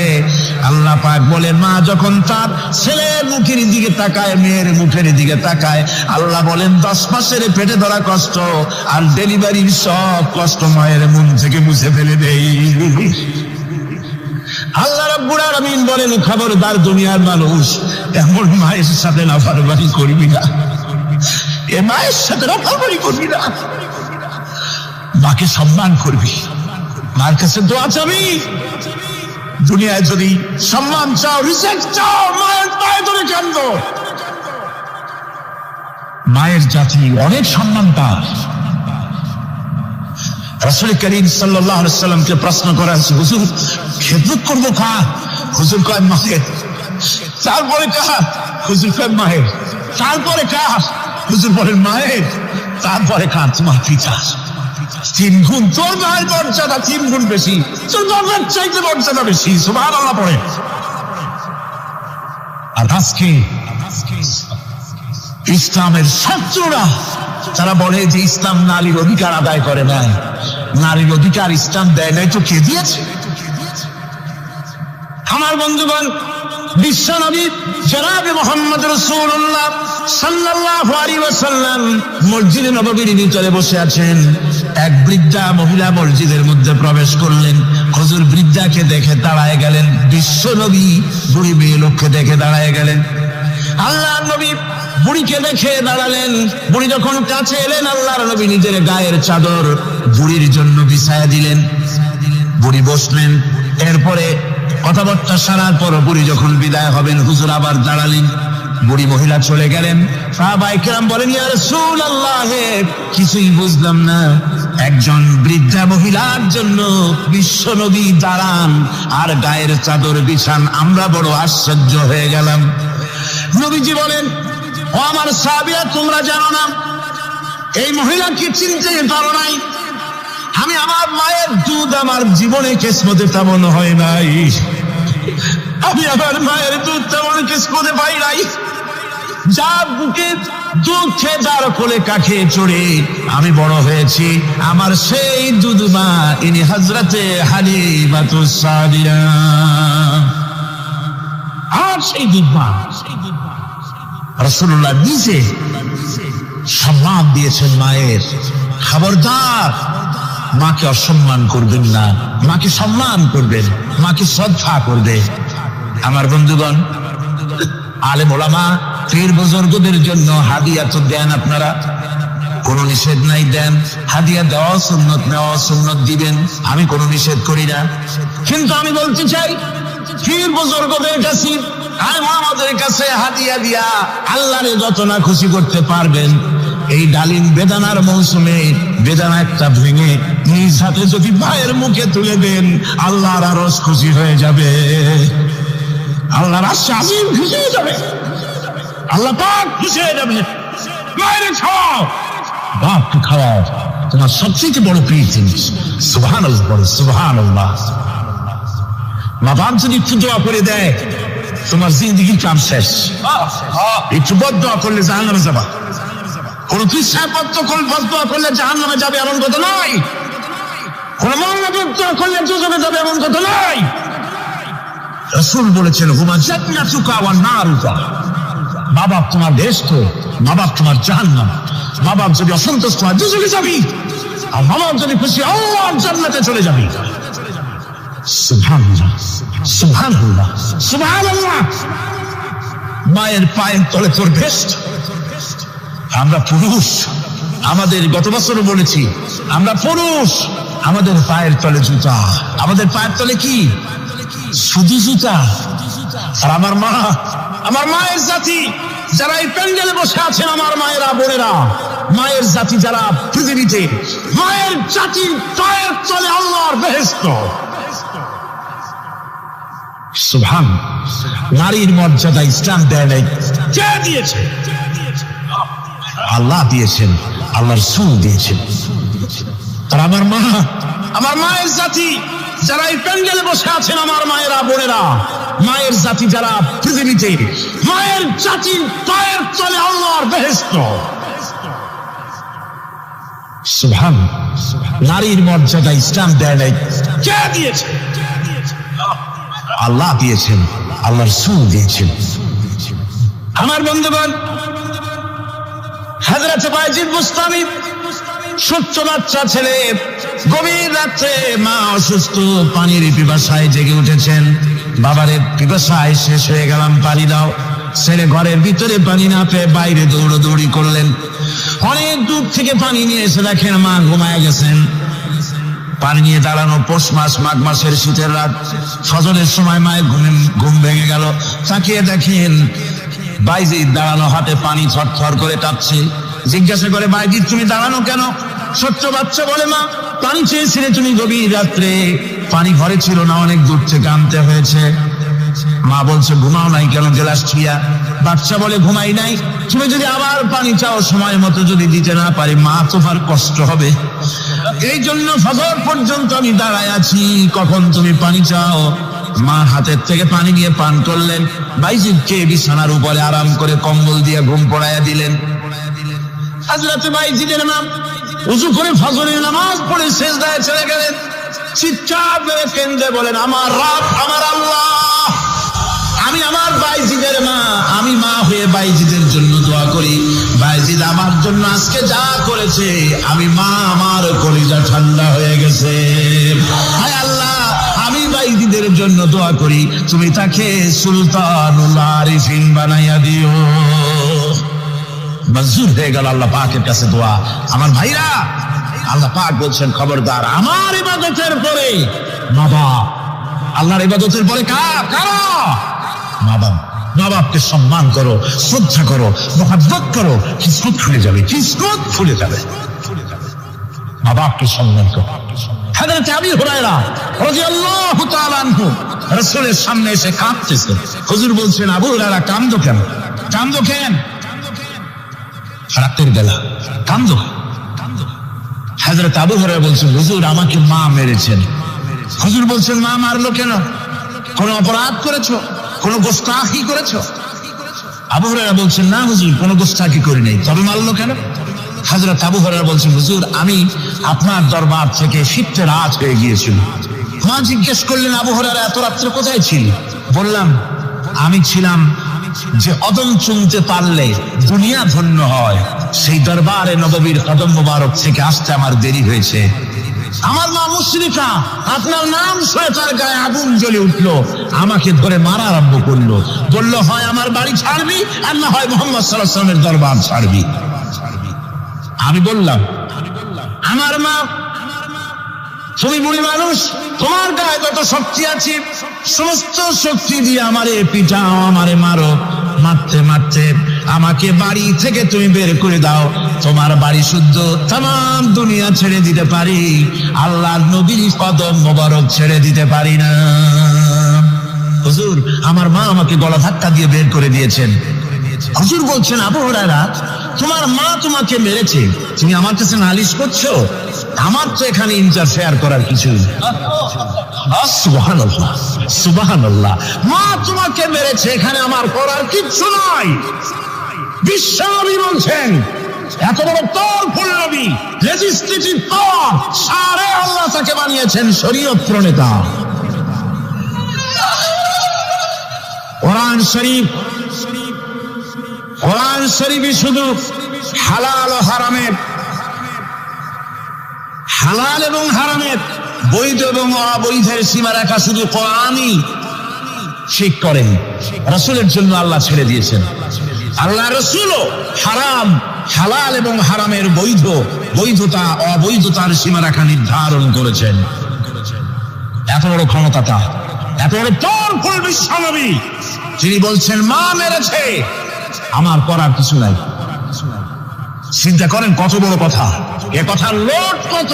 আল্লাহ পাক বলে, মা যখন তার ছেলের মুখের দিকে তাকায়, মেয়ের মুখের দিকে তাকায়, আল্লাহ বলেন 10 মাসের পেটে ধরা কষ্ট আর ডেলিভারির সব কষ্ট মায়ের মন থেকে মুছে ফেলে দেই। আল্লাহ রাব্বুল আলামিন বলেন, খবরদার দুনিয়ার মানুষ, এমন মায়ের সাথে নাফরমানি করবি না, এ মায়ের সাথে নাফরমানি করবি না, মাকে সম্মান করবি, মার কাছে দোয়া চাবি। দুনিয়ায় যদি সম্মান চাও, রিসপেক্ট চাও, মায়ের পায়ে ধরে কাঁদো। মায়ের জাতি অনেক সম্মান পায়। রাসূল করিম সাল্লাল্লাহু আলাইহি সাল্লামকে প্রশ্ন করা হয়েছে, হুজুর খেদমত করবো কার? হুজুর কয় মায়ের। তারপরে কার? হুজুর কয় মায়ের। তারপরে কার? হুজুর বলেন মায়ের। তারপরে কার? তোমার পিতা। 3 গুণ, তোর মায়ের মর্যাদা 3 গুণ বেশি, তোর বাবার চাইতে মর্যাদা বেশি। সুবহানাল্লাহ পড়ে। আর আজকে ইসলামের শত্রুরা তারা বলে যে ইসলাম নারীর অধিকার আদায় করে নাই। নারীর অধিকার ইসলাম দেয় নাই তো কে দিয়েছে? আমার বন্ধুগণ, বিশ্বনবী জনাবে মুহাম্মদ রাসূলুল্লাহ সাল্লাল্লাহু আলাইহি ওয়াসাল্লাম মসজিদে নববীর ভিতরে বসে আছেন। এক বৃদ্ধা মহিলা মসজিদের মধ্যে প্রবেশ করলেন। হুজুর বৃদ্ধাকে দেখে দাঁড়ায় গেলেন, বিশ্বনবী বুড়ি মেয়ে লোককে দেখে দাঁড়ায় গেলেন। আল্লাহর নবী বুড়িকে দেখে দাঁড়ালেন। বুড়ি যখন কাছে এলেন, আল্লাহর নবী নিজের গায়ের চাদর বুড়ির জন্য বিছায়া দিলেন। বুড়ি বসলেন। এরপরে কথাবার্তা সারার পর বুড়ি যখন বিদায় হবেন, হুজুর আবার দাঁড়ালেন। বুড়ি মহিলা চলে গেলেন। সাহাবায়ে কেরাম বলেন, ইয়া রাসূলুল্লাহ, কিছুই বুঝলাম না, একজন বৃদ্ধা মহিলার জন্য বিশ্বনবী দাঁড়ান আর গায়ের চাদর বিছান, আমরা বড় আশ্চর্য হয়ে গেলাম। নবীজি বলেন, ও আমার সাহাবীরা, তোমরা জানো না এই মহিলাকে চিনতে পারো নাই? আমি আমার মায়ের দুধ আমার জীবনে কিসমতে তেমন হয় নাই। আমি আমার মায়ের দুধ তেমন কিসমতে পাই নাই। যার বুকে দুধ খেয়ে, যার কোলে কাঠে চড়ে আমি বড় হয়েছি, আমার সেই দুধ মা, ইনি হযরতে হালিমাতুস সাদিয়া। আর সেই দুধ মা রাসূলুল্লাহ নিজে সম্মান দিয়েছেন মায়ের। খবরদার, মাকে অসম্মান করবেন না, মাকে সম্মান করবেন, মাকে শ্রদ্ধা করবে। আমার বন্ধুগণ, আলেম ওলামা, পীর বুজুর্গদের জন্য হাদিয়া তো দেন আপনারা। কোনো নিষেধ নাই, দেন। হাদিয়া দেওয়া সুন্নত, নেওয়া সুন্নত, দিবেন, আমি কোনো নিষেধ করি না। কিন্তু আমি বলতে চাই, পীর বুজুর্গদের কাছে আর আমাদের কাছে হাদিয়া দিয়া আল্লাহরে যত না খুশি করতে পারবেন, এই ডালিম বেদানার মৌসুমে বেদানা একটা ভেঙে নিজ হাতে যদি ভাইয়ের মুখে তুলে দেন, আল্লাহর আরশ খুশি হয়ে যাবে, আল্লাহর আরশ আজিম খুশি হয়ে যাবে, আল্লাহ পাক খুশি হয়ে যাবে। মায়ের খাওয়াও, বাপকে খাওয়াও, তোমার সবচেয়ে বড় প্রিয় জিনিস। সুবহানাল্লাহ, বলো সুবহানাল্লাহ। মা বাপ যদি একটু দোয়া করে দেয়, তোমার জিন্দেগির কাম শেষ। একটু বদদোয়া করলে জাহান্নামে যাবা, কোন পিসাপত্র বদদোয়া করলে জাহান্নামে যাবে এমন কথা নয়, কোন মৌলবদোয়া করলে দুজনে যাবে এমন কথা নয়। রাসূল বলেছেন, হুমা জান্নাতুকা ওয়া নারুকা। মা বাপ তোমার বেহেশত, মা বাপ তোমার জাহান্নাম। মা বাপ যদি অসন্তুষ্ট হয় দুজনে যাবি, আর মা বাপ যদি খুশি আল্লাহর জান্নাতে চলে যাবি। সুবহানাল্লাহ, সুবহানাল্লাহ, সুবহানাল্লাহ। মায়ের পায়ের তলে তোর বেহেশত। আমরা পুরুষ, আমাদের গত বছরও বলেছি, আমরা পুরুষ, আমাদের পায়ের তলে জুতা, আমাদের পায়ের তলে কি? শুধু জুতা। আর আমার মা, আমার মায়ের জাতি যারা এই প্যান্ডেলে বসে আছেন, আমার মায়েরা, বোনেরা, মায়ের জাতি যারা পৃথিবীতে, মায়ের জাতির পায়ের তলে আল্লাহর বেহেশত। সুবহান। নারীর মর্যাদা ইসলাম দেয় নাই, কে দিয়েছে? আল্লাহ দিয়েছেন, আল্লাহর রাসূল দিয়েছেন। আর আমার মা, আমার মায়ের জাতি যারা এই প্যান্ডেলে বসে আছেন, আমার মায়েরা, বোনেরা, মায়ের জাতি যারা পৃথিবীতে, মায়ের জাতির পায়ের তলে আল্লাহর বেহেশত। সুবহান। নারীর মর্যাদা ইসলাম দেয় নাই, কে দিয়েছে? আল্লাহ দিয়েছেন, আল্লাহর রাসূল দিয়েছেন। আমার বন্ধুগণ, হযরত বায়জিদ বুস্তামি, ছোট্ট বাচ্চা ছেলে, গভীর রাত্রে মা অসুস্থ, পানির পিপাসায় জেগে উঠেছেন। বাবারে, পিপাসায় শেষ হয়ে গেলাম, পানি দাও। ছেলে ঘরের ভিতরে পানি না পেয়ে বাইরে দৌড়াদৌড়ি করলেন। অনেক দূর থেকে পানি নিয়ে এসে দেখেন মা ঘুমায় গেছেন। পানি নিয়ে দাঁড়ানো, পৌষ মাস, মাঘ মাসের শীতের রাত, ফজরের সময় মায়ের ঘুম ভেঙে গেল। তাকিয়ে দেখেন বাইজিদ দাঁড়ানো, হাতে পানি থরথর করে কাঁপছে। জিজ্ঞাসা করে, বাইজিদ তুমি দাঁড়ানো কেন? ছোট্ট বাচ্চা বলে, মা পানি চেয়েছিলে তুমি গভীর রাত্রে, পানি ঘরে ছিল না, অনেক দূর থেকে আনতে হয়েছে। মা বলছে, ঘুমাও নাই কেন গ্লাস ছুঁয়া? বাচ্চা বলে, ঘুমাই নাই, তুমি যদি আবার পানি চাও সময় মতো যদি দিতে না পারি, মা তোমার কষ্ট হবে, এই জন্য ফজর পর্যন্ত আমি দাঁড়ায় আছি, কখন তুমি পানি চাও। মা হাতের থেকে পানি নিয়ে পান করলেন। বাইজিদকে বিছানার উপরে আরাম করে কম্বল দিয়ে ঘুম পড়াইয়া দিলেন। হযরত বাইজিদের নাম উযু করে ফজরের নামাজ পড়ে সিজদায় চলে গেলেন। চিৎকার করে কেঁদে বলেন, আমার রব, আমার আল্লাহ, আমি আমার বাইজিদের মা, আমি মা হয়ে বাইজিদের জন্য দোয়া করি। বাইজিদ আমার জন্য আজকে যা করেছে, আমি মা, আমার কলিজা ঠান্ডা হয়ে গেছে। হায় আল্লাহ, আমি বাইজিদের জন্য দোয়া করি, তুমি তাকে সুলতানুল আরিফিন বানাইয়া দিও। মঞ্জুর হয়ে গেল আল্লাহ পাকের কাছে দোয়া। আমার ভাইরা, আল্লাহ পাক বলছেন, খবরদার, আমার ইবাদতের পরে মা বাপ, আল্লাহর ইবাদতের পরে কারা? মা বাপ। মা বাপকে সম্মান করো, শ্রদ্ধা করো, মহব্বত করো, কিসমত খুলে যাবে, কিসমত খুলে যাবে। মা বাপকে সম্মান করো। হযরত আবু হুরায়রা রাদিয়াল্লাহু তাআলা আনহু রাসূলের সামনে এসে কাঁদতেছে। হুজুর বলছেন, আবু হুরায়রা কাঁদো কেন? কাঁদো কেন? রাতের বেলা কাঁদো। হযরত আবু হুরায়রা বলছেন, হুজুর আমাকে মা মেরেছেন। হুজুর বলছেন, মা মারলো কেন? কোন অপরাধ করেছো? কোন গোস্তাখি করেছো? আবু হুরায়রা বলছেন, না হুজুর, কোন গোস্তাখি করি নাই, তবে মারলো কেন? হযরত আবু হুরায়রা বলছেন, হুজুর আমি আপনার দরবার থেকে ফিরতে রাত হয়ে গিয়েছিল। মা জিজ্ঞেস করলেন, আবু হুরায়রা এত রাত্রে কোথায় ছিলি? বললাম, আমি ছিলাম যে অদম চুনতে পারলে দুনিয়া ধন্য হয়, সেই দরবারে নববীর কদম মোবারক থেকে আসতে আমার দেরি হয়েছে। আমার মা মুশরিকা, আপনার নাম শুনে তার গায়ে আগুন জ্বলে উঠলো, আমাকে ধরে মারা আরম্ভ করলো। বললো, হয় আমার বাড়ি ছাড়বি, আর না হয় মুহাম্মদ সাল্লাল্লাহু আলাইহি ওয়াসাল্লামের দরবার ছাড়বি। আমি বললাম, আমার মা, তুমি বুড়ি মানুষ, তোমার গায়ে যত শক্তি আছে সমস্ত শক্তি দিয়ে আমারে পিটাও, আমারে মারো, মারতে মারতে আমাকে বাড়ি থেকে তুমি বের করে দাও। তোমার বাড়ি শুদ্ধ তাম দুনিয়া ছেড়ে দিতে পারি, আল্লাহর নবীর কদম মোবারক ছেড়ে দিতে পারি না। হুজুর, আমার মা আমাকে গলা ধাক্কা দিয়ে বের করে দিয়েছেন। হুজুর বলছেন, আবু হুরায়রা, তোমার মা তোমাকে মেরেছে, তুমি আমার কাছে নালিশ করছো? আমার তো এখানে ইন্টারফেয়ার করার কিছু। সুবহানাল্লাহ, সুবহানাল্লাহ, মা তোমাকে মেরেছে, এখানে আমার করার কিচ্ছু নাই। বিশ্বনবী বলছেন, এত বড় পাওয়ারফুল নবী, লেজিসলেটিভ পাওয়ার, সারে আল্লাহ তাকে বানিয়েছেন শরীয়ত প্রণেতা। কোরআন শরীফ, কোরআন শরীফই শুধু হালাল ও হারামের, হালাল এবং হারামের, বৈধ এবং অবৈধের সীমারেখা শুধু কোরআনই ঠিক করেন। রাসূলের জন্য আল্লাহ ছেড়ে দিয়েছেন। আল্লাহ রাসূলও হারাম, হালাল এবং হারামের বৈধ, বৈধতা অবৈধতার সীমারেখা নির্ধারণ করেছেন। এত বড় ক্ষমতাটা, এত বড় পাওয়ারফুল বিশ্বনবী, তিনি বলছেন মা মেরেছে, আমার করার কিছু নাই। চিন্তা করেন কত বড় কথা, এ কথার লোড কত।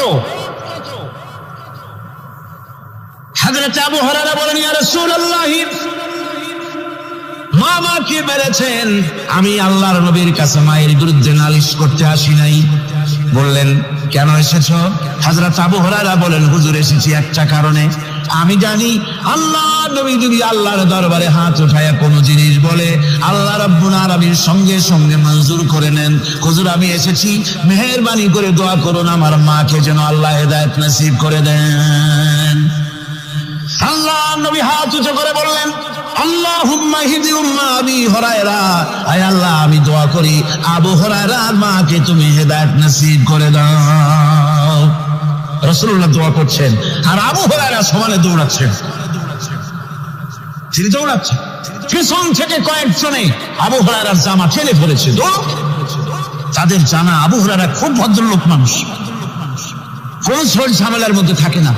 হযরত আবু হুরায়রা বলেন, ইয়া রাসূলুল্লাহ, মা আমাকে মেরেছেন, আমি আল্লাহর নবীর কাছে মায়ের বিরুদ্ধে নালিশ করতে আসি নাই। বললেন, কেন এসেছো? হযরত আবু হুরায়রা বলেন, হুজুর, এসেছি একটা কারণে। আমি জানি আল্লাহ নবী যদি আল্লাহর দরবারে হাত উঠায়া কোনো জিনিস বলে, আল্লাহ রাব্বুল আলামিন সঙ্গে সঙ্গে মঞ্জুর করে নেন। হুজুর, আমি এসেছি, মেহেরবানি করে দোয়া করুন আমার মাকে যেন আল্লাহ হেদায়েত নসিব করে দেন। আল্লাহ নবী হাত উঁচু করে বললেন, আল্লাহুম্মা হিদি উম্মা আবি হুরায়রা, আয় আল্লাহ, আমি দোয়া করি আবু হুরায়রার মাকে তুমি হেদায়েত নসিব করে দাও। রাসূলুল্লাহ দোয়া করছেন আর আবু হুরায়রা সমানে দৌড়াচ্ছেন। তিনি দৌড়াচ্ছেন, পিছন থেকে কয়েকজনে আবু হুরায়রার জামা টেনে ফেলেছে। তাদের জানা আবু হুরায়রা খুব ভদ্রলোক মানুষ, কোন ঝড় ঝামেলার মধ্যে থাকে না,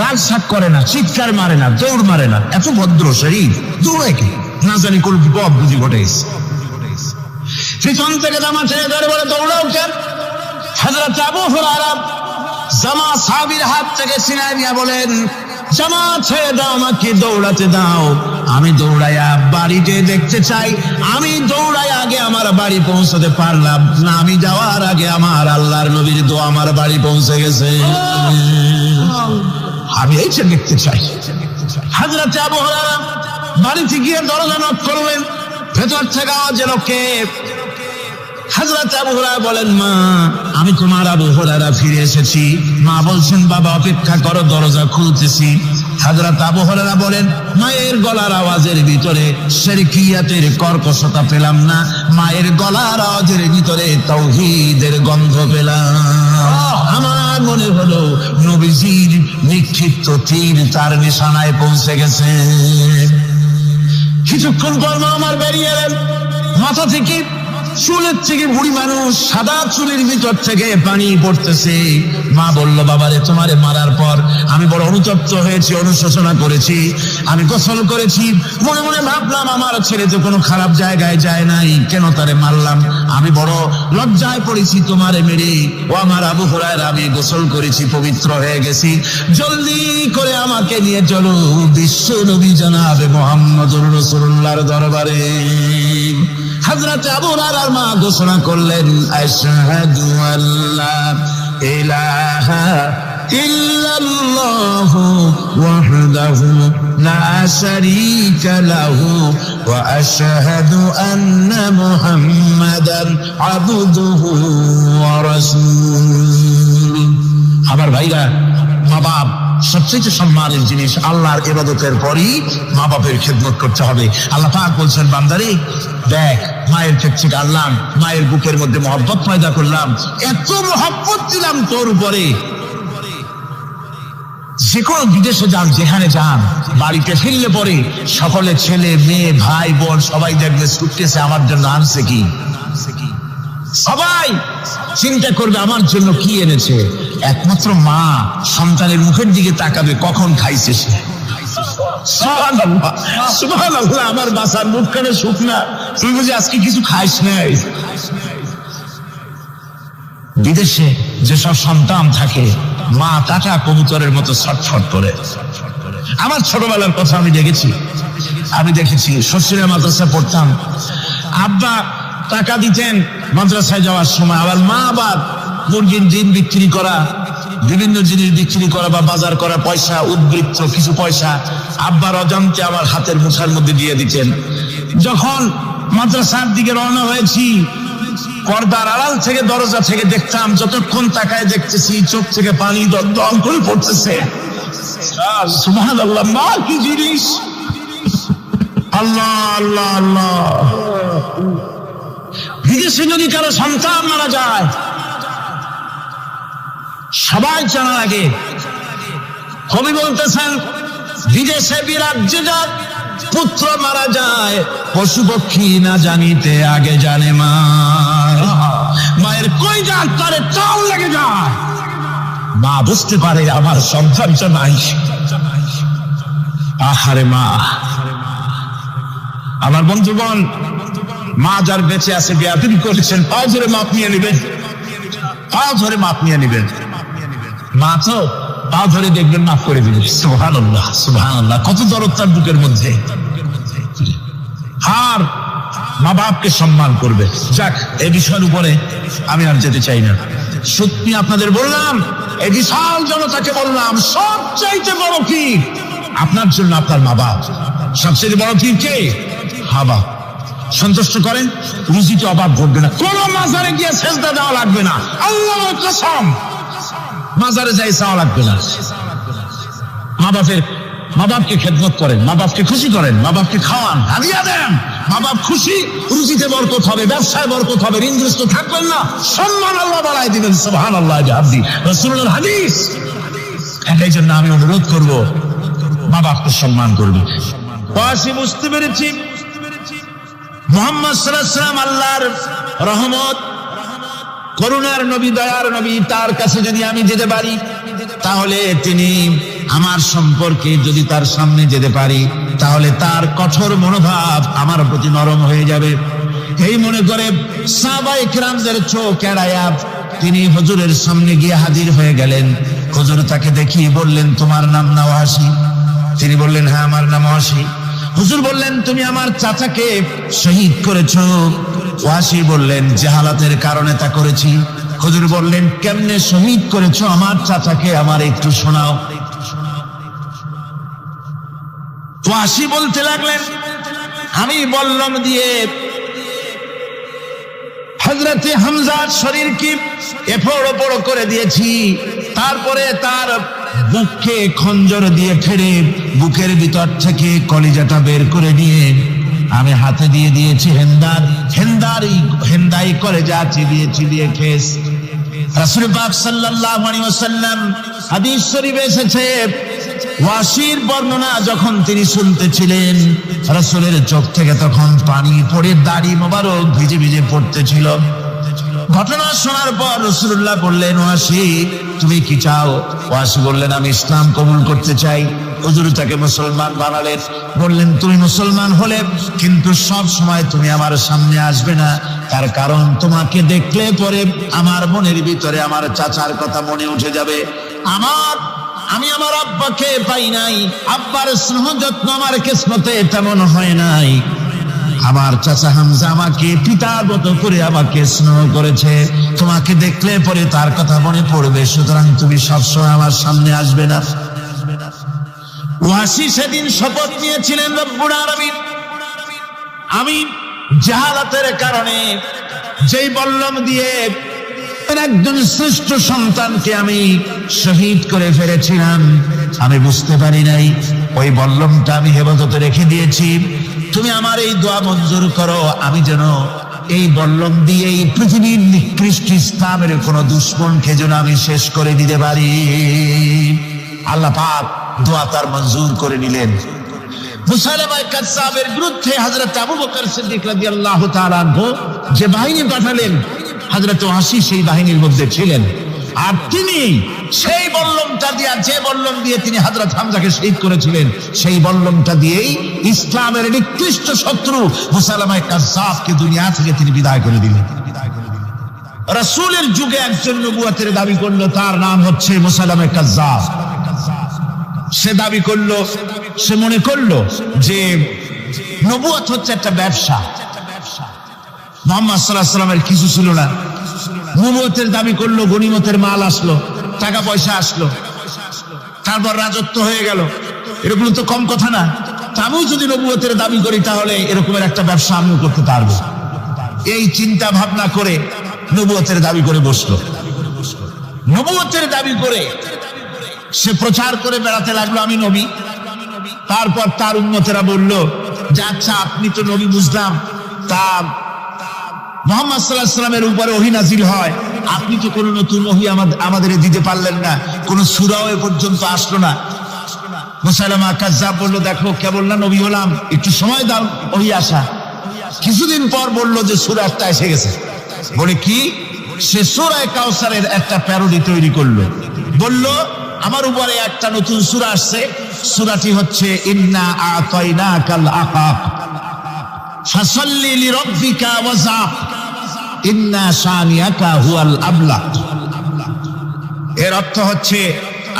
রাগ সাগ করে না, চিৎকার মারে না, দৌড় মারে না, এত ভদ্র শরীর, দৌড়ায় কি না জানি কোন বিপদ বুঝি ঘটে গেছে। পিছন থেকে জামা টেনে ধরে বলে, দৌড়াও কেন? হযরত আবু হুরায়রা জামা সাহাবীর হাত থেকে ছিনায় নিয়ে বলেন, জামা ছেড়ে দাও, আমাকে দৌড়াতে দাও, আমি দৌড়াইয়া বাড়িতে দেখতে চাই। আমি দৌড়াই আগে আমার বাড়ি পৌঁছতে পারলাম না, আমি যাওয়ার আগে আমার আল্লাহর নবীর দোয়া আমার বাড়ি পৌঁছে গেছে, আমি এইটা দেখতে চাই। হযরত আবু হুরায়রা বাড়িতে গিয়ে দরজা নক করলেন, ভেতর থেকে আওয়াজ এলো, কে? হযরত আবু হুরায়রা বলেন, মা, আমি তোমার আবু হুরায়রা ফিরে এসেছি। মা বলছেন, বাবা অপেক্ষা করো, দরজা খুলতেছি। হযরত আবু হুরায়রা বলেন, মায়ের গলার আওয়াজের ভিতরে শিরকিয়াতের কর্কশতা পেলাম না, মায়ের গলার আওয়াজের ভিতরে তাওহীদের গন্ধ পেলাম। আমার মনে হলো নবীজির নিক্ষিপ্ত তীর তার নিশানায় পৌঁছে গেছে। কিছুক্ষণ পর মা আমার বেরিয়ে এলেন, মাথা থেকে চুলের থেকে বুড়ি মানুষ, সাদা চুলের ভিতর থেকে পানি পড়তেছে। মা বলল, বাবারে, তোমারে মারার পর আমি বড় অনুতপ্ত হয়েছি, অনুশোচনা করেছি, আমি গোসল করেছি, মনে মনে ভাবলাম আমার ছেলে তো কোনো খারাপ জায়গায় যায় নাই, কেন তারে মারলাম? আমি বড় লজ্জায় পড়েছি তোমারে মেরে। ও আমার আবু হুরায়রা, আমি গোসল করেছি, পবিত্র হয়ে গেছি, জলদি করে আমাকে নিয়ে চলো বিশ্ব নবী জনাবে মুহাম্মদুর রাসূলুল্লাহর দরবারে। হযরত আবু হুরায়রার মা ঘোষণা করলেন, আশহাদু আল্লা ইলাহা ইল্লাল্লাহু ওয়াহদাহু লা শারীকা লাহু ওয়া আশহাদু আন্না মুহাম্মাদান আবদুহু ওয়া রাসূলুহু। আমার ভাইরা, মা বাপ সবচেয়ে সম্মানের জিনিস। আল্লাহর ইবাদতের পরই মা বাপের খেদমত করতে হবে। আল্লাহ পাক বলছেন, বান্দারে দেখ, মায়ের ক্ষেত্রে আল্লাহ মায়ের বুকের মধ্যে মহব্বত পয়দা করলাম, এত মহব্বত দিলাম তোর উপরে, যে কোনো বিদেশে যান, যেখানে যান, বাড়িতে ফিরলে পরে সকলে ছেলে মেয়ে ভাই বোন সবাই দেখবে সুটকেসে আমার জন্য আনছে কি, সবাই চিন্তা করবে আমার জন্য কি এনেছে। একমাত্র মা সন্তানের মুখের দিকে তাকাবে কখন খাইছে সে। সুবহানাল্লাহ, সুবহানাল্লাহ, আমার বাসার মুখখানে শুকনা, তুই বুঝি আজকে কিছু খাইস নাই। বিদেশে যেসব সন্তান থাকে মা টাকা কবুতরের মতো ছটফট করে। আমার ছোটবেলার কথা আমি দেখেছি শ্বশুরের মাদ্রাসায় পড়তাম, আব্বা টাকা দিতেন মাদ্রাসায় যাওয়ার সময়, আবার মা আবার মুরগির ডিম বিক্রি করা, বিভিন্ন জিনিস বিক্রি করা বা বাজার করা পয়সা, উদ্বৃত্ত কিছু পয়সা আব্বার অজান্তে আমার হাতের মুঠার মধ্যে দিয়ে দিতেন। যখন মাদ্রাসার দিকে রওনা হয়েছি, পর্দার আড়াল থেকে দরজা থেকে দেখতাম, যতক্ষণ তাকায় দেখতেছি চোখ থেকে পানি দল করে পড়তেছে। সুবহানাল্লাহ, মা কি জিনিস! আল্লাহ আল্লাহ আল্লাহ। বিদেশে যদি কারো সন্তান মারা যায় সবাই জানার আগে কবি বলতেছেন, বিদেশে বিরাজ্যে যার পুত্র মারা যায়, পশু পক্ষী না জানিতে আগে জানে মা। মায়ের কই যাক তারে চাল লেগে যায়, মা বুঝতে পারে আমার সন্তানটা নাই। আহারে মা! আমার বন্ধুগণ, মা যার বেঁচে আছে বেয়াদবি করেছেন, পাও ধরে মাপ নিয়ে নেবেন, পাও ধরে মাপ নিয়ে নেবেন। মা তো পা ধরে দেখবেন মাফ করে দিবেন। সুবহানাল্লাহ, সুবহানাল্লাহ, কত দরদ তার বুকের মধ্যে। আর মা বাপকে সম্মান করবে। যাক, এই বিষয়ের উপরে আমি আর যেতে চাই না। সত্যি আপনাদের বললাম, এই বিশাল জনতাকে বললাম, সবচাইতে বড় কি আপনার জন্য আপনার মা বাপ। সবচেয়ে বড় কি কে? বাবা। সন্তুষ্ট করেন, রুজিতে অভাব ঘটবে না, কোন মাজারে গিয়ে সেজদা দেওয়া লাগবে না, আল্লাহর কসম মাজারে যাই চাওয়া লাগবে না। মা বাপকে খেদমত করেন, মা বাপকে খুশি করেন, মা বাপকে খাওয়ান, হাদিয়া দেন, মা বাপ খুশি, রুজিতে বরকত হবে, ব্যবসায় বরকত হবে, ঋণগ্রস্ত থাকবেন না, সম্মান আল্লাহ বাড়ায় দিবেন। সুবহানাল্লাহ, রাসূলুল্লাহর হাদিস। এই জন্য আমি অনুরোধ করব, মা বাপকে সম্মান করবে। পাশে বুঝতে পেরেছি মুহাম্মদ সাল্লাল্লাহু আলাইহি ওয়াসাল্লাম আল্লাহর রহমত, করুণার নবী, দয়ার নবী। তার কাছে যদি আমি যেতে পারি, তাহলে তিনি আমার সম্পর্কে যদি তার সামনে যেতে পারি, তাহলে তার কঠোর মনোভাব আমার প্রতি নরম হয়ে যাবে। এই মনে করে সাহাবায়ে কেরামদের চোখ এড়ায়া তিনি হুজুরের সামনে গিয়ে হাজির হয়ে গেলেন। হুজুর তাকে দেখিয়ে বললেন, তোমার নাম না ওয়াসি? তিনি বললেন, হ্যাঁ, আমার নাম ওয়াসি। হুজুর বললেন, তুমি আমার চাচাকে শহীদ করেছো? ওয়াসি বললেন, জাহালাতের কারণে তা করেছি। হুজুর বললেন, কেমনে শহীদ করেছো আমার চাচাকে, আমার একটু শোনাও। ওয়াসি বলতে লাগলেন, আমি বল্লম দিয়ে হযরতে হামজার শরীর কি এফড় ওপড় করে দিয়েছি, তারপরে তার বুককে খঞ্জর দিয়ে ফেরে বুকের ভিতর থেকে কলিজাটা বের করে নিয়ে আমি হাতে দিয়ে দিয়েছি হেন্দাই কলেজা চিবিয়ে খেস। রাসূল পাক সাল্লাল্লাহু আলাইহি ওয়াসাল্লাম হাদিস শরীফে এসেছে, ওয়াসির বর্ণনা যখন তিনি শুনতেছিলেন, রাসূলের চোখ থেকে তখন পানি পড়ে দাড়ি মোবারক ভিজে ভিজে পড়তেছিল। ঘটনা শোনার পর রাসূলুল্লাহ বললেন, ওয়াসি তুমি কি চাও? ওয়াসি বললেন, আমি ইসলাম কবুল করতে চাই। হুজুর তাকে মুসলমান বানালেন। বললেন, তুমি মুসলমান হলে কিন্তু সব সময় তুমি আমার সামনে আসবে না, তার কারণ তোমাকে দেখলে পরে আমার মনের ভিতরে আমার চাচার কথা মনে উঠে যাবে। আমি আমার আব্বাকে পাই নাই, আব্বার স্নেহ যত্ন আমার কিসমতে তেমন হয় নাই। আমার চাচা হামজা আমাকে পিতার মতো করে আমাকে স্নেহ করেছে, তোমাকে দেখলে পরে তার কথা মনে পড়বে, সুতরাং তুমি সবসময় আমার সামনে আসবে না। ওয়াসি সেদিন শপথ নিয়েছিলেন, রব্বুল আলামিন, আমি জাহালাতের কারণে যেই বল্লম দিয়ে একজন শ্রেষ্ঠ সন্তানকে আমি শহীদ করে ফেলেছিলাম, আমি বুঝতে পারি নাই, ওই বল্লমটা আমি হেফাজতে রেখে দিয়েছি। তুমি আমার এই দোয়া মঞ্জুর করো, আমি যেন এই বল্লম দিয়ে এই পৃথিবীর নিকৃষ্ট ইসলামের কোন দুশমনকে যেন আমি শেষ করে দিতে পারি। আল্লাহ পাক দোয়া তার মঞ্জুর করে নিলেন। মুসাইলামা কাযযাবের বিরুদ্ধে হযরত আবু বকর সিদ্দিক রাদিয়াল্লাহু তাআলা আনহু যে বাহিনী পাঠালেন, হযরত ওয়াসি সেই বাহিনীর মধ্যে ছিলেন। আর তিনি সেই বল্লমটা দিয়ে, যে বল্লম দিয়ে তিনি হযরত হামজাকে শহীদ করেছিলেন, সেই বল্লমটা দিয়েই ইসলামের নিকৃষ্ট শত্রু মুসাইলামা কাযযাবকে দুনিয়া থেকে তিনি বিদায় করে দিলেন। রাসূলের যুগে একজন নবুয়তের দাবি করলো, তার নাম হচ্ছে মুসাইলামা কাযযাব। সে দাবি করলো, সে মনে করলো যে নবুয়ত হচ্ছে একটা ব্যবসা। মুহাম্মদ সাল্লাল্লাহু আলাইহি ওয়াসাল্লামের কিছু ছিল না, নবুয়তের দাবি করলো, গনিমতের মাল আসলো, টাকা পয়সা আসলো, তারপর রাজত্ব হয়ে গেল। এরকম তো কম কথা না। আমিও যদি নবুয়তের দাবি করি তাহলে এরকমের একটা ব্যবসা আমিও করতে পারবো। এই চিন্তা ভাবনা করে নবুয়তের দাবি করে বসলো। নবুয়তের দাবি করে সে প্রচার করে বেড়াতে লাগলো, আমি নবী। তারপর তার উম্মতেরা বলল যে আচ্ছা আপনি তো নবী বুঝলাম, তা মুহাম্মদ সাল্লাল্লাহু আলাইহি ওয়াসাল্লামের উপরে ওহী নাযিল হয়, আপনি তো কোনো নতুন ওহী আমাদের দিতে পারলেন না, কোনো সূরাও এ পর্যন্ত আসলো না। মুসাইলামা কাযযাব বলল, দেখো কেবল না নবী হলাম, একটু সময় দাও ওহী আসা। কিছুদিন পর বলল যে সূরা একটা এসে গেছে। বলে কি? সে সূরা কাউসারের একটা প্যারোডি তৈরি করলো। বলল আমার উপরে একটা নতুন সূরা আসছে, সূরাটি হচ্ছে ইন্না আতাইনাকাল আকাক ফাসাল্লি লিরাব্বিকা ওয়াযাক ইন্না শানিয়াকা হুয়াল আবলা। এর অর্থ হচ্ছে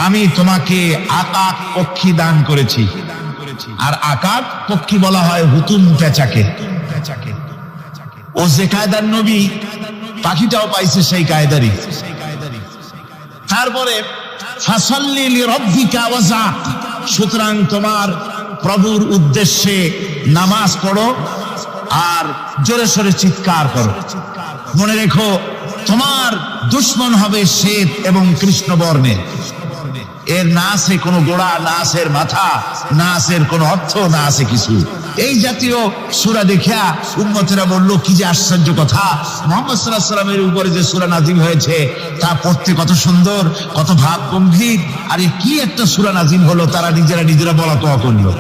আমি তোমাকে আকাক পক্ষী দান করেছি। আর আকাক পক্ষী বলা হয় হুতুম পেঁচাকে। ও যে কায়দার নবী, পাখিটাও পাইছে সেই কায়দারই। তারপরে ফাসাল্লি লিরাব্বিকা ওয়াযাক, সুতরাং তোমার প্রভুর উদ্দেশ্যে নামাজ পড়ো আর জোরে সোরে চিৎকার করো। মনে রেখো তোমার দুশমন হবে শ্বেত এবং কৃষ্ণ বর্ণের। এর না আছে কোনো গোড়া, না আছে মাথা, না আছে কোনো অর্থ, না আছে কিছু। এই জাতীয় সূরা দেখিয়া উম্মতেরা বলল কি যে আশ্চর্য কথা, মুহাম্মদ সাল্লাল্লাহু আলাইহি ওয়াসাল্লামের উপরে যে সূরা নাজিল হয়েছে তা পড়তে কত সুন্দর, কত ভাব গম্ভীর। আর কি একটা সূরা নাজিল হলো, তারা নিজেরা বলা তো করলো।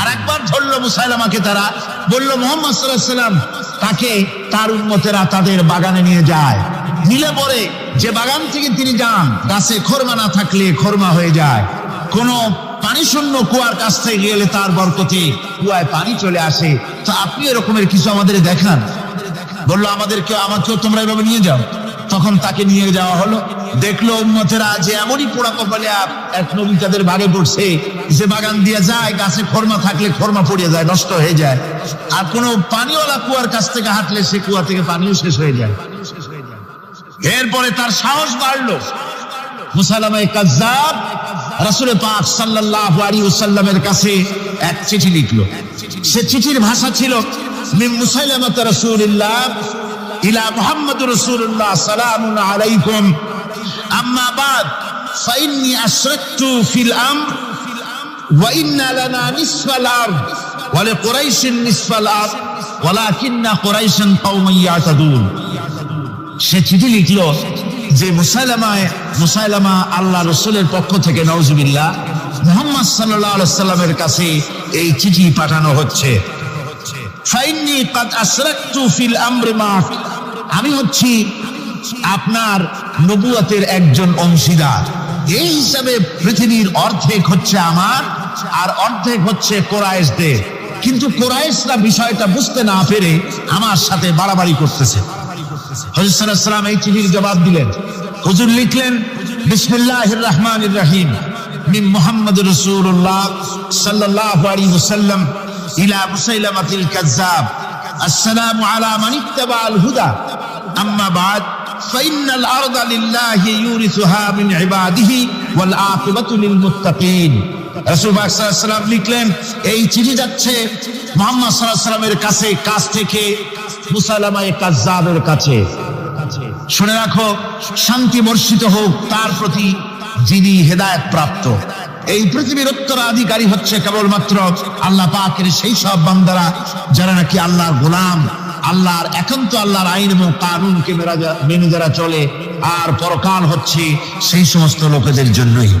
আর একবার ধরলো মুসাইলামাকে, তারা বলল মুহাম্মদ সাল্লাল্লাহু আলাইহি ওয়াসাল্লাম তাকে তার উম্মতেরা তাদের বাগানে নিয়ে যায়। নিলে পরে যে বাগান থেকে তিনি যান, গাছে খরমা না থাকলে খরমা হয়ে যায়। কোনো পানি শূন্য কুয়ার কাছ থেকে গেলে তার বরকতে কুয়ায় পানি চলে আসে। তো আপনি এরকমের কিছু আমাদের দেখান। বললো আমাকেও তোমরা এভাবে নিয়ে যাও। তখন তাকে নিয়ে যাওয়া হলো। দেখলো উম্মতেরা যে এমনই পোড়া কপালে এক নবী তাদের ভাগে পড়ছে, যে বাগান দিয়ে যায়, গাছে খরমা থাকলে খরমা পড়িয়ে যায়, নষ্ট হয়ে যায়। আর কোনো পানিওয়ালা কুয়ার কাছ থেকে হাঁটলে সে কুয়া থেকে পানিও শেষ হয়ে যায়। এরপরে তার সাহস বাড়লো। মুসাইলামা কাযযাব রাসূল পাক সাল্লাল্লাহু আলাইহি ওয়াসাল্লামের কাছে এক চিঠি লিখলো। সে চিঠির ভাষা ছিল মিন মুসাইলামাত রাসূলিল্লাহ ইলা মুহাম্মাদুর রাসূলুল্লাহ সালামুন আলাইকুম আম্মা বাদ ফাইন্নী আশরাকতু ফিল আমর ওয়া ইন্না লানা নিসফাল আরদ ওয়া লিকুরাইশিন নিসফাল আরদ ওয়ালাকিন্না কুরাইশান কওমান ইয়াতাদুন। সে চিঠি লিখলো যে মুসাইলামা আল্লাহ রাসূলের পক্ষ থেকে নাউজুবিল্লাহ মুহাম্মদ সাল্লাল্লাহু আলাইহি ওয়াসাল্লামের কাছে এই চিঠি পাঠানো হচ্ছে। ফাইন্নী কাদ আশরাকতু ফিল আমরি মাক, আমি হচ্ছি আপনার নবুয়তের একজন অংশীদার। এই হিসাবে পৃথিবীর অর্ধেক হচ্ছে আমার আর অর্ধেক হচ্ছে কুরাইশদের। কিন্তু কুরাইশরা বিষয়টা বুঝতে না পেরে আমার সাথে বাড়াবাড়ি করতেছে। হুজুর সাল্লাল্লাহু আলাইহি ওয়াসাল্লাম এই চিঠির জবাব দিলেন। হুজুর লিখলেন বিসমিল্লাহির রহমানির রহিম মিন মুহাম্মাদুর রাসূলুল্লাহ সাল্লাল্লাহু আলাইহি ওয়াসাল্লাম ইলা মুসাইলামাতিল কাযযাব আসসালামু আলা মান ইত্তাবাআল হুদা আম্মা বাদ ফাইন্নাল আরদা লিল্লাহি ইউরিসুহা মিন ইবাদিহি ওয়াল আকিবাতু লিল মুত্তাকিন। রাসূল পাক সাল্লাল্লাহু আলাইহি ওয়াসাল্লাম লিখলেন এই চিঠি যাচ্ছে মুহাম্মদ সাল্লাল্লাহু আলাইহি ওয়াসাল্লামের কাছ থেকে মুসাইলামা কাযযাবের কাছে। শুনে রাখো, শান্তি বর্ষিত হোক তার প্রতি যিনি হেদায়েত প্রাপ্ত। এই পৃথিবীর উত্তরাধিকারী হচ্ছে কেবলমাত্র আল্লাহ পাকের সেই সব বান্দারা যারা নাকি আল্লাহর গোলাম, আল্লাহর একান্ত আল্লাহর আইন এবং কানুনকে মেনে যারা চলে। আর পরকাল হচ্ছে সেই সমস্ত লোকেদের জন্যই।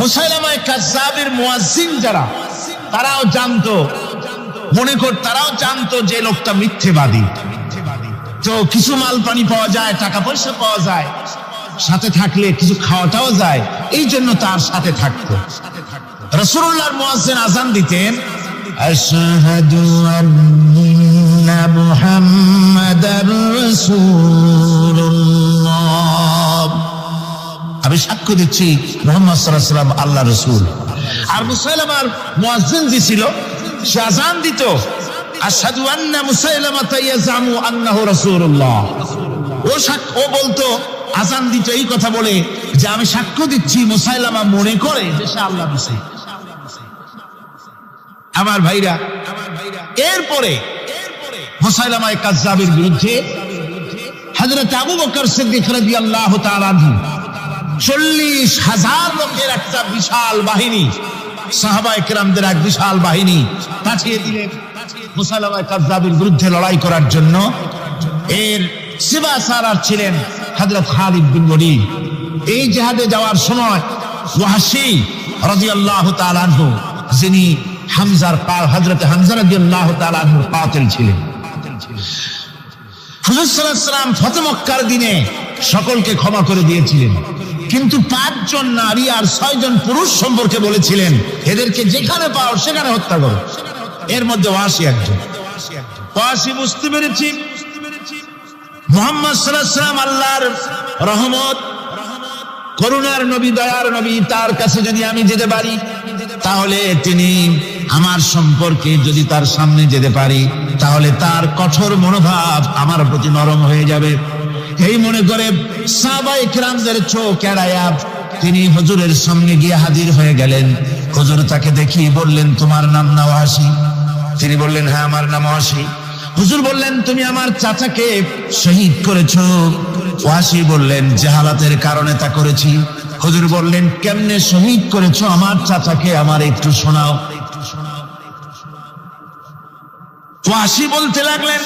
মুসাইলামা কাযযাবের মুয়াজ্জিন যারা, তারাও জানতো, তারাও জানতো যে লোকটা মিথ্যেবাদী। তো কিছু মাল পানি পাওয়া যায়, টাকা পয়সা পাওয়া যায়, সাথে থাকলে কিছু খাওয়াটাও যায়, এই জন্য তার সাথে থাকতো। রাসূলুল্লাহর মুয়াজ্জিন আযান দিতেন, আশহাদু আন্না মুহাম্মাদার রাসূলুল্লাহ, আমি সাক্ষ্য দিচ্ছি মুহাম্মদ সাল্লাল্লাহু আলাইহি ওয়াসাল্লাম আল্লাহর রাসূল। আর মুসাইলামার মুয়াজ্জিন যে ছিল, সে আযান দিত, আশহাদু আন্না মুসাইলামাতা ইয়াজামু আন্নাহু রাসূলুল্লাহ। ও বলতো, আযান দিত এই কথা বলে যে আমি সাক্ষ্য দিচ্ছি মুসাইলামা মনে করে যে সে আল্লাহর রাসূল। আমার ভাইরা, এরপরে মুসাইলামায়ে কাজ্জাবের বিরুদ্ধে হযরত আবু বকর সিদ্দিক রাদিয়াল্লাহু তাআলা আনহু 40,000 লোকের একটা বিশাল বাহিনী, সাহাবায়ে কেরামদের এক বিশাল বাহিনী পাঠিয়ে দিলেন মুসাইলামায়ে কাজ্জাবের বিরুদ্ধে লড়াই করার জন্য। এর সিবাসারার ছিলেন হযরত খালিদ বিন ওলীদ। এই জিহাদে যাওয়ার সময় ওয়াহশী রাদিয়াল্লাহু তাআলা আনহু, যিনি হযরত হামজা রাদিয়াল্লাহু তাআলা আনহুর কাতিল ছিলেন, হুজুর সাল্লাল্লাহু আলাইহি ওয়াসাল্লাম ফতহ মক্কার দিনে সকলকে ক্ষমা করে দিয়েছিলেন, কিন্তু 5 জন নারী আর 6 জন পুরুষ সম্পর্কে বলেছিলেন এদেরকে যেখানে পাও সেখানে হত্যা করো। এর মধ্যে ওয়াহশী একজন। ওয়াহশী বুঝতে পেরেছি মুহাম্মদ সাল্লাল্লাহু আলাইহি ওয়াসাল্লাম আল্লাহর রহমত, করুণার নবী, দয়ার নবী, তার কাছে যদি আমি যেতে পারি তাহলে তিনি আমার সম্পর্কে, যদি তার সামনে যেতে পারি তাহলে তার কঠোর মনোভাব আমার প্রতি নরম হয়ে যাবে। এই মনে করে সাহাবায়ে কেরামদের চোখ এড়ায়া তিনি হুজুরের সামনে গিয়ে হাজির হয়ে গেলেন। হুজুর তাকে দেখি বললেন, তোমার নাম না ওয়াহশী? তিনি বললেন, হ্যাঁ আমার নাম ওয়াহশী। হুজুর বললেন, তুমি আমার চাচাকে শহীদ করেছো? ওয়াহশী বললেন, জাহালাতের কারণে তা করেছি। হুজুর বললেন, কেমনে শহীদ করেছো আমার চাচাকে, আমার একটু শোনাও। ওয়াহশী বলতে লাগলেন,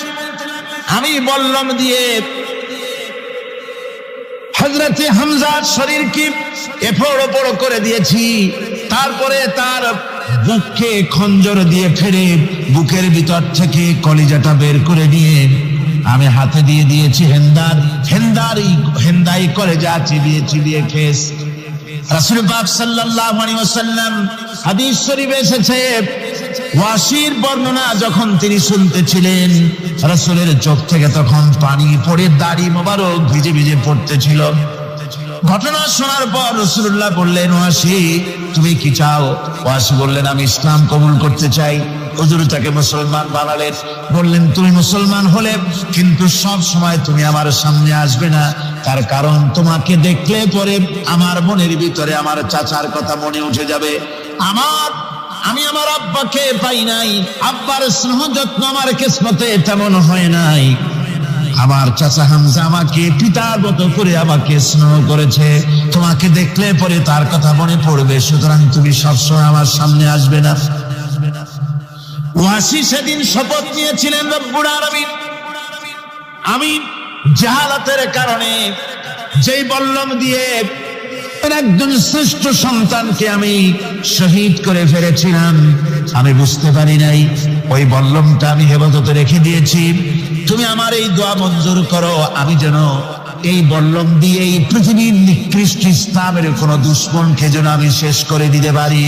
আমি বল্লম দিয়ে হযরতে হামজার শরীরকে এফড় ওপড় করে দিয়েছি, তারপরে তার বুককে খঞ্জর দিয়ে ফেরে বুকের ভিতর থেকে কলিজাটা বের করে নিয়ে আমি হাতে দিয়ে দিয়েছি হেন্দাই কলেজা চিবিয়ে চিবিয়ে খেস। রাসূল পাক সাল্লাল্লাহু আলাইহি ওয়াসাল্লাম হাদিস শরীফে এসেছে, ওয়াহশীর বর্ণনা যখন তিনি শুনতেছিলেন রাসূলের চোখ থেকে তখন পানি পড়ে দাড়ি মোবারক ভিজে ভিজে পড়তেছিল। ঘটনা শোনার পর রাসূলুল্লাহ বললেন, ওয়াহশী তুমি কি চাও? ওয়াহশী বললেন, আমি ইসলাম কবুল করতে চাই। হুজুর তাকে মুসলমান বানালেন। বললেন, তুমি মুসলমান হলে কিন্তু সব সময় তুমি আমার সামনে আসবে না, তার কারণ তোমাকে দেখলে পরে আমার মনের ভিতরে আমার চাচার কথা মনে উঠে যাবে। আমি আমার আব্বাকে পাই নাই, আব্বার স্নেহ যত্ন আমার কিসমতে তেমন হয় নাই। আমার চাচা হামজা আমাকে পিতার মতো করে আমাকে স্নেহ করেছে, তোমাকে দেখলে পরে তার কথা মনে পড়বে, সুতরাং তুমি সবসময় আমার সামনে আসবে না। ওয়াহশী সেদিন শপথ নিয়েছিলেন, রব্বুল আলামিন, আমি জাহালাতের কারণে যেই বল্লম দিয়ে একজন শ্রেষ্ঠ সন্তানকে আমি শহীদ করে ফেলেছিলাম, আমি বুঝতে পারি নাই, ওই বল্লমটা আমি হেফাজতে রেখে দিয়েছি। তুমি আমার এই দোয়া মঞ্জুর করো, আমি যেন এই বল্লম দিয়ে এই পৃথিবীর নিকৃষ্ট ইসলামের কোন দুশমনকে যেন আমি শেষ করে দিতে পারি।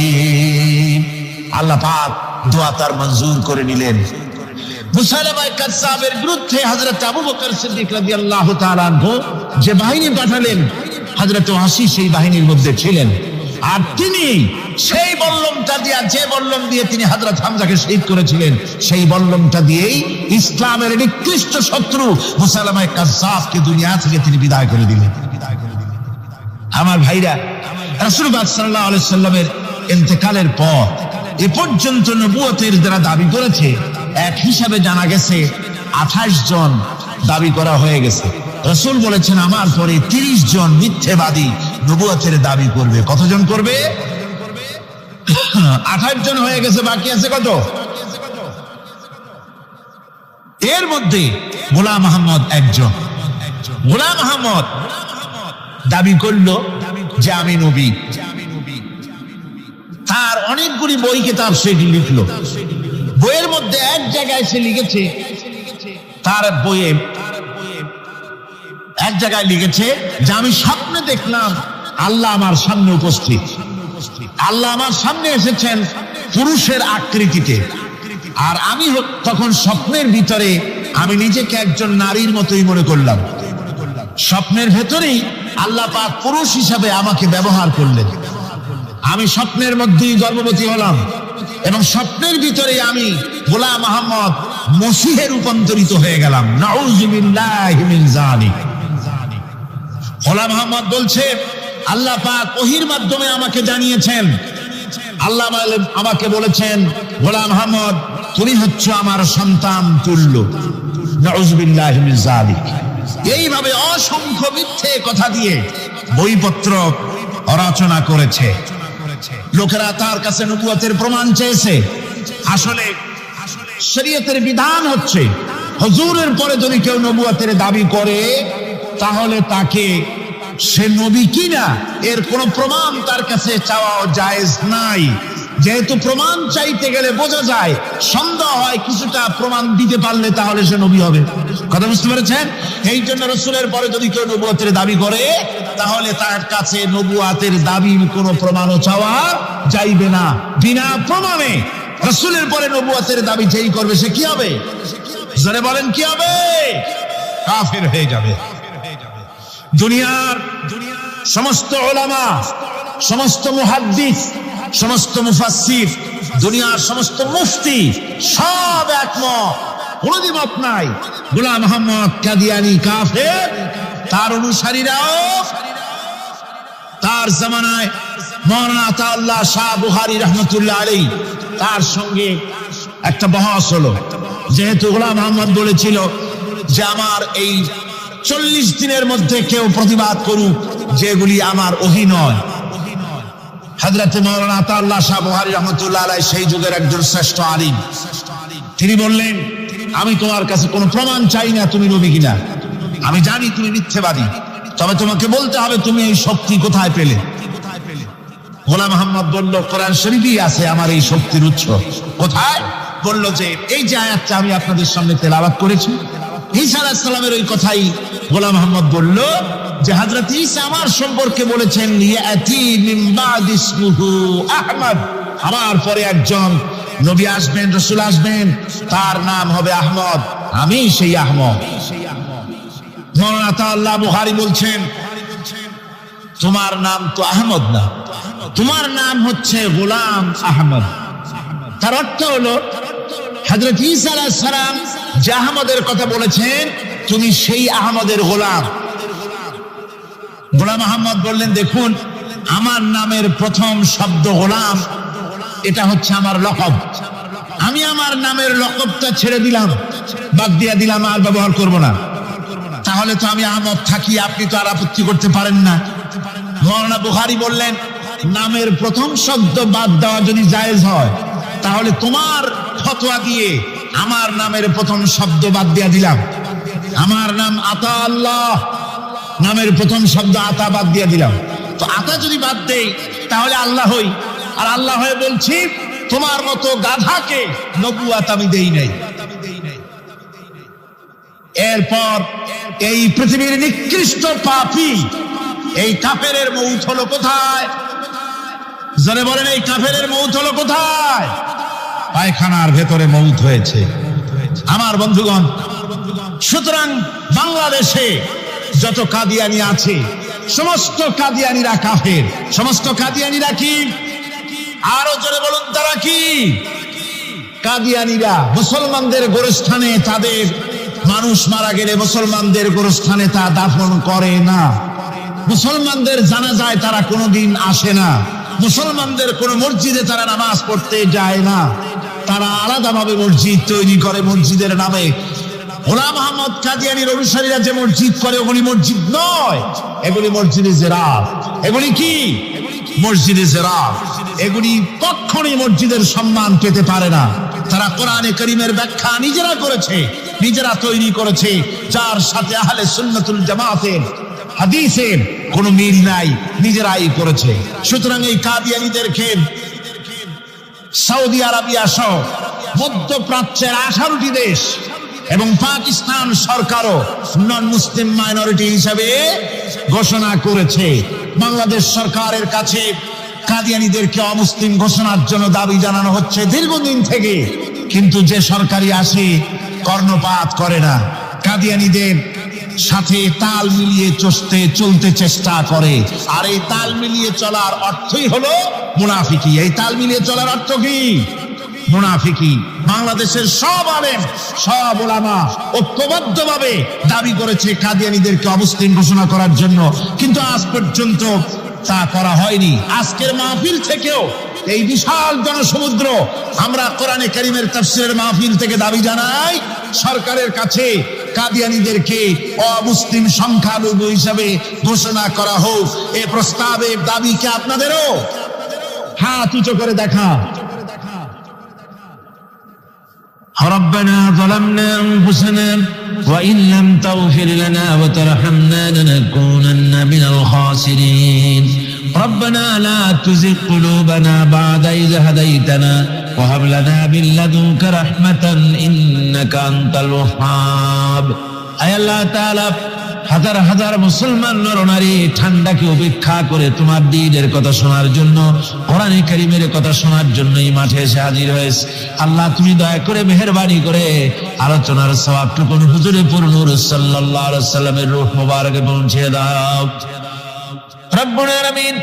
আল্লাহ পাক দোয়া তার মঞ্জুর করে নিলেন। মুসাইলামায়ে কাজ্জাবের বিরুদ্ধে হযরত আবু বকর সিদ্দিক রাদিয়াল্লাহু তাআলা আনহু যে বাহিনী পাঠালেন, হযরত ওয়াহশী সেই বাহিনীর মধ্যে ছিলেন। আর তিনি সেই বল্লমটা দিয়ে, যে বল্লম দিয়ে তিনি হযরত হামজাকে শহীদ করেছিলেন, সেই বল্লমটা দিয়েই ইসলামের নিকৃষ্ট শত্রু মুসাইলামায়ে কাজ্জাবকে দুনিয়া থেকে তিনি বিদায় করে দিলেন। আমার ভাইরা, রাসূল পাক সাল্লাল্লাহু আলাইহি ওয়াসাল্লামের ইন্তেকালের পর এ পর্যন্ত নবুয়তের যারা দাবি করেছে, এক হিসাবে জানা গেছে 28 জন দাবি করা হয়ে গেছে। রাসূল বলেছেন, আমার পরে 30 জন মিথ্যেবাদী নবুয়তের দাবি করবে। কতজন করবে? 28 জন হয়ে গেছে, বাকি আছে কত? এর মধ্যে গোলাম আহমদ একজন। গোলাম আহমদ দাবি করলো যে আমি নবী। তার অনেকগুলি বই কিতাব সে লিখলো। বইয়ের মধ্যে এক জায়গায় সে লিখেছে, তার বইয়ে এক জায়গায় লিখেছে যে আমি স্বপ্নে দেখলাম আল্লাহ আমার সামনে উপস্থিত, আল্লাহ আমার সামনে এসেছেন পুরুষের আকৃতিতে, আর আমি তখন স্বপ্নের ভিতরে আমি নিজেকে একজন নারীর মতোই মনে করলাম। স্বপ্নের ভেতরেই আল্লাহ পাক পুরুষ হিসাবে আমাকে ব্যবহার করলেন। আমি স্বপ্নের মধ্যেই গর্ভবতী হলাম এবং স্বপ্নের ভিতরে আমি গোলাম মোহাম্মদ মসিহে রূপান্তরিত হয়ে গেলাম। নাউযুবিল্লাহি মিন যালিক। গোলাম মোহাম্মদ বলছে আল্লাহ পাক ওহীর মাধ্যমে আমাকে জানিয়েছেন, আল্লাহ আমাকে বলেছেন গোলাম মোহাম্মদ তুমি হচ্ছ আমার সন্তান তুল্য। নাউযুবিল্লাহি মিন যালিক। এইভাবে অসংখ্য মিথ্যে কথা দিয়ে বইপত্র রচনা করেছে। লোকেরা তার কাছে নবুয়তের প্রমাণ চেয়েছে। আসলে শরীয়তের বিধান হচ্ছে হুজুরের পরে যদি কেউ নবুয়তের দাবি করে তাহলে তাকে সে নবী কিনা এর কোনো প্রমাণ তার কাছে চাওয়া জায়েজ নাই। যেহেতু প্রমাণ চাইতে গেলে বোঝা যায়, সন্দেহ হয় কিছুটা প্রমাণ দিতে পারলে তাহলে সে নবী হবে। কথা বুঝতে পেরেছেন? এই জন্য রাসূলের পরে যদি কেউ নবুয়তের দাবি করে তাহলে তার কাছে নবুয়তের দাবির কোনো প্রমাণও চাওয়া যাইবে না। বিনা প্রমাণে রাসূলের পরে নবুয়তের দাবি যেই করবে সে কি হবে? জোরে বলেন কি হবে? কাফের হয়ে যাবে। দুনিয়ার সমস্ত উলামা, সমস্ত মুহাদ্দিস, সমস্ত মুফাসসির, দুনিয়ার সমস্ত মুফতি সব একমত, কোনো দ্বিমত নাই গোলাম মোহাম্মদ কাদিয়ানী কাফের। তার অনুসারীরাও তার জামানায় মাওলানা আতাউল্লাহ শাহ বুখারী রাহমাতুল্লাহ আলাইহি তার সঙ্গে একটা বহস হলো। যেহেতু গোলাম মোহাম্মদ বলেছিল যে আমার এই 40 দিনের মধ্যে কেউ প্রতিবাদ করুক যেগুলি আমার ওহী নয়। হযরত মাওলানা আতাউল্লাহ শাহ বুখারী রাহমাতুল্লাহ আলাইহি সেই যুগের একজন শ্রেষ্ঠ আলিম, তিনি বললেন আমি তোমার কাছে কোনো প্রমাণ চাই না তুমি নবী কিনা। আমি জানি তুমি মিথ্যাবাদী, তবে তোমাকে বলতে হবে তুমি এই শক্তি কোথায় পেলে। গোলাম মোহাম্মদ বলল কোরআন শরীফেই আছে আমার এই শক্তির উৎস। কোথায়? বলল যে এই যে আয়াতটা আমি আপনাদের সামনে তেলাওয়াত করেছি, ঈসা আলাইহিস সালামের ওই কথাই গোলাম মোহাম্মদ বলল যে হযরত ঈসা আমার সম্পর্কে বলেছেন ইয়াতি মিন বাদি ইসমুহু আহমদ, আমার পরে একজন নবী আসবেন, রাসূল আসবেন, তার নাম হবে আহমদ, আমি সেই আহমদ। মাওলানা আতাউল্লাহ বুখারী বলছেন তোমার নাম তো আহমদ না, তোমার নাম হচ্ছে গোলাম আহমদ। তার অর্থ হলো হযরত ঈসা আলাইহিস সালাম যে আহমদের কথা বলেছেন তুমি সেই আহমদের গোলাম। গোলাম আহমদ বললেন দেখুন আমার নামের প্রথম শব্দ গোলাম, এটা হচ্ছে আমার লকব। আমি আমার নামের লকবটা ছেড়ে দিলাম, বাদ দিয়ে দিলাম, আর ব্যবহার করব না। তাহলে তো আমি আহমদ থাকি, আপনি তো আর আপত্তি করতে পারেন না। মাওলানা বুখারী বললেন নামের প্রথম শব্দ বাদ দেওয়া যদি জায়েজ হয় তাহলে তোমার ফতোয়া দিয়ে আমার নামের প্রথম শব্দ বাদ দিয়ে দিলাম। আমার নাম আতা আল্লাহ, নামের প্রথম শব্দ আতা বাদ দিয়ে দিলাম। তো আতা যদি বাদ দেই তাহলে আল্লাহ হই, আর আল্লাহ হয়ে বলছি তোমার মতো গাধাকে নবুয়ত আমি দেই নাই। এরপর এই পৃথিবীর নিকৃষ্ট পাপী এই কাফেরের মৌত হলো কোথায়? জোরে বলেন এই কাফেরের মৌত হলো কোথায়? পায়খানার ভেতরে মৌত হয়েছে। আমার বন্ধুগণ, সুতরাং বাংলাদেশে যত কাদিয়ানি আছে সমস্ত কাদিয়ানিরা কাফের। সমস্ত কাদিয়ানিরা কি? আরো জোরে বলুন তারা কি? কাদিয়ানিরা মুসলমানদের গোরস্থানে তাদের মানুষ মারা গেলে মুসলমানদের গোরস্থানে তা দাফন করে না। মুসলমানদের জানাজায় তারা কোনোদিন আসে না। মুসলমানদের কোন মসজিদে তারা নামাজ পড়তে যায় না। তারা আলাদাভাবে মসজিদ তৈরি করে মসজিদের নামে। গোলাম মোহাম্মদ কাদিয়ানীর অনুসারীরা যে মসজিদ করে ওগুলি মসজিদ নয়, এগুলি মসজিদে জিরাত। এগুলি কি? মসজিদে জিরাত। এগুলি কখনোই মসজিদের সম্মান পেতে পারে না। তারা কোরআনে কারীমের ব্যাখ্যা নিজেরা করেছে, নিজেরা তৈরি করেছে, যার সাথে আহলে সুন্নাতুল জামাতের হাদিসের কোন মিল নাই, নিজেরাই করেছে। সুতরাং এই কাদিয়ানীদেরকে সৌদি আরবিয়া সহ মধ্যপ্রাচ্যের 18টি দেশ এবং পাকিস্তান সরকারও নন মুসলিম মাইনরিটি হিসাবে ঘোষণা করেছে। বাংলাদেশ সরকারের কাছে কাদিয়ানীদেরকে অমুসলিম ঘোষণার জন্য দাবি জানানো হচ্ছে দীর্ঘদিন থেকে, কিন্তু যে সরকারি আসে কর্ণপাত করে না, কাদিয়ানীদের সাথে তাল মিলিয়ে চলতে চেষ্টা করে। আর এই তাল মিলিয়ে চলার অর্থই হলো মুনাফিকি। এই তাল মিলিয়ে চলার অর্থ কি? মুনাফিকি। বাংলাদেশের সব আলেম, সব উলামা ঐক্যবদ্ধভাবে দাবি করেছে কাদিয়ানীদেরকে অমুসলিম ঘোষণা করার জন্য, কিন্তু আজ পর্যন্ত তা করা হয়নি। আজকের মাহফিল থেকেও এই বিশাল জনসমুদ্র, আমরা কোরআনে কারীমের তাফসীরের মাহফিল থেকে দাবি জানাই সরকারের কাছে কাদিয়ানীদেরকে অমুসলিম সংখ্যালঘু হিসাবে ঘোষণা করা হোক। এই প্রস্তাবের দাবিকে আপনাদেরও হাত উঁচু করে দেখা। ربنا ظلمنا أنفسنا وإن لم تغفر لنا وترحمنا لنكونن من الخاسرين ربنا لا تزغ قلوبنا بعد إذ هديتنا وهب لنا من لدنك رحمة إنك أنت الوهاب أي الله تعالى হাজার হাজার মুসলমান নরনারী ঠান্ডাকে উপেক্ষা করে তোমার দ্বীনের কথা শোনার জন্য, কোরআনে কারীমের কথা শোনার জন্য এই মাঠে এসে হাজির হয়েছে। আল্লাহ তুমি দয়া করে মেহেরবানি করে আলোচনার সওয়াবটুকু হুজুরে পুর নূর সাল্লাল্লাহু আলাইহি ওয়াসাল্লামের রূহ মুবারকে পৌঁছে দাও রব্বুল আলামিন।